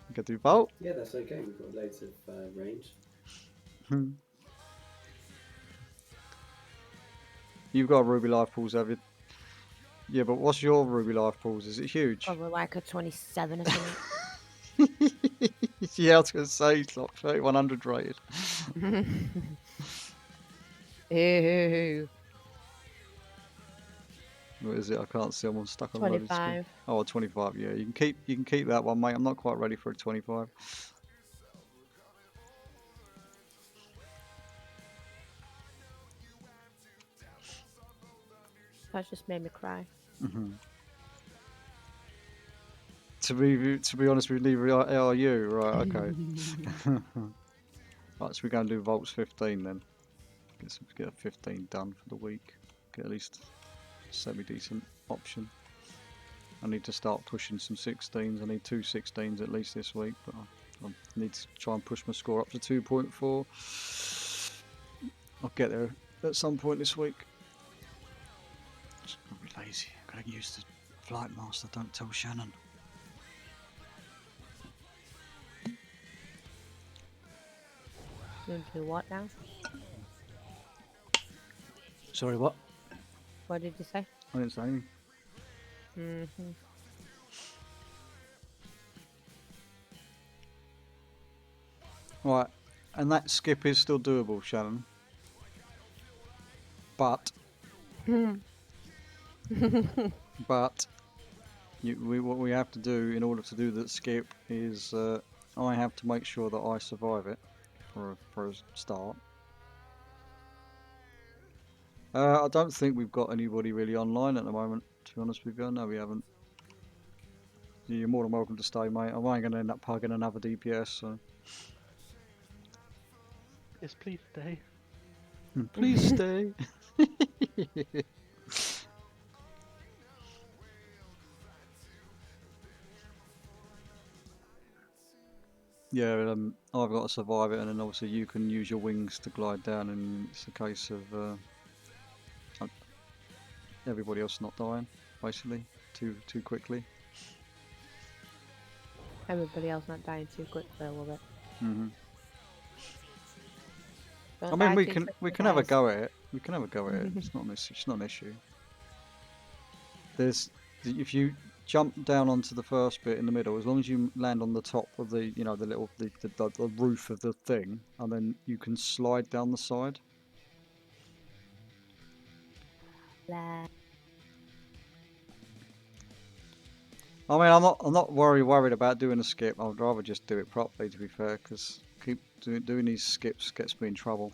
You can do Vault. Yeah, that's okay. We've got loads of range. You've got Ruby Life Pools, have you? Yeah, but what's your Ruby Life Pools? Is it huge? Probably like a 27 or something. Yeah, I was going to say it's like 3100 rated. Ew. What is it? I can't see. I'm stuck on loaded screen. 25. Oh, 25. Yeah, you can keep that one, mate. I'm not quite ready for a 25. That just made me cry. To be honest with you, BetrayalEU, right? Okay. Right, so we're going to do Volts 15 then. Get a 15 done for the week. Get at least a semi-decent option. I need to start pushing some 16s. I need 2 16s at least this week, but I need to try and push my score up to 2.4. I'll get there at some point this week. Just gotta be lazy. Gotta use the flight master. Don't tell Shannon. You want to do what now? Sorry, what? What did you say? I didn't say anything. Right, and that skip is still doable, Shannon. But what we have to do in order to do that skip is I have to make sure that I survive it for a start. I don't think we've got anybody really online at the moment, to be honest with you. No, we haven't. You're more than welcome to stay, mate. I ain't going to end up hugging another DPS, so... Yes, please stay. Please stay. Yeah, I've got to survive it, and then obviously you can use your wings to glide down, and it's a case of everybody else not dying, basically, too quickly. Everybody else not dying too quickly, I love it. I mean, we can have a go at it. We can have a go at it. It's not an issue. If you jump down onto the first bit in the middle, as long as you land on the top of the the roof of the thing, and then you can slide down the side. I mean, I'm not worried about doing a skip. I'd rather just do it properly, to be fair, because keep doing these skips gets me in trouble.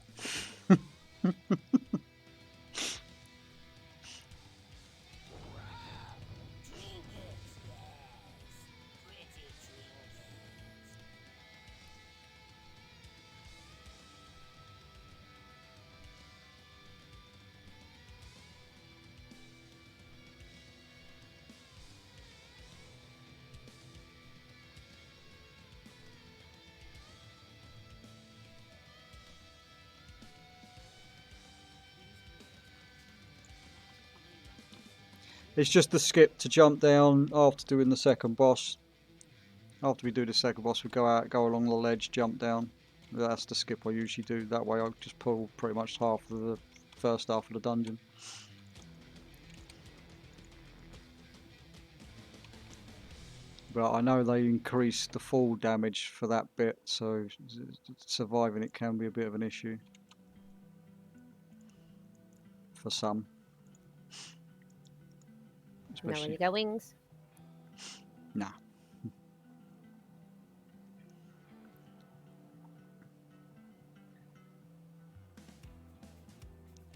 It's just the skip to jump down after doing the second boss. After we do the second boss, we go out, go along the ledge, jump down. That's the skip I usually do. That way I just pull pretty much half of the first half of the dungeon. But I know they increase the fall damage for that bit, so surviving it can be a bit of an issue. For some. Now when you get wings. Nah.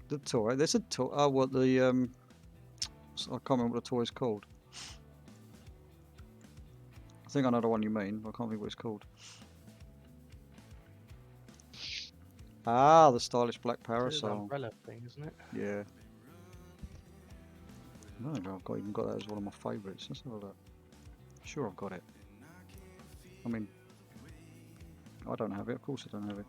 The toy. There's a toy. Oh, what the I can't remember what the toy's called. I think I know the one you mean. I can't think what it's called. Ah, the stylish black parasol. It's an umbrella thing, isn't it? Yeah. No, I've even got that as one of my favourites. Let's have a look. Sure, I've got it. I mean, I don't have it. Of course, I don't have it.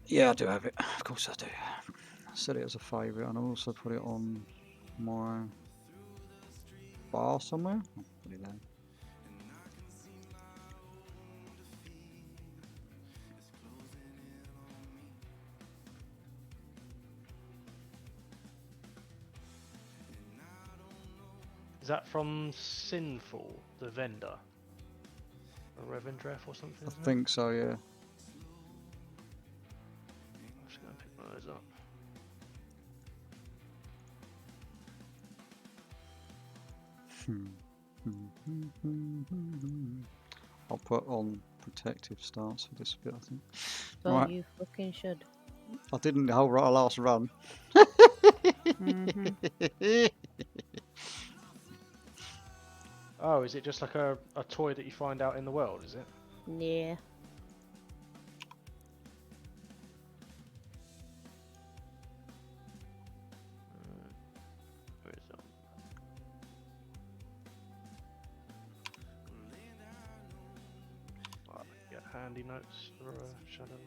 Yeah, I do have it. Of course, I do. I set it as a favourite, and I also put it on my bar somewhere. I'll put it there. Is that from Sinful, the vendor? Or Revendreth or something? I think so, yeah. I'm just going to pick one of those up. I'll put on protective stance for this bit, I think. So Right. you fucking should. I didn't the whole last run. Oh, is it just like a toy that you find out in the world, is it? Yeah. Where is it? Right, get handy notes for Shadowlands.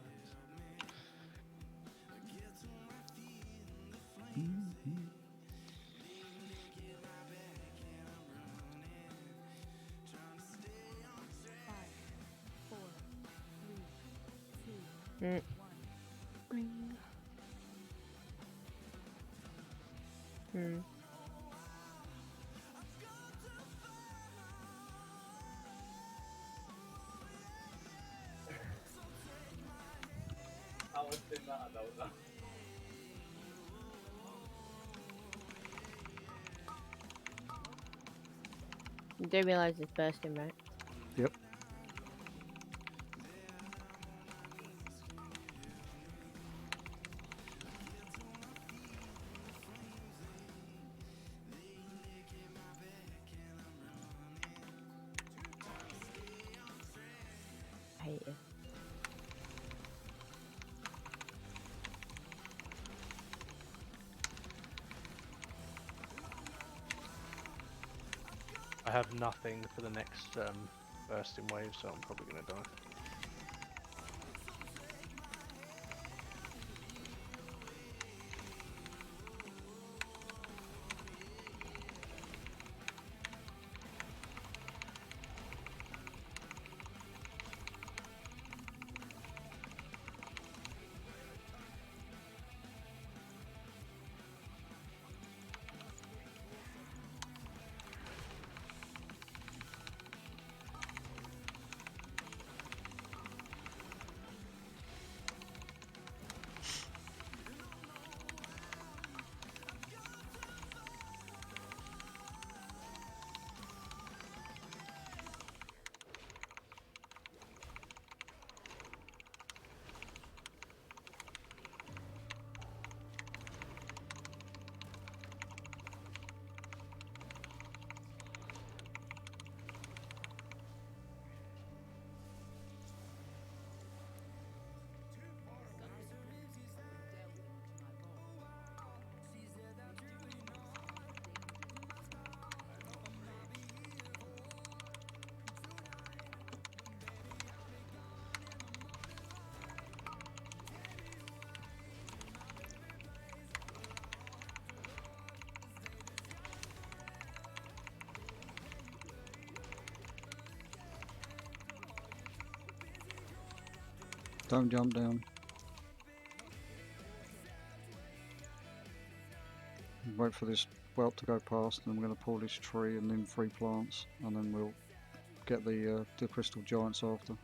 You do realise it's bursting, right? Yep. I hate you. I have nothing for the next bursting wave, so I'm probably going to die. Don't jump down. Wait for this welt to go past, and then we're going to pull this tree and then 3 plants, and then we'll get the crystal giants after.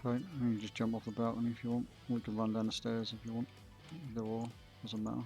Okay, you can just jump off the balcony if you want. We can run down the stairs if you want. Either or, doesn't matter.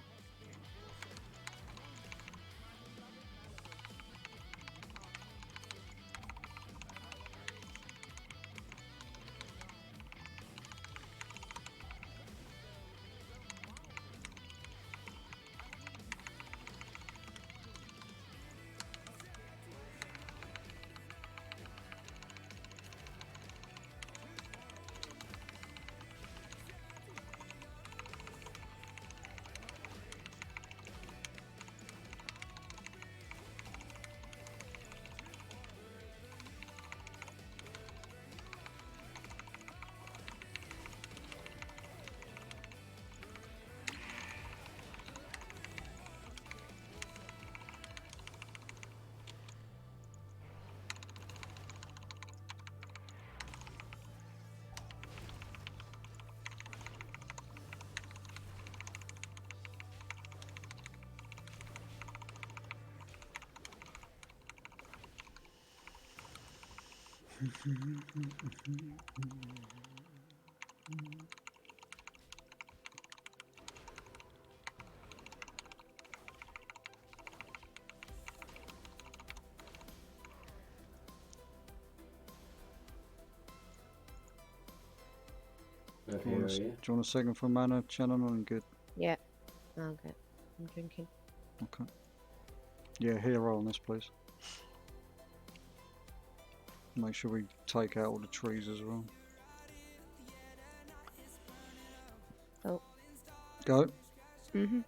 Okay, Do you want a second for mana, Shannon? I'm good. Yeah. Okay. I'm drinking. Okay. Yeah, hero on this, please. Make sure we take out all the trees as well. Oh. Go. Mhm.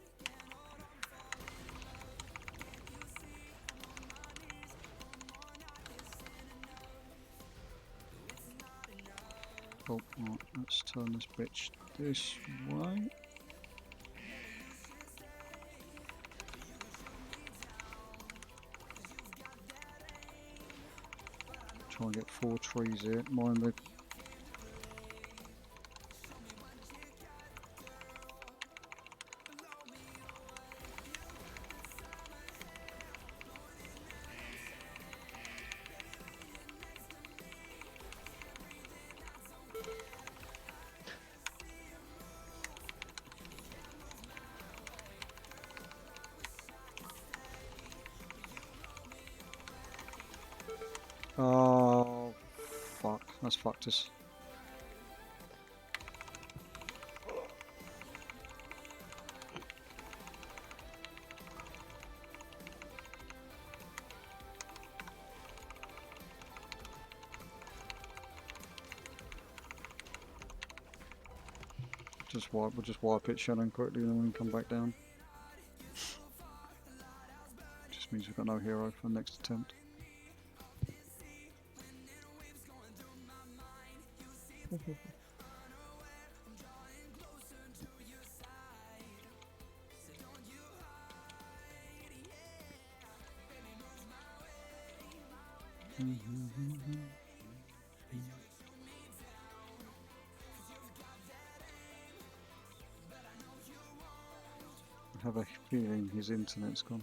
Oh, right, let's turn this bitch this way. Try and get 4 trees here. Mind the oh, fuck. That's fucked us. We'll just wipe it, Shannon, quickly, and then we can come back down. Just means we've got no hero for the next attempt. have a feeling his internet's gone.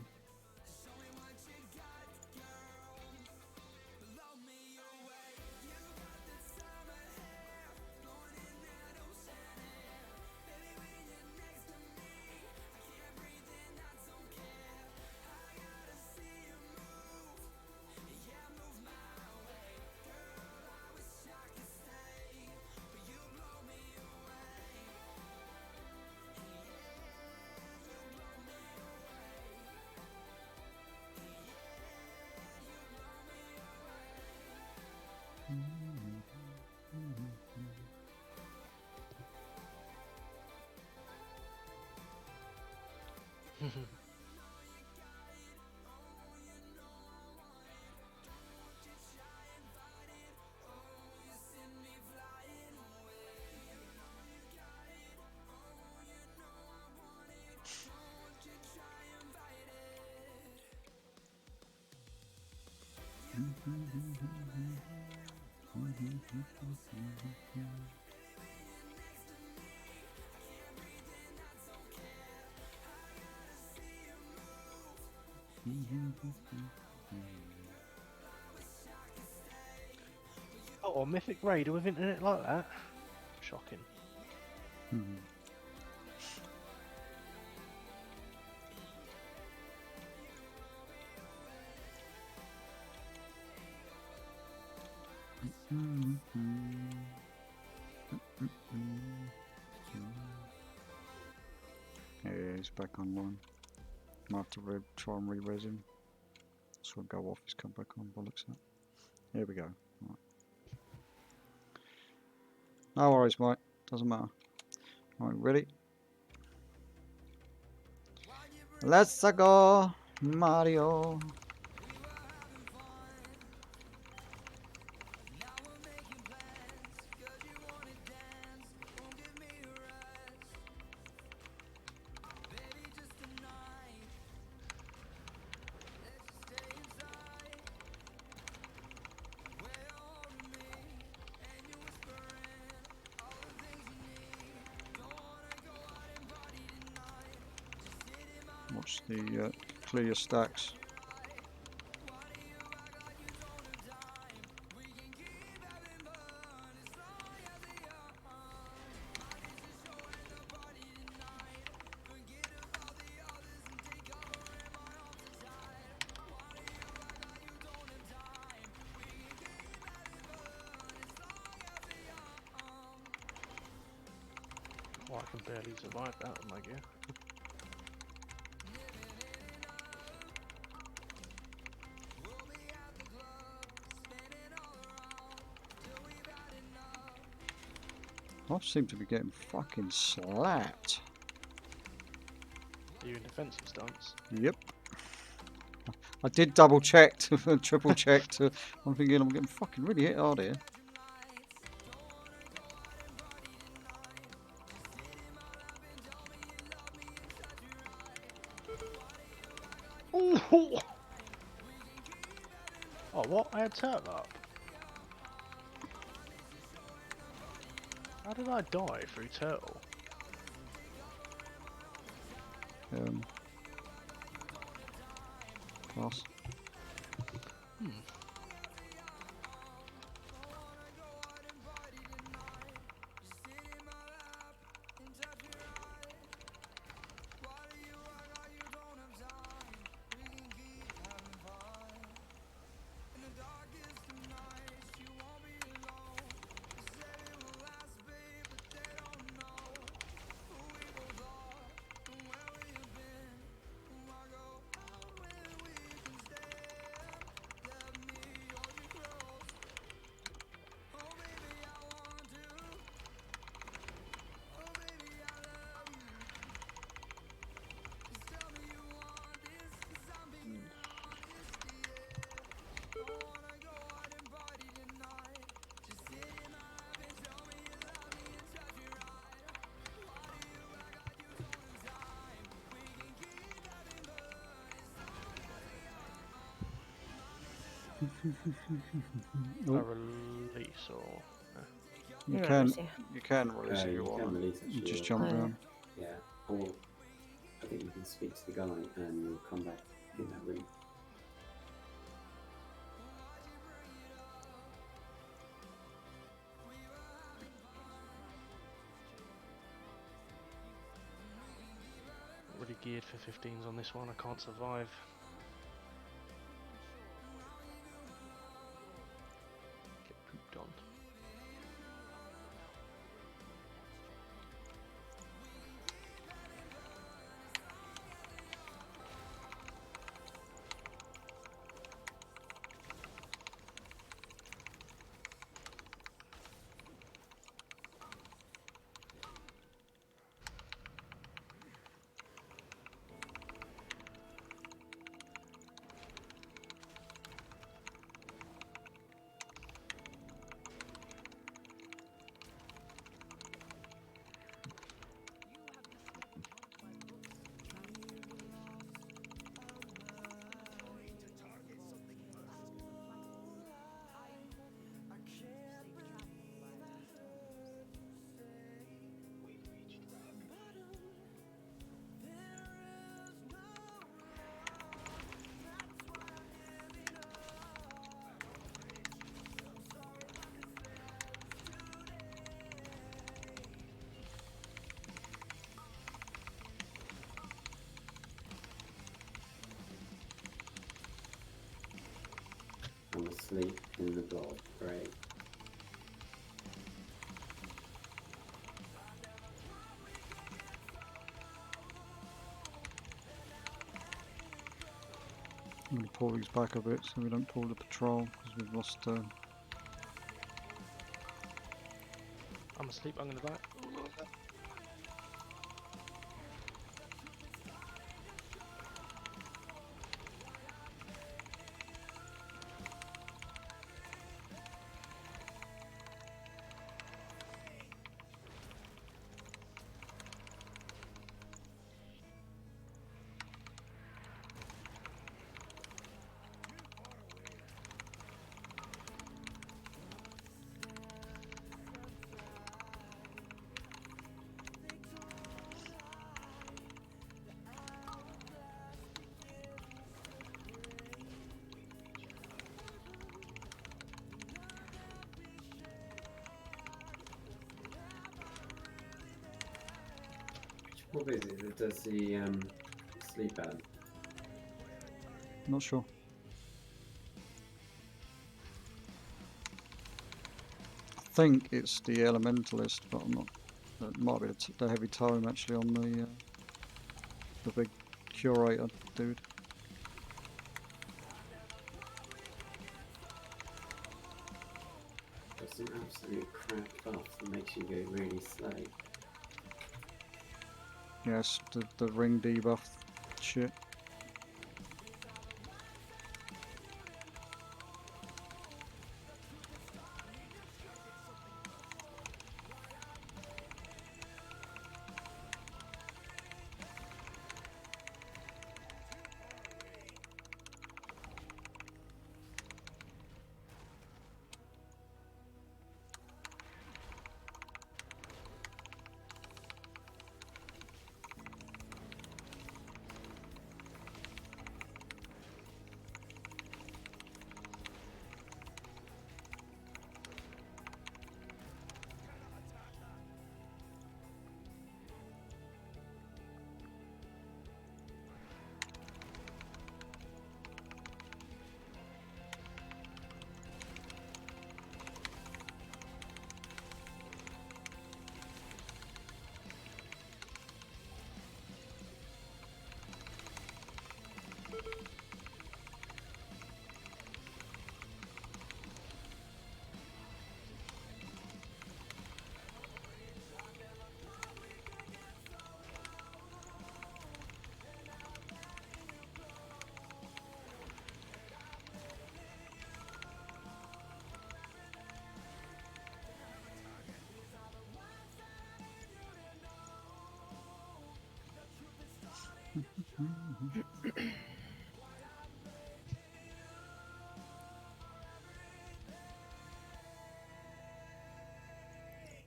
Oh, a Mythic Raider with internet like that? Shocking. Yeah, he's back online. Might have to try and re-res him. So we'll go off, he's come back on, bollocks that. Here we go. Right. No worries, mate. Doesn't matter. Alright, ready? Let's go, Mario. Watch the clear your stacks. Oh, I can barely survive that with my gear. I seem to be getting fucking slapped. Are you in defensive stance? Yep. I did double check, triple check. I'm thinking I'm getting fucking really hit hard here. Ooh. Oh, what? I had turtle up. How did I die through turtle? Class. A release or You Yeah, can release if you You want. can release You actually. just jump down. Yeah, or I think you can speak to the guy and you'll come back in that room. Really geared for 15s on this one. I can't survive. Get pooped on. I'm asleep in the blob. Great. I'm going to pull these back a bit so we don't pull the patrol because we've lost. I'm asleep, I'm gonna die. What is it that does the sleep ad? Not sure. I think it's the Elementalist, but I'm not. It might be the heavy tome actually on the big curator dude. Got some absolute crap buff that makes you go really slow. Yes, the ring debuff shit.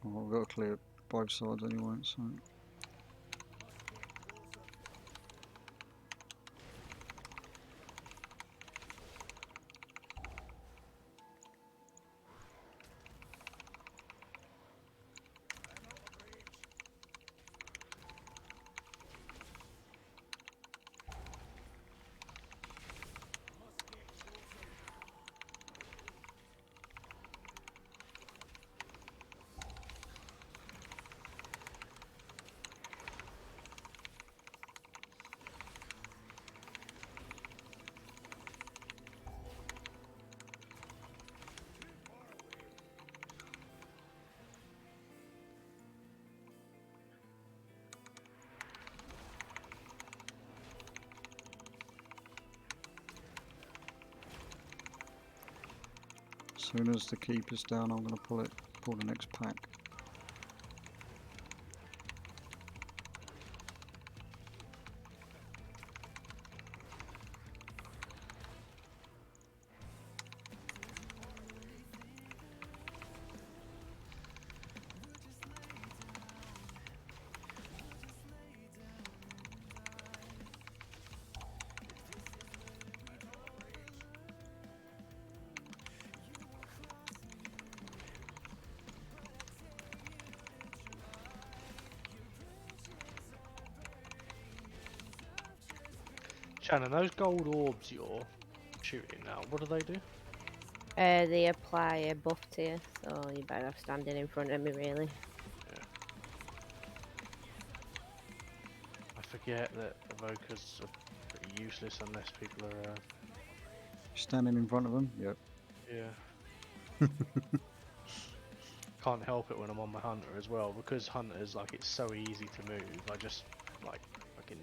Well, we've got to clear both sides anyway, so. soon as the keeper's down, I'm going to pull the next pack. Shannon, those gold orbs you're shooting now, what do they do? They apply a buff to you, so you're better off standing in front of me, really. Yeah. I forget that evokers are pretty useless unless people are. Standing in front of them? Yep. Yeah. Can't help it when I'm on my hunter as well, because hunters, like, it's so easy to move. I just like fucking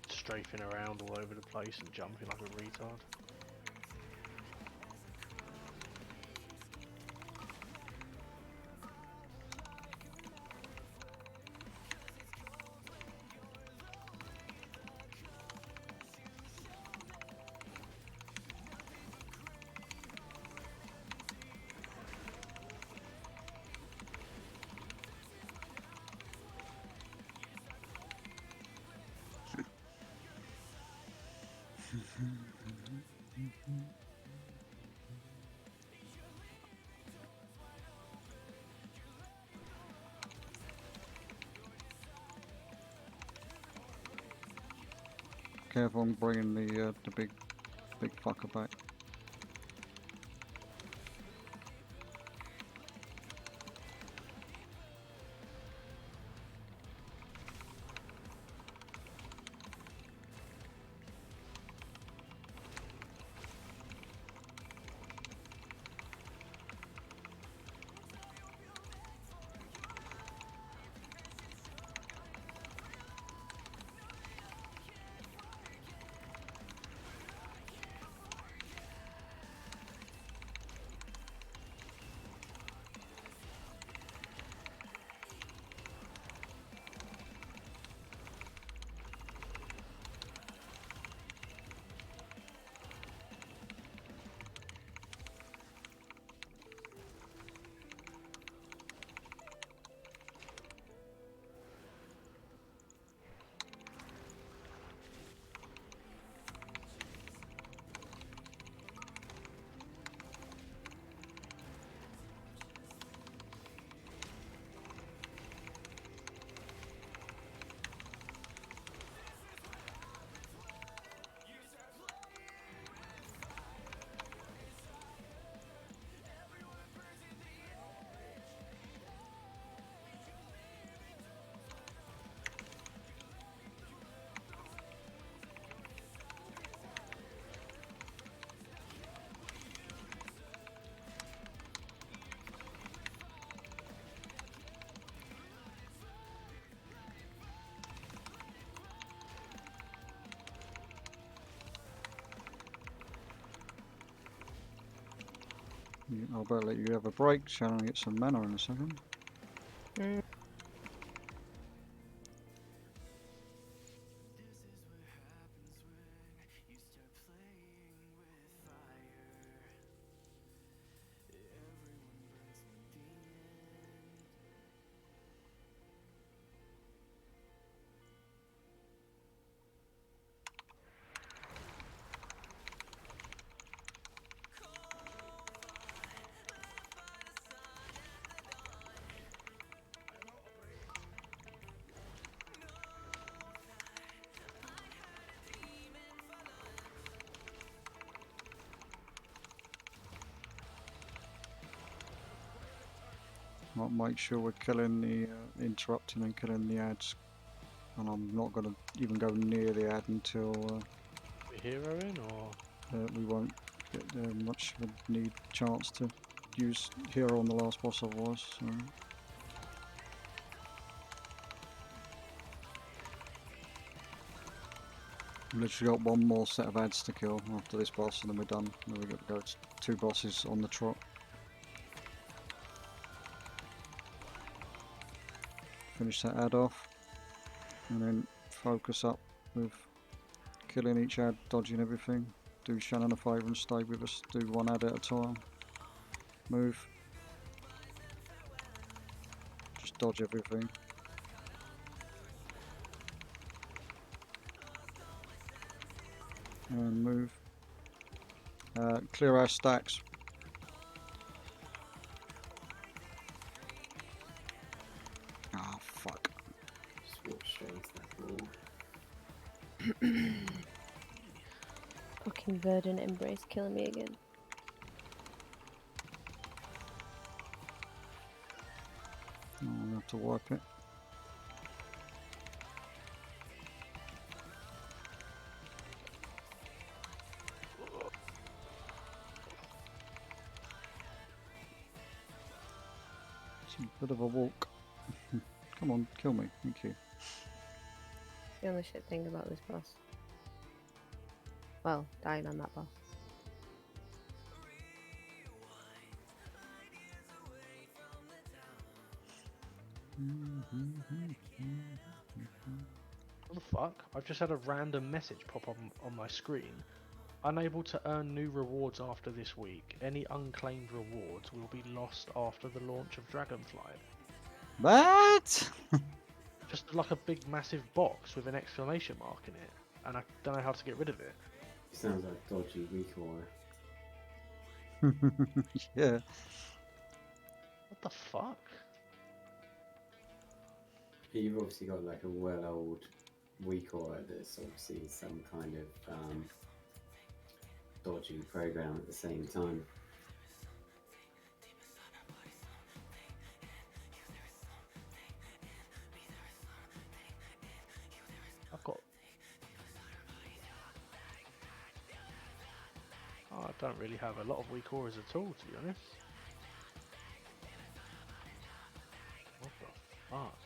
strafing around all over the place and jumping like a retard. Careful, I'm bringing the big fucker back. I'll better let you have a break, Shannon, get some mana in a second. I'll make sure we're killing the interrupting and killing the ads, and I'm not going to even go near the ad until The hero in, or we won't get much of a need chance to use hero on the last boss otherwise. So. We've literally got one more set of ads to kill after this boss, and then we're done. Then we've got to go 2 bosses on the trot. finish that ad off, and then focus up with killing each ad, dodging everything. Do Shannon a favour and stay with us. Do one ad at a time. Move. Just dodge everything. And move. Clear our stacks. Ah, fuck. Just walk straight into that wall. Fucking Verdant Embrace killing me again. Oh, I'll have to wipe it. It's a bit of a walk. Come on, kill me. Thank you. The only shit thing about this boss. Well, dying on that boss. What the fuck? I've just had a random message pop up on my screen. Unable to earn new rewards after this week. Any unclaimed rewards will be lost after the launch of Dragonflight. What? Just like a big massive box with an exclamation mark in it, and I don't know how to get rid of it. Sounds like dodgy recoil. Yeah. What the fuck? You've obviously got like a well old recoil that's obviously some kind of dodgy program at the same time. I've got... Oh, I don't really have a lot of weak auras at all, to be honest. What the fuck?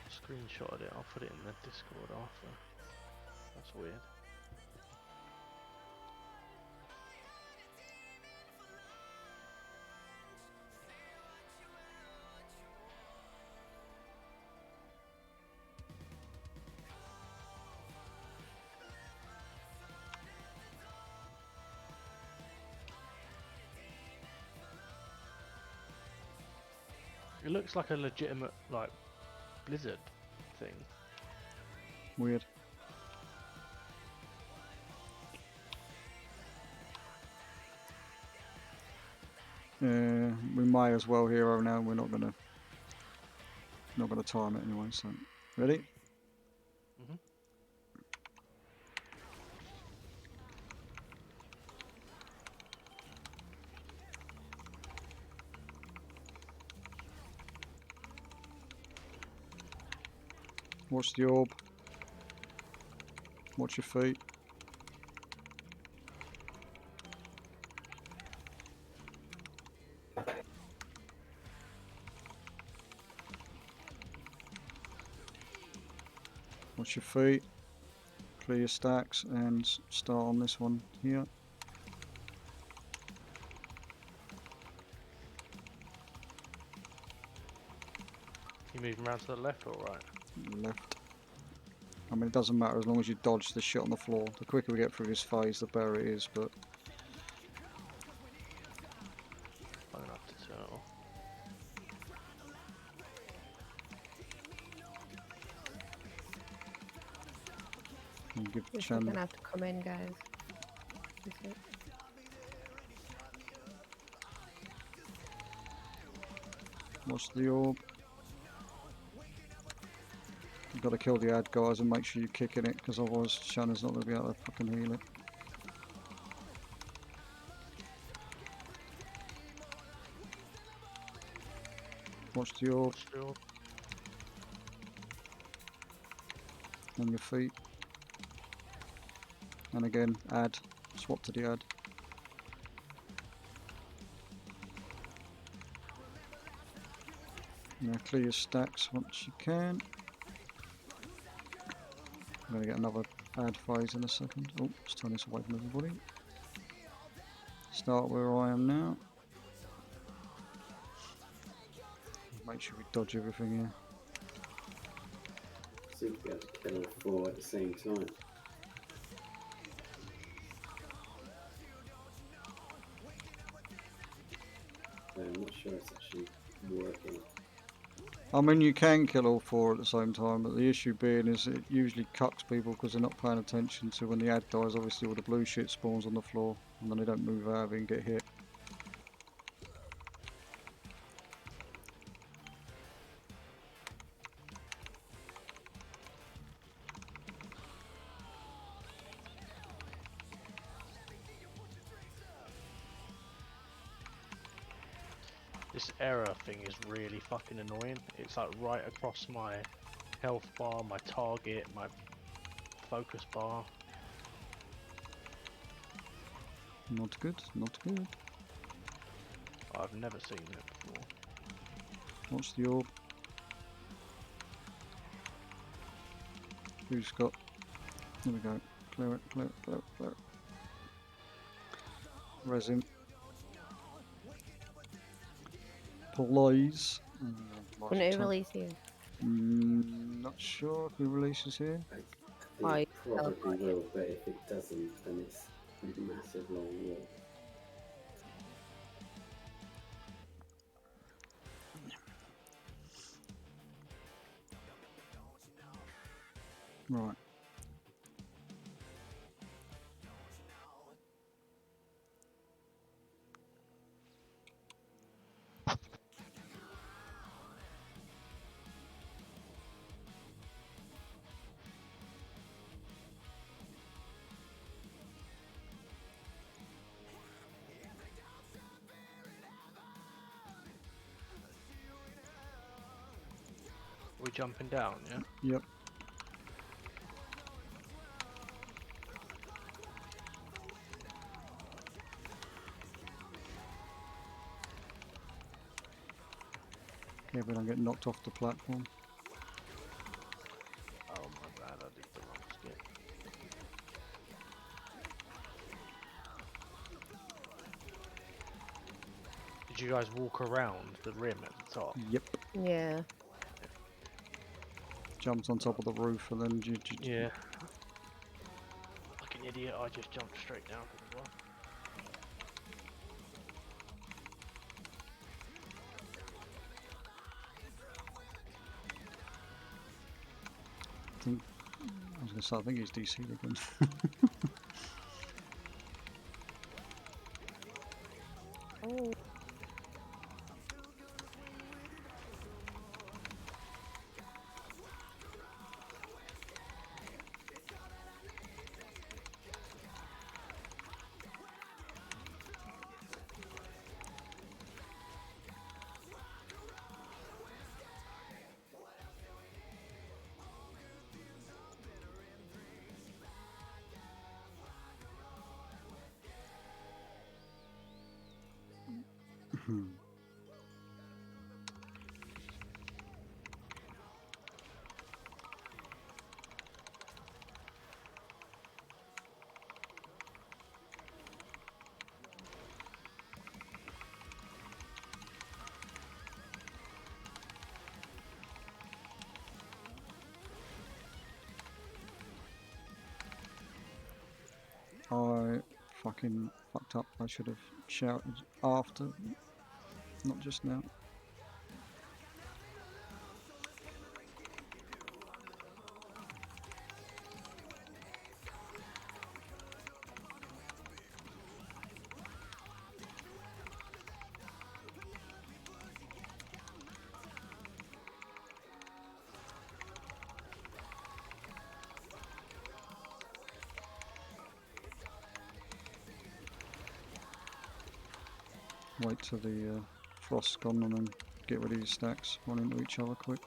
Screenshotted it, I'll put it in the Discord after. That's weird. It looks like a legitimate, like, Blizzard thing. Weird. We might as well hero now. We're not gonna time it anyway. So, ready? Mhm. Watch the orb. Watch your feet. Watch your feet. Clear your stacks and start on this one here. You moving around to the left or right? Left. I mean, it doesn't matter as long as you dodge the shit on the floor. The quicker we get through this phase, the better it is, but... I'm gonna have to tell. And give We're Chan... gonna have to come in, guys. Is it? Watch the orb. You've got to kill the ad guys and make sure you're kicking it, because otherwise Shannon's not going to be able to fucking heal it. Watch the orb. Watch the orb. On your feet. And again, add. Swap to the ad. Now clear your stacks once you can. I'm going to get another ad phase in a second. Oh, let's turn this away from everybody. Start where I am now. make sure we dodge everything here. Seem to be able to kill all 4 at the same time. I'm not sure it's actually working. I mean, you can kill all 4 at the same time, but the issue being is it usually cucks people because they're not paying attention to when the ad dies. Obviously, all the blue shit spawns on the floor, and then they don't move out of it and get hit. This error thing is really fucking annoying. It's like right across my health bar, my target, my focus bar. Not good, not good. I've never seen it before. Watch the orb. Who's got... There we go. Clear it, clear it, clear it, clear it. Resin. Please. When it releases. Not sure if he releases here. I think it probably will, but if it doesn't, then it's a massive long walk. Right. We're jumping down, yeah? Yep. Yeah, we don't get knocked off the platform. Oh my bad, I did the wrong skip. Did you guys walk around the rim at the top? Yep. Yeah. Jumped on top of the roof and then... Yeah. Like an idiot, I just jumped straight down to the floor. I was going to say, I think he's DC'd again. Oh. I fucking fucked up. I should have shouted after, not just now. Wait till the frost's gone and then get rid of your stacks. Run into each other quick.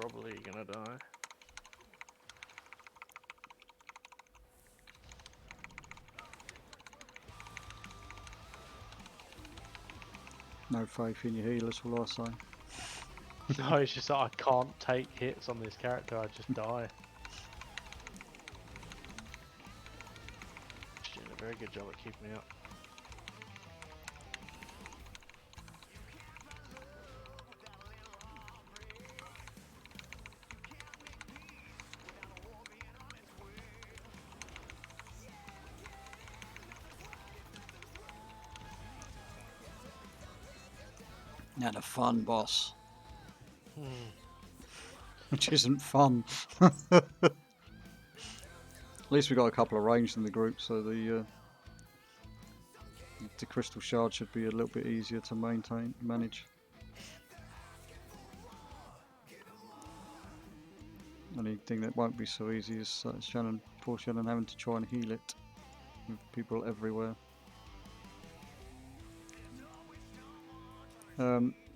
probably gonna die. No faith in your healers, will I say? No, it's just that I can't take hits on this character, I just die. She's doing a very good job at keeping me up. Now the fun boss, Hmm. which isn't fun. At least we got a couple of ranged in the group, so the crystal shard should be a little bit easier to manage. Only thing that won't be so easy is poor Shannon having to try and heal it with people everywhere.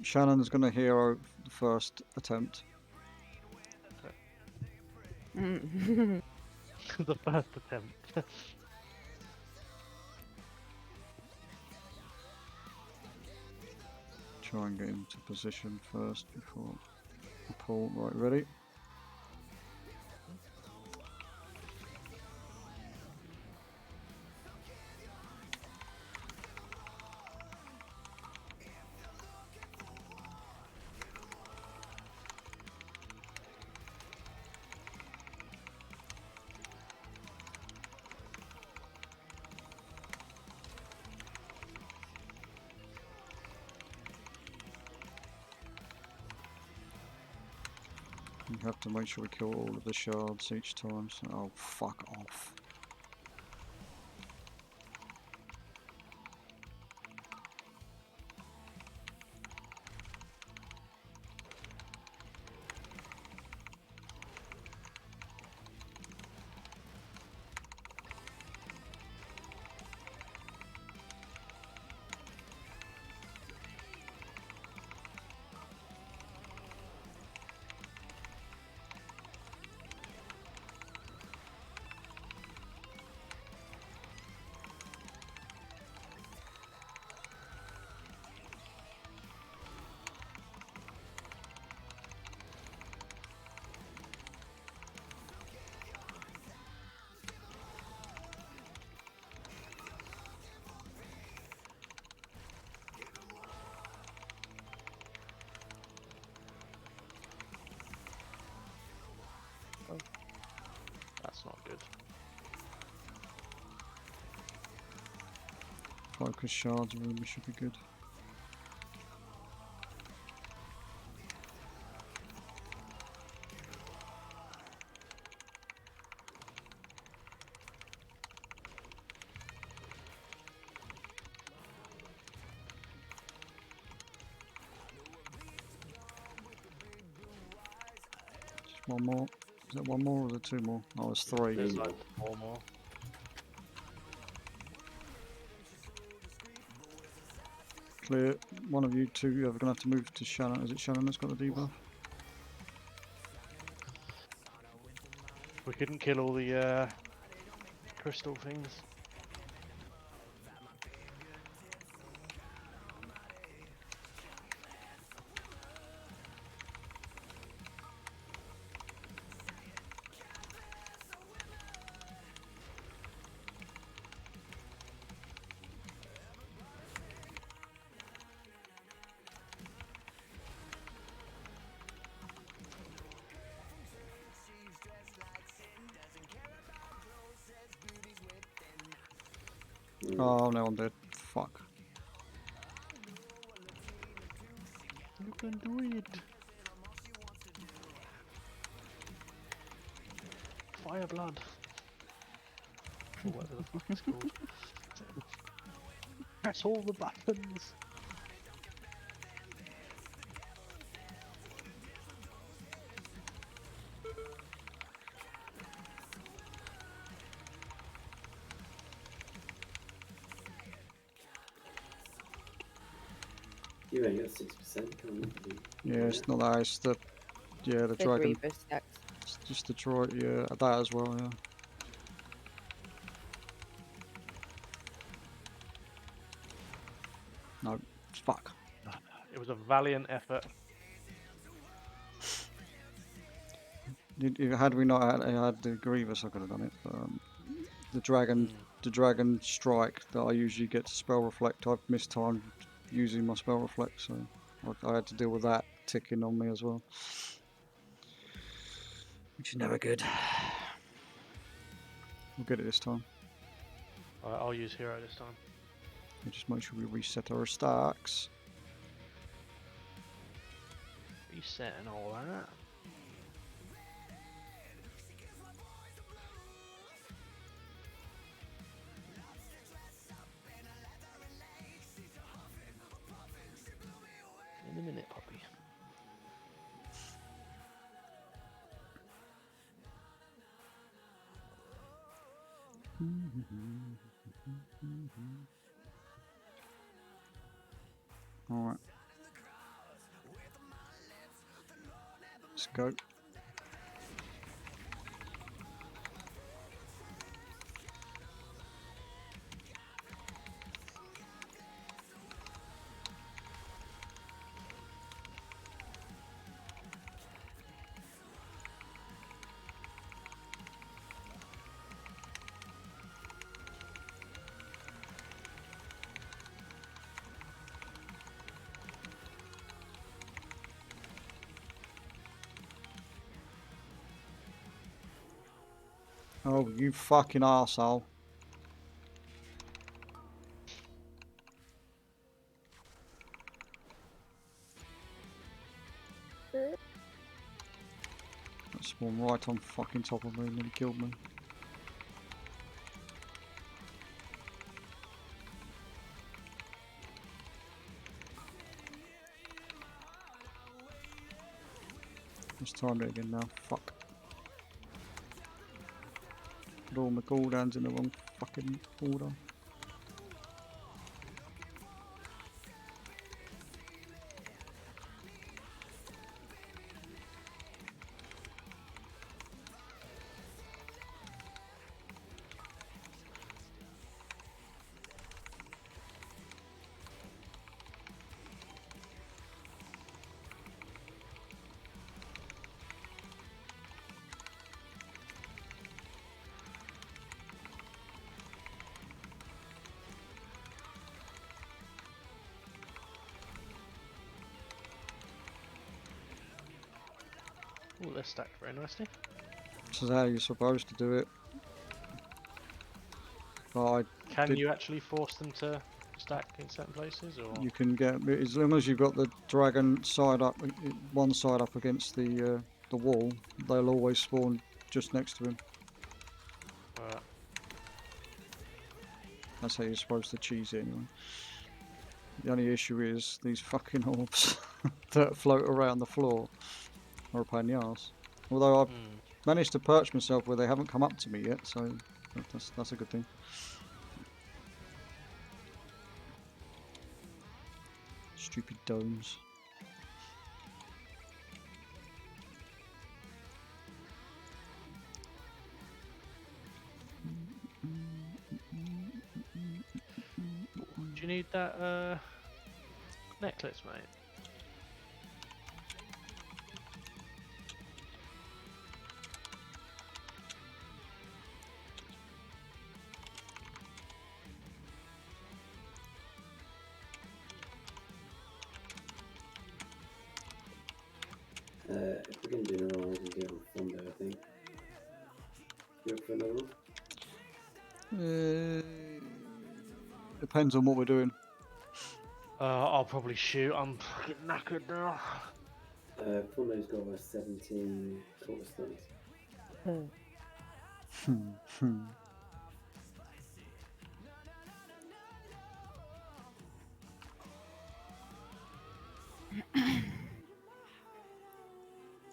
Shannon's going to hero the first attempt. The first attempt. Try and get into position first before the pull. Right, ready? You have to make sure we kill all of the shards each time. So, oh, fuck off. That's not good. Focus shards really should be good. Just one more. Is that one more or is it two more? Oh, it's three. There's like 4 more. Clear. One of you two are going to have to move to Shannon. Is it Shannon that's got the debuff? We couldn't kill all the crystal things. Oh, no, I'm dead. Fuck. You can do it. Fire blood. Or whatever the fuck it's called. Press all the buttons. You only got 6%, can't you? Yeah, it's not that. It's the Yeah, the The dragon. Grievous stacks. Just the droid, yeah, that as well, yeah. No, fuck. It was a valiant effort. Had we not had the Grievous, I could have done it. But, the dragon strike that I usually get to spell reflect, I've missed time using my spell reflect, so I had to deal with that ticking on me as well, which is never good. We'll get it this time. Alright, I'll use hero this time. We'll just make sure we reset our stacks. Reset and all that. In a minute, puppy. Alright. Let's go. Oh, you fucking arsehole. That spawned right on fucking top of me and nearly killed me. Just timed it again now, fuck. Put all my cooldowns in the wrong fucking order. Oh, they're stacked very nicely. This is how you're supposed to do it. But Can you actually force them to stack in certain places, or you can get, as long as you've got the dragon side up, one side up against the wall, they'll always spawn just next to him. That's how you're supposed to cheese it anyway. The only issue is these fucking orbs that float around the floor are a pain in the arse. Although I've managed to perch myself where they haven't come up to me yet, so that's a good thing. Stupid domes. do you need that necklace, mate? If we're going to do another one, we can do it on Fondo, I think. You up for another one? Depends on what we're doing. I'll probably shoot. I'm fucking knackered now. Fondo's got 17 cobblestones.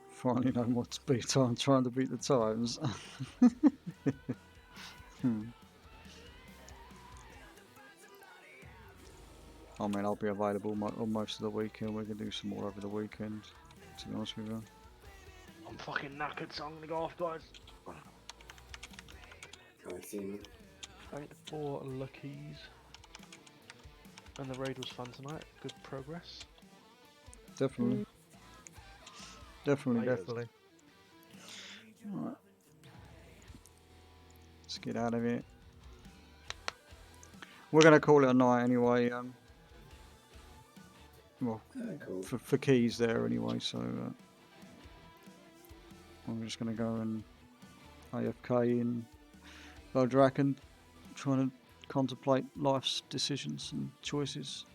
Finally know what to beat on, trying to beat the times. I mean, I'll be available on most of the weekend. We can do some more over the weekend, to be honest with you. I'm fucking knackered, so I'm gonna go off, guys. I see. Thank for luckies. And the raid was fun tonight. Good progress. Definitely. Definitely, Laters. definitely. Alright. Let's get out of here. We're going to call it a night anyway. Well, Cool. for keys there anyway, so I'm just going to go and AFK in Bodrak and trying to contemplate life's decisions and choices.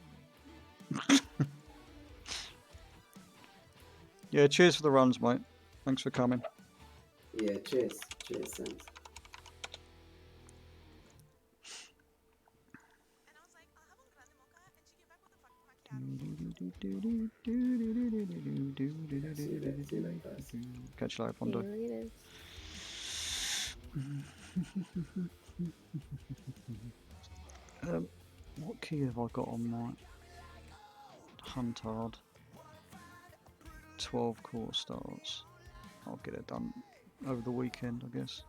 Yeah, cheers for the runs, mate. Thanks for coming. Yeah, cheers. Cheers, thanks. See you later, guys. Catch you later, Fondo. What key have I got on my Huntard? 12 quarter stars. I'll get it done over the weekend, I guess.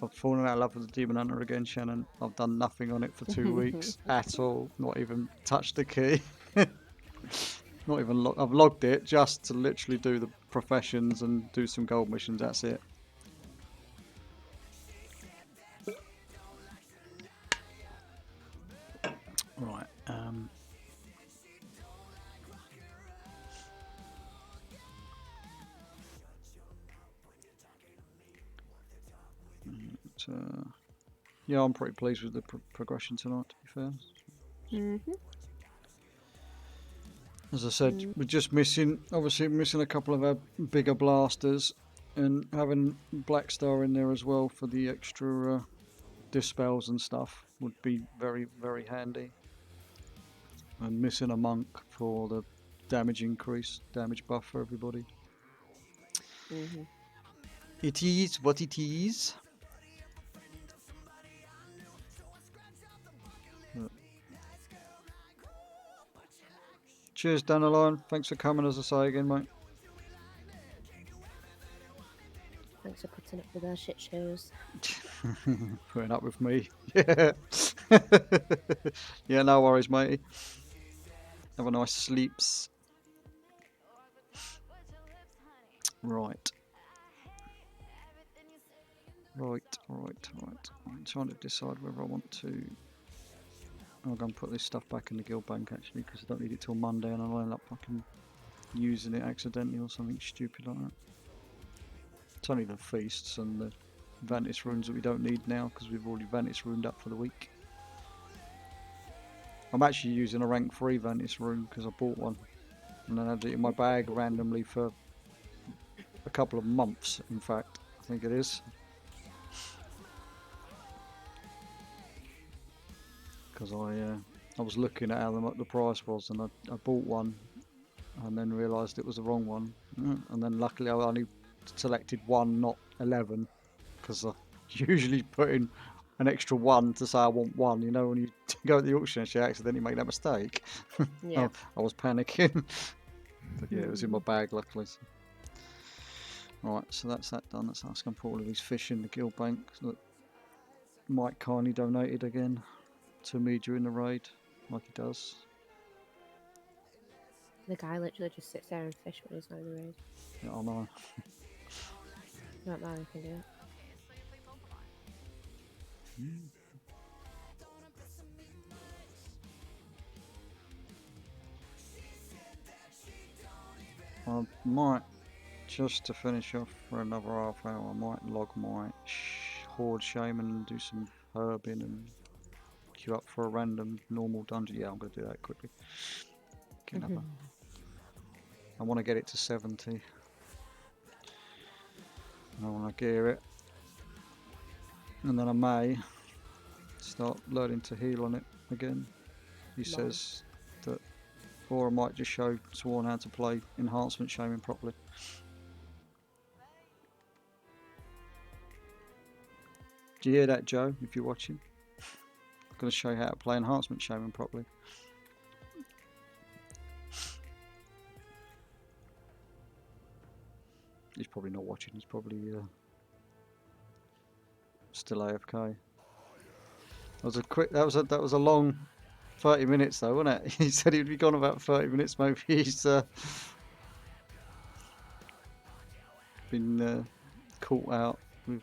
I've fallen out of love with the Demon Hunter again, Shannon. I've done nothing on it for 2 weeks at all. Not even touched the key. Not even I've logged it just to literally do the professions and do some gold missions. That's it. Right. Yeah, I'm pretty pleased with the progression tonight, to be fair. As I said, we're just missing, obviously missing a couple of our bigger blasters, and having Black Star in there as well for the extra dispels and stuff would be very, very handy. And missing a monk for the damage increase, damage buff for everybody. It is what it is. Cheers, Dandelion. Thanks for coming, as I say again, mate. Thanks for putting up with our shit shows. Putting up with me. Yeah. Yeah, no worries, matey. Have a nice sleeps. Right. Right. I'm trying to decide whether I want to... I'm going to put this stuff back in the guild bank, actually, because I don't need it till Monday, and I'll end up fucking using it accidentally or something stupid like that. It's only the feasts and the Vantis runes that we don't need now, because we've already Vantis runed up for the week. I'm actually using a rank 3 Vantis rune, because I bought one, and then I had it in my bag randomly for a couple of months, in fact, I think it is. Because I was looking at how the price was, and I bought one and then realised it was the wrong one, and then luckily I only selected 1, not 11, because I usually put in an extra 1 to say I want 1, you know, when you go at the auction and you accidentally make that mistake. Yeah. I was panicking. But yeah, it was in my bag luckily. So. Right, so that's that done. Let's ask him for all of his fish in the guild bank that Mike kindly donated again to me during the raid, like he does. The guy literally just sits there and fish when he's not in the raid. Yeah, I know. Not that I can do it. I might, just to finish off for another half hour, I might log my Horde Shaman and do some herbing and queue up for a random normal dungeon. Yeah, I'm going to do that quickly. Get another. I want to get it to 70. I want to gear it. And then I may start learning to heal on it again. He says that, or I might just show Sworn how to play Enhancement Shaman properly. Do you hear that, Joe, if you're watching? I'm going to show you how to play Enhancement Shaman properly. He's probably not watching. He's probably still AFK. That was a long 30 minutes though, wasn't it? He said he'd be gone about 30 minutes. Maybe he's been caught out with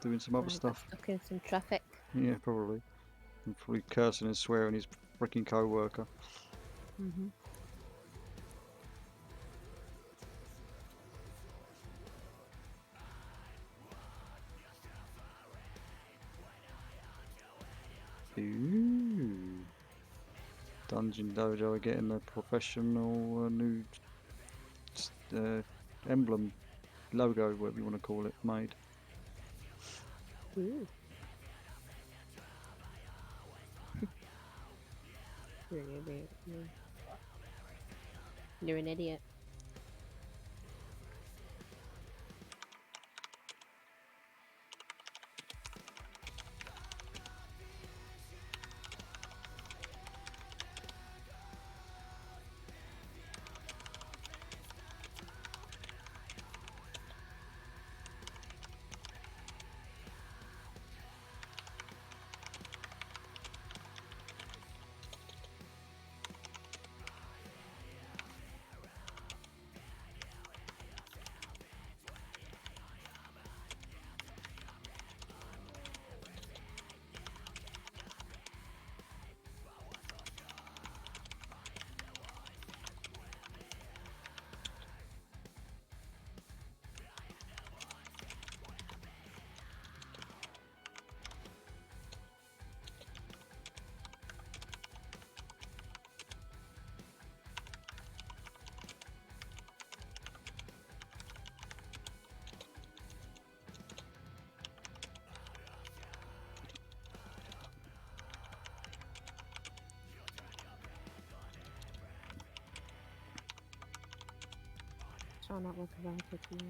doing some other Got stuff. stuck in some traffic. Yeah, probably. And probably cursing and swearing his freaking co-worker. Mhm. Ooh. Dungeon Dojo are getting a professional new emblem, logo, whatever you want to call it, made. Ooh. You're an idiot. Try not look about it, you know.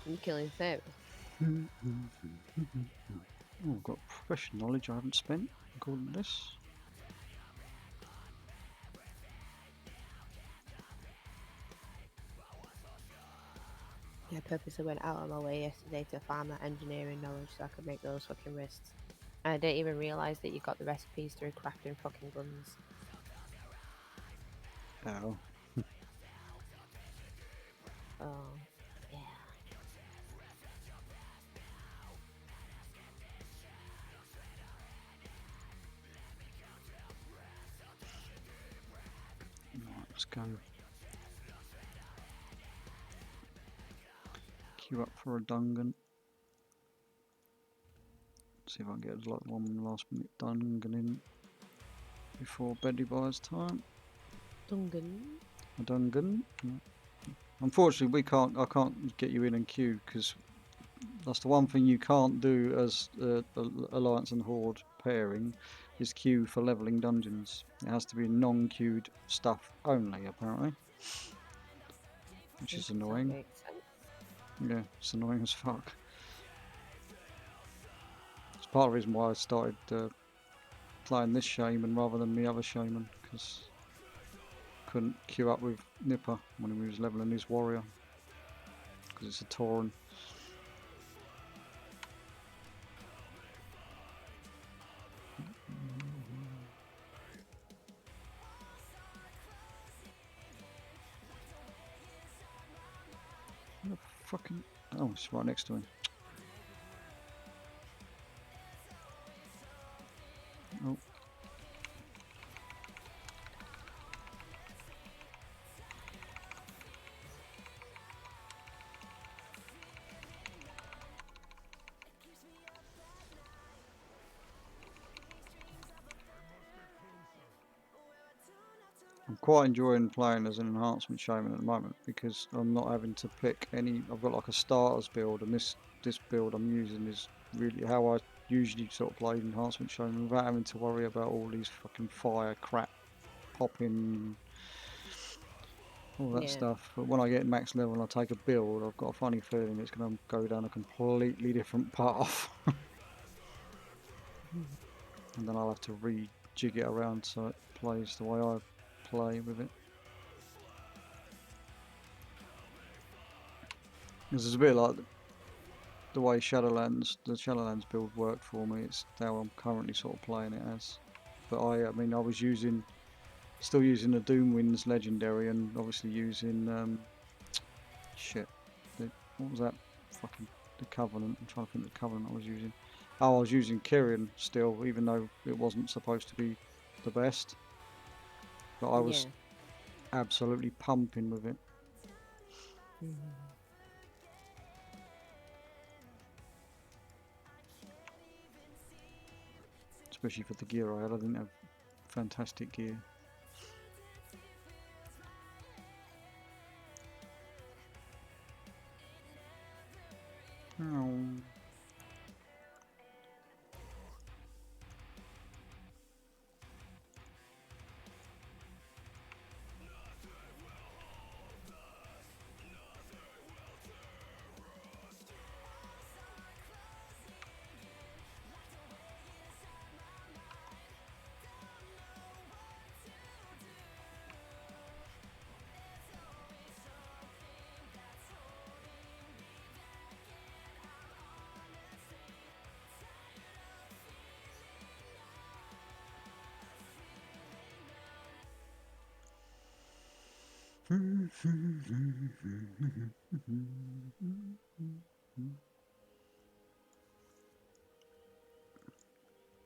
I'm killing Sarah. Oh, I've got professional knowledge I haven't spent according to this. Yeah, I purposely went out on my way yesterday to farm that engineering knowledge so I could make those fucking wrists. And I didn't even realise that you got the recipes through crafting fucking guns. Oh. Oh, yeah. Right, let's go. Queue up for a Dungan. See if I can get like one last minute Dungan in before Betty buys time. Dungan. A Dungan. Yeah. Unfortunately, I can't get you in and queue because that's the one thing you can't do as Alliance and Horde pairing is queue for leveling dungeons. It has to be non-queued stuff only, apparently, which is annoying. That makes sense. Yeah, it's annoying as fuck. It's part of the reason why I started playing this shaman rather than the other shaman, because couldn't queue up with Nipper when he was leveling his warrior, because it's a Tauren. What the fucking... Oh, it's right next to him. Oh. I'm quite enjoying playing as an enhancement shaman at the moment because I'm not having to pick any. I've got like a starters build, and this this build I'm using is really how I usually sort of play Enhancement Showman without having to worry about all these fucking fire crap popping, all that stuff. But when I get max level and I take a build, I've got a funny feeling it's going to go down a completely different path. And then I'll have to rejig it around so it plays the way I play with it. This is a bit like the way the Shadowlands build worked for me. It's how I'm currently sort of playing it as. But I mean, I was still using the Doomwinds legendary, and obviously using what was that? Fucking the Covenant. I'm trying to think of the Covenant I was using. Oh, I was using Kirin still, even though it wasn't supposed to be the best. But I was absolutely pumping with it. Especially for the gear I had. I didn't have fantastic gear. Oh.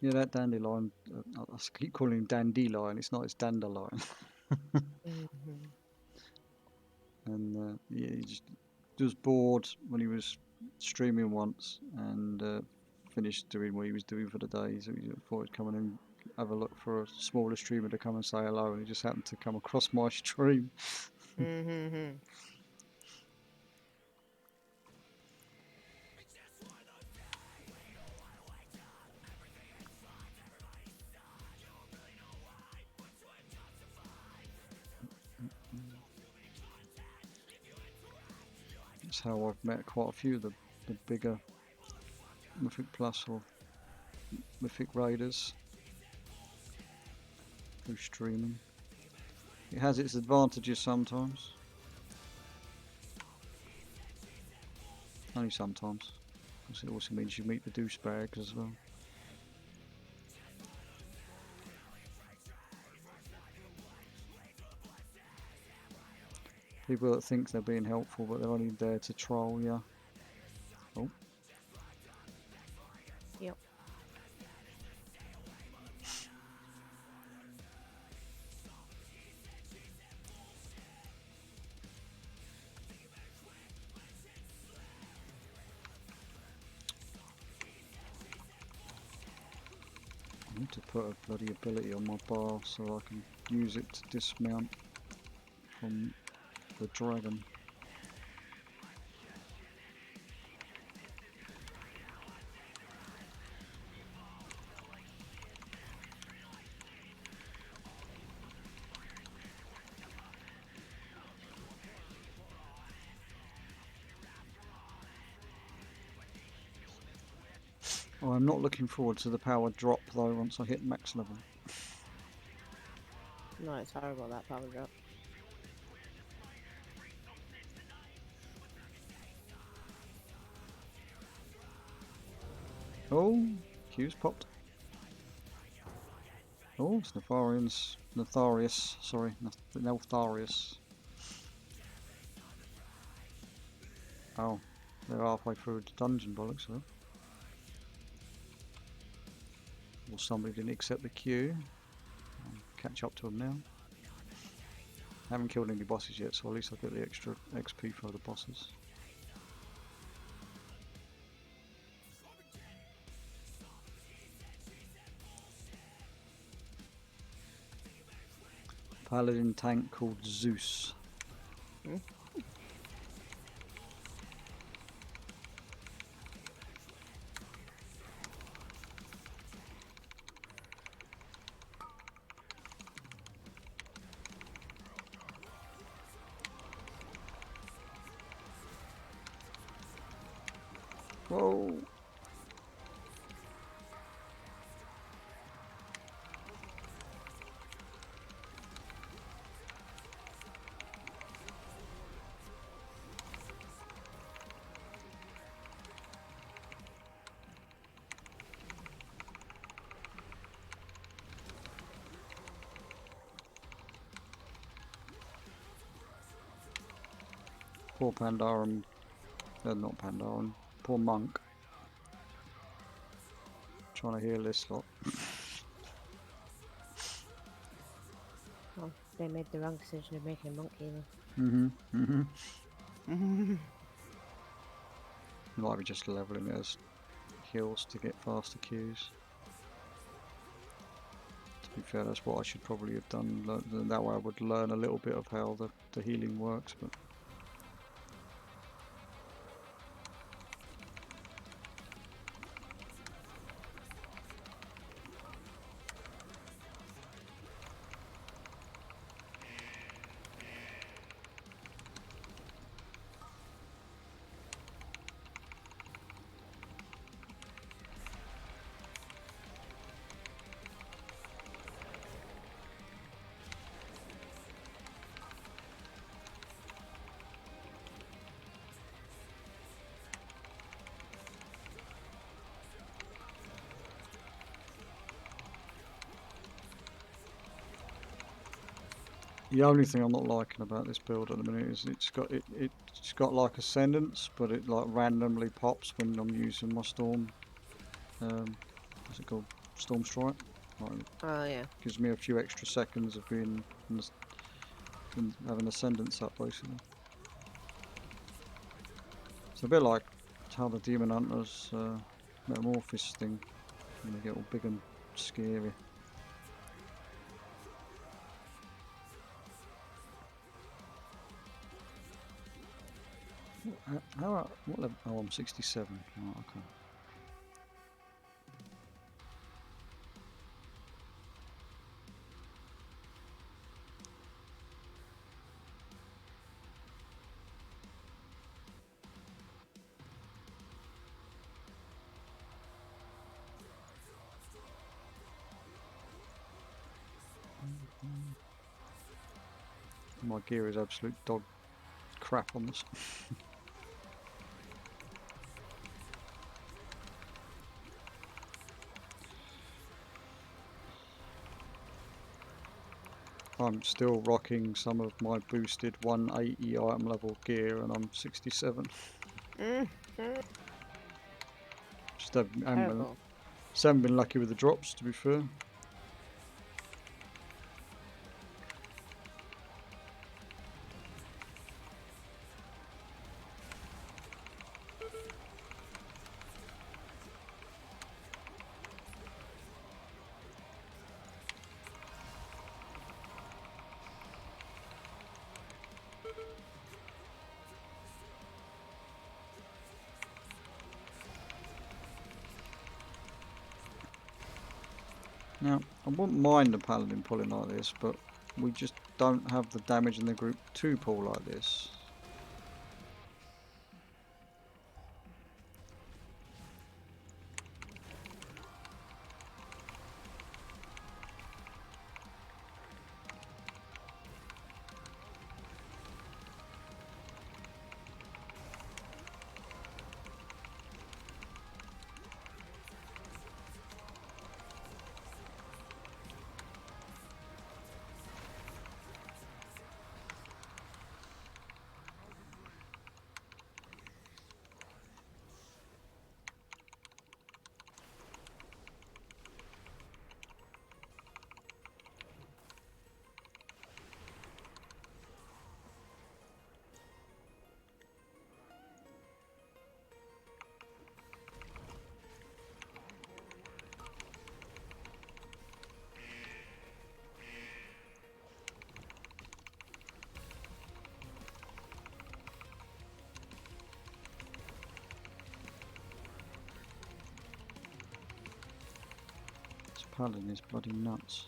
Yeah, that dandelion, I keep calling him dandelion, it's not, it's dandelion. And yeah, he just bored when he was streaming once and finished doing what he was doing for the day, so he thought he'd come in and have a look for a smaller streamer to come and say hello, and he just happened to come across my stream. That's how I've met quite a few of the bigger Mythic Plus or Mythic Raiders through streaming. It has its advantages sometimes. Only sometimes. Because it also means you meet the douchebags as well. People that think they're being helpful, but they're only there to troll you. Oh. Yep. I need to put a bloody ability on my bar so I can use it to dismount from the dragon. Oh, I'm not looking forward to the power drop though once I hit max level. No, it's horrible, that power drop. Oh, Q's popped. Oh, it's Nefarious, sorry, Neltharius. Oh, they're halfway through the dungeon, bollocks, though. Or somebody didn't accept the queue. I'll catch up to them now. I haven't killed any bosses yet, so at least I'll get the extra XP for the bosses. Paladin tank called Zeus. Oh. Poor Pandaren, not Pandaren, poor monk. Trying to heal this lot. Well, they made the wrong decision of making a monkey. Might be just leveling it as heals to get faster queues. To be fair, that's what I should probably have done. That way I would learn a little bit of how the healing works. But the only thing I'm not liking about this build at the minute is it's got like ascendance, but it like randomly pops when I'm using my storm. What's it called? Storm strike. Like, Oh yeah. gives me a few extra seconds of being having ascendance up basically. It's a bit like how the Demon Hunters metamorphosis thing, when they get all big and scary. What level? Oh, I'm 67. Oh, okay. My gear is absolute dog crap on this. I'm still rocking some of my boosted 180 item level gear and I'm 67. Just haven't been lucky with the drops, to be fair. Now, I wouldn't mind a paladin pulling like this, but we just don't have the damage in the group to pull like this. This paladin is bloody nuts.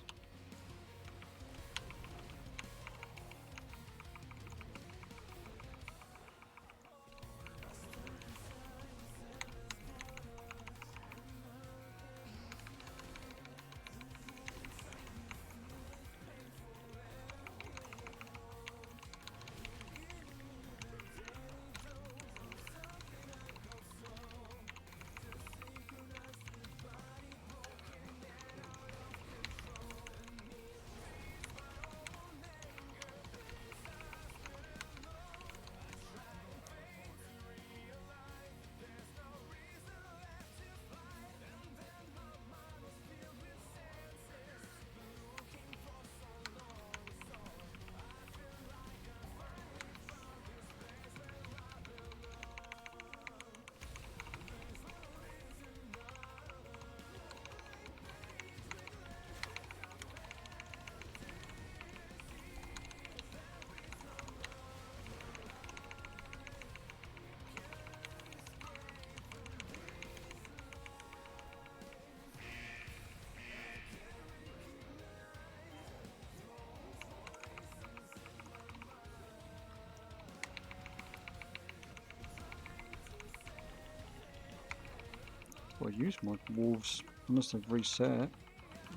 Well, I used my wolves, unless they've reset it.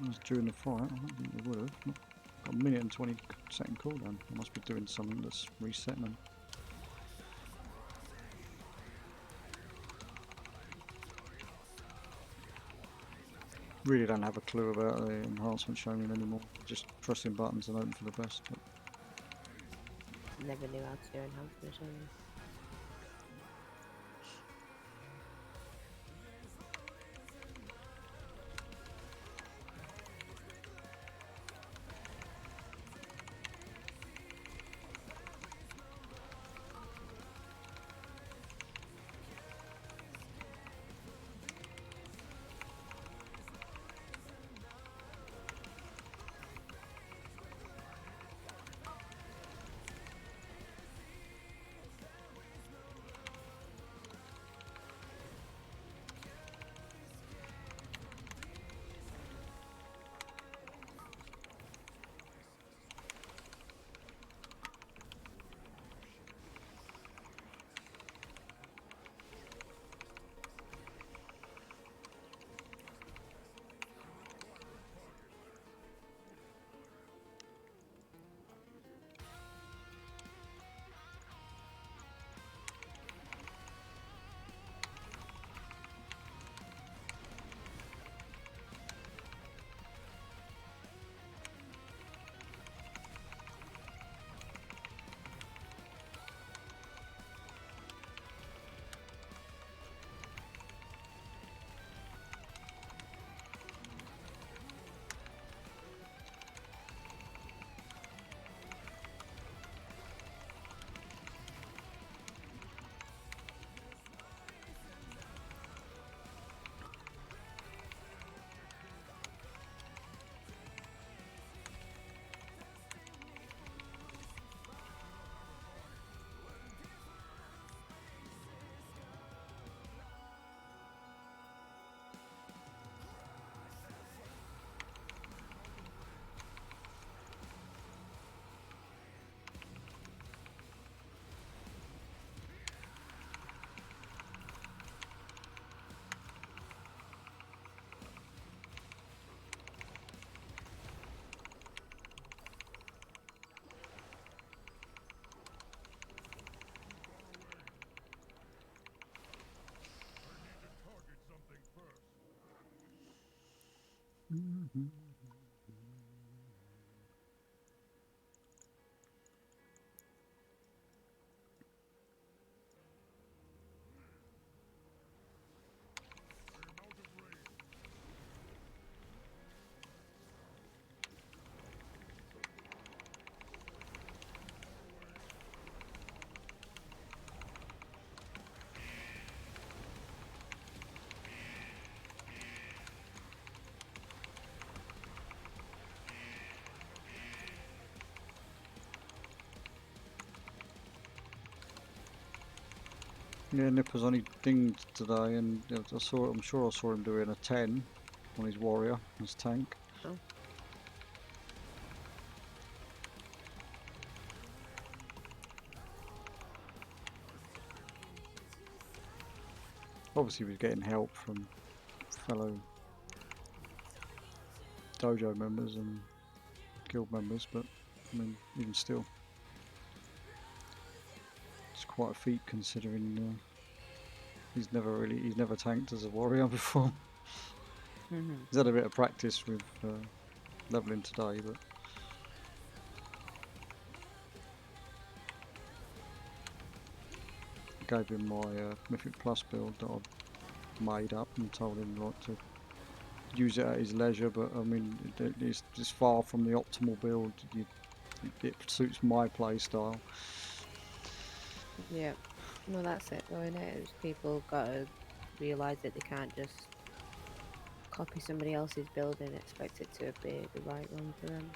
It was during the fight, I don't think they would have. Got a minute and 20-second cooldown. I must be doing something that's resetting them. Really don't have a clue about the enhancement showing anymore. Just pressing buttons and hoping for the best. But Never knew how to do enhancement showing. Yeah, Nipper's only dinged today, and I saw. I'm sure I saw him doing a 10 on his warrior, his tank. Oh. Obviously, he was getting help from fellow dojo members and guild members, but I mean, even still, it's quite a feat considering he's never tanked as a warrior before. He's had a bit of practice with leveling today, but I gave him my Mythic Plus build that I made up and told him like to use it at his leisure. But I mean, it's far from the optimal build. It suits my play style. Yeah. Well, that's it, though, innit? It's people gotta realise that they can't just copy somebody else's build and expect it to be the right one for them.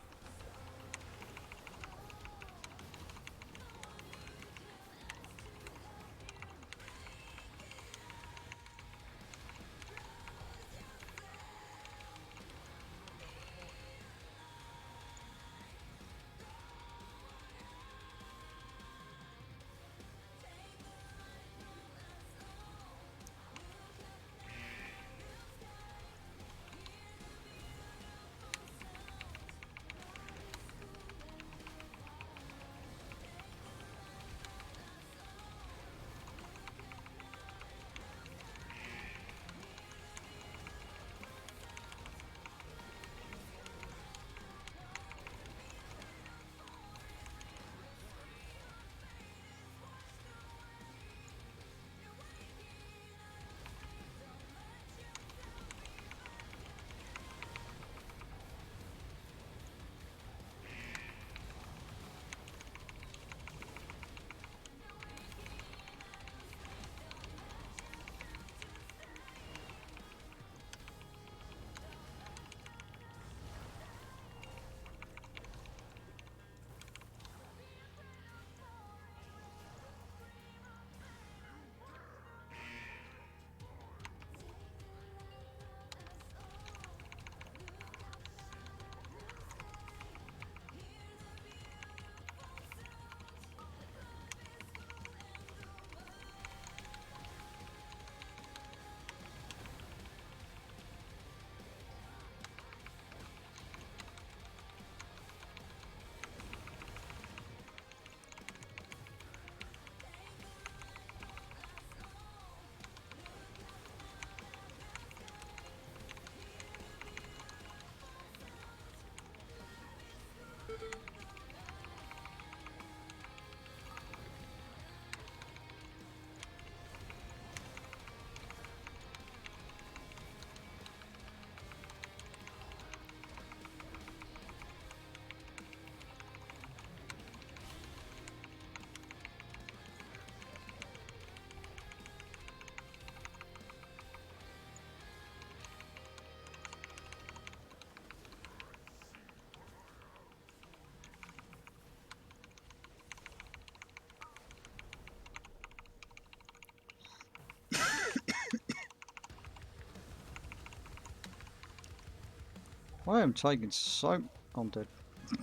I am taking so... I'm dead.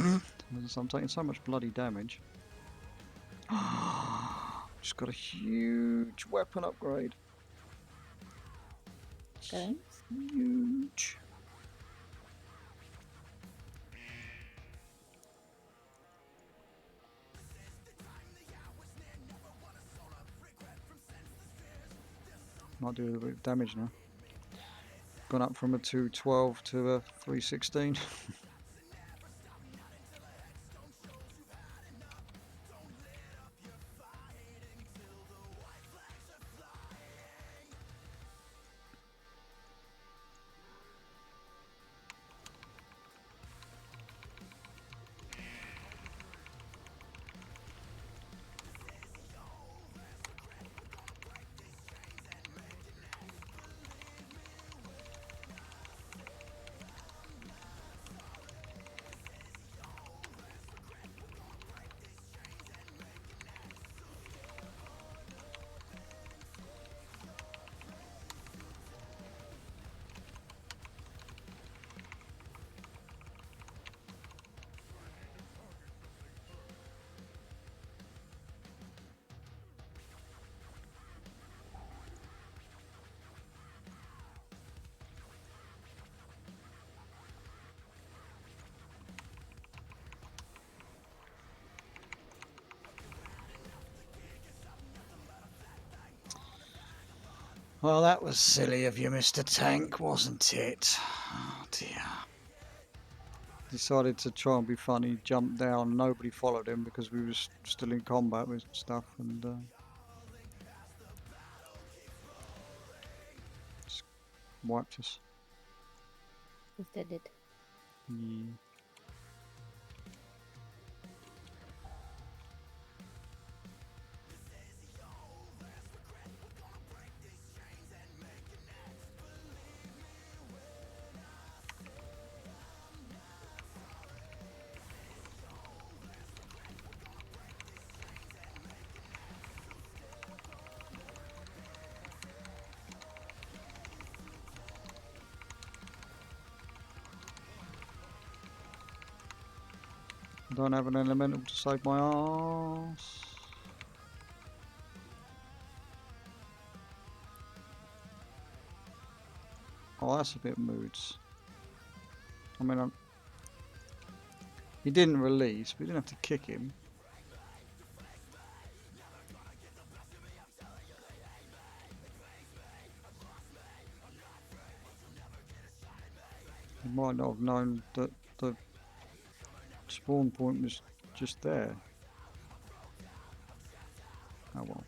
I'm taking so much bloody damage. Just got a huge weapon upgrade. Thanks. Huge. Might do a bit of damage now. Gone up from a 212 to a 316. Well, that was silly of you, Mr. Tank, wasn't it? Oh dear. Decided to try and be funny, jumped down, nobody followed him because we were still in combat with stuff, and just wiped us. Instead did. Yeah. I don't have an elemental to save my ass. Oh, that's a bit moods. I mean, he didn't release, we didn't have to kick him. He might not have known that the spawn point was just there. Oh well.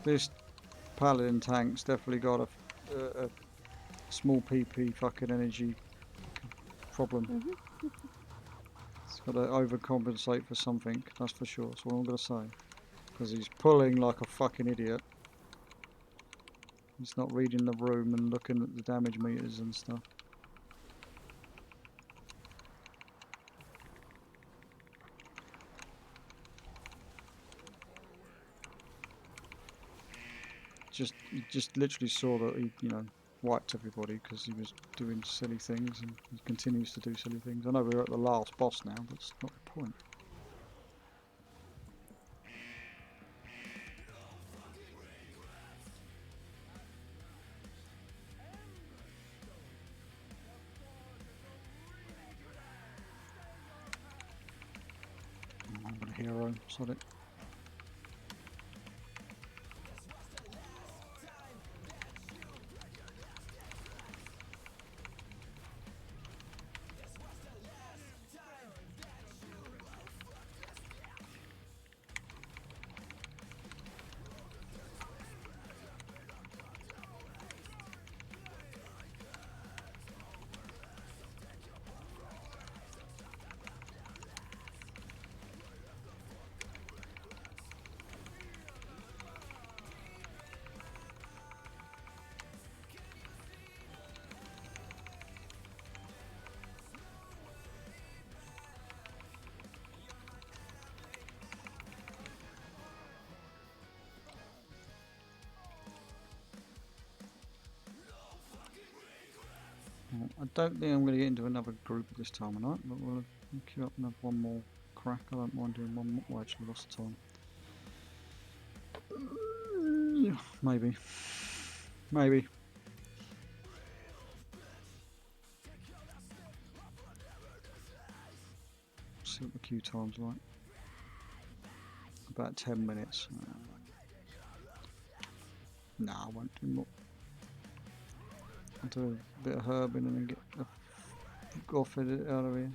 This paladin tank's definitely got a small PP fucking energy problem. It's got to overcompensate for something, that's for sure. That's what I'm going to say. Because he's pulling like a fucking idiot. He's not reading the room and looking at the damage meters and stuff. You just literally saw that he, you know, wiped everybody because he was doing silly things, and he continues to do silly things. I know we're at the last boss now, but that's not the point. I'm a hero, sod it. I don't think I'm going to get into another group this time of night, but we'll queue up and have one more crack. I don't mind doing one more. Well, actually, lost the time. Maybe. Maybe. See what the queue time's like. About 10 minutes. Nah, I won't do more. I'll do a bit of herbing and then get the golf edit out of here.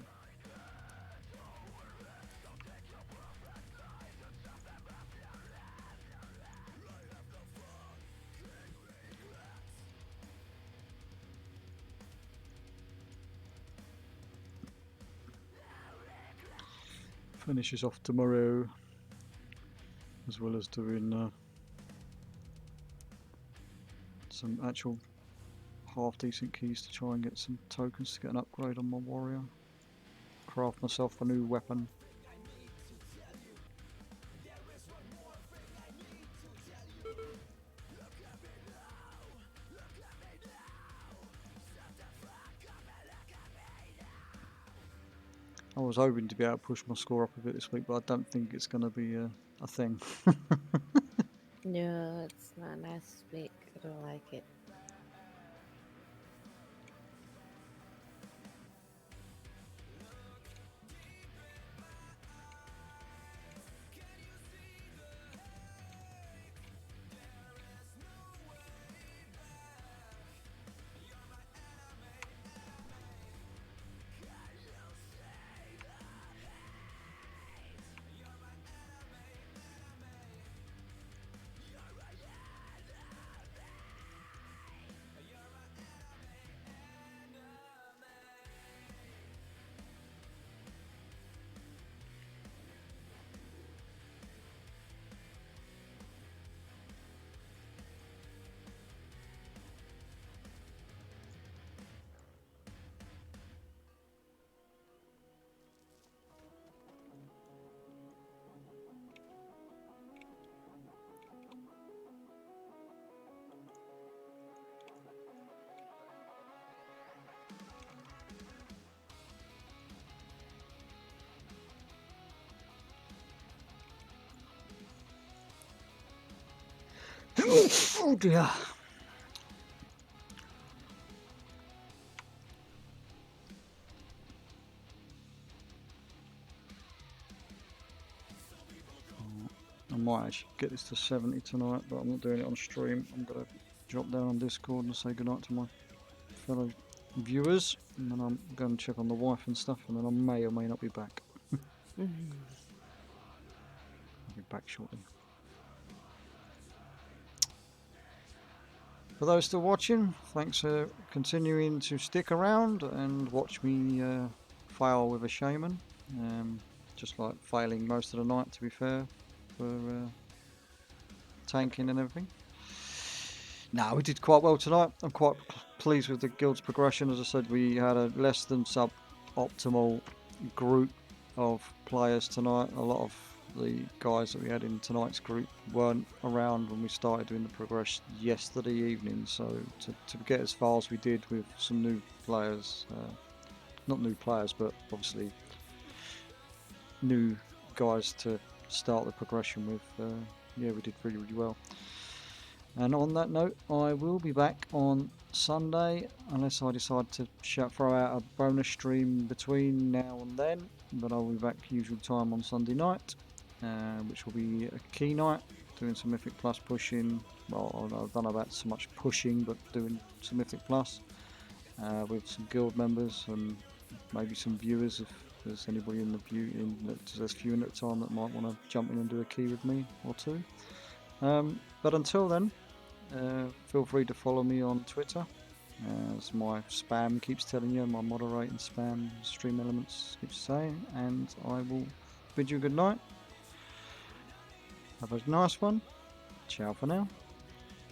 Finishes off tomorrow, as well as doing some actual half decent keys to try and get some tokens to get an upgrade on my warrior. Craft myself a new weapon. I was hoping to be able to push my score up a bit this week, but I don't think it's going to be a thing. No, it's not a nice week. I don't like it. Oh dear. I might actually get this to 70 tonight, but I'm not doing it on stream. I'm going to drop down on Discord and say goodnight to my fellow viewers, and then I'm going to check on the wife and stuff, and then I may or may not be back. I'll be back shortly. For those still watching, thanks for continuing to stick around and watch me fail with a shaman. Just like failing most of the night, to be fair, for tanking and everything. No, we did quite well tonight. I'm quite pleased with the guild's progression. As I said, we had a less than sub-optimal group of players tonight. A lot of the guys that we had in tonight's group weren't around when we started doing the progression yesterday evening, so to get as far as we did with some new players, not new players, but obviously new guys to start the progression with, yeah, we did really, really well. And on that note, I will be back on Sunday, unless I decide to throw out a bonus stream between now and then, but I'll be back usual time on Sunday night, which will be a key night, doing some Mythic Plus pushing. Well, I don't know about so much pushing, but doing some Mythic Plus with some guild members and maybe some viewers if there's anybody in the there's viewing at the time that might want to jump in and do a key with me or two. But until then, feel free to follow me on Twitter, as my spam keeps telling you, my moderating spam stream elements keeps saying, and I will bid you good night. Have a nice one. Ciao for now.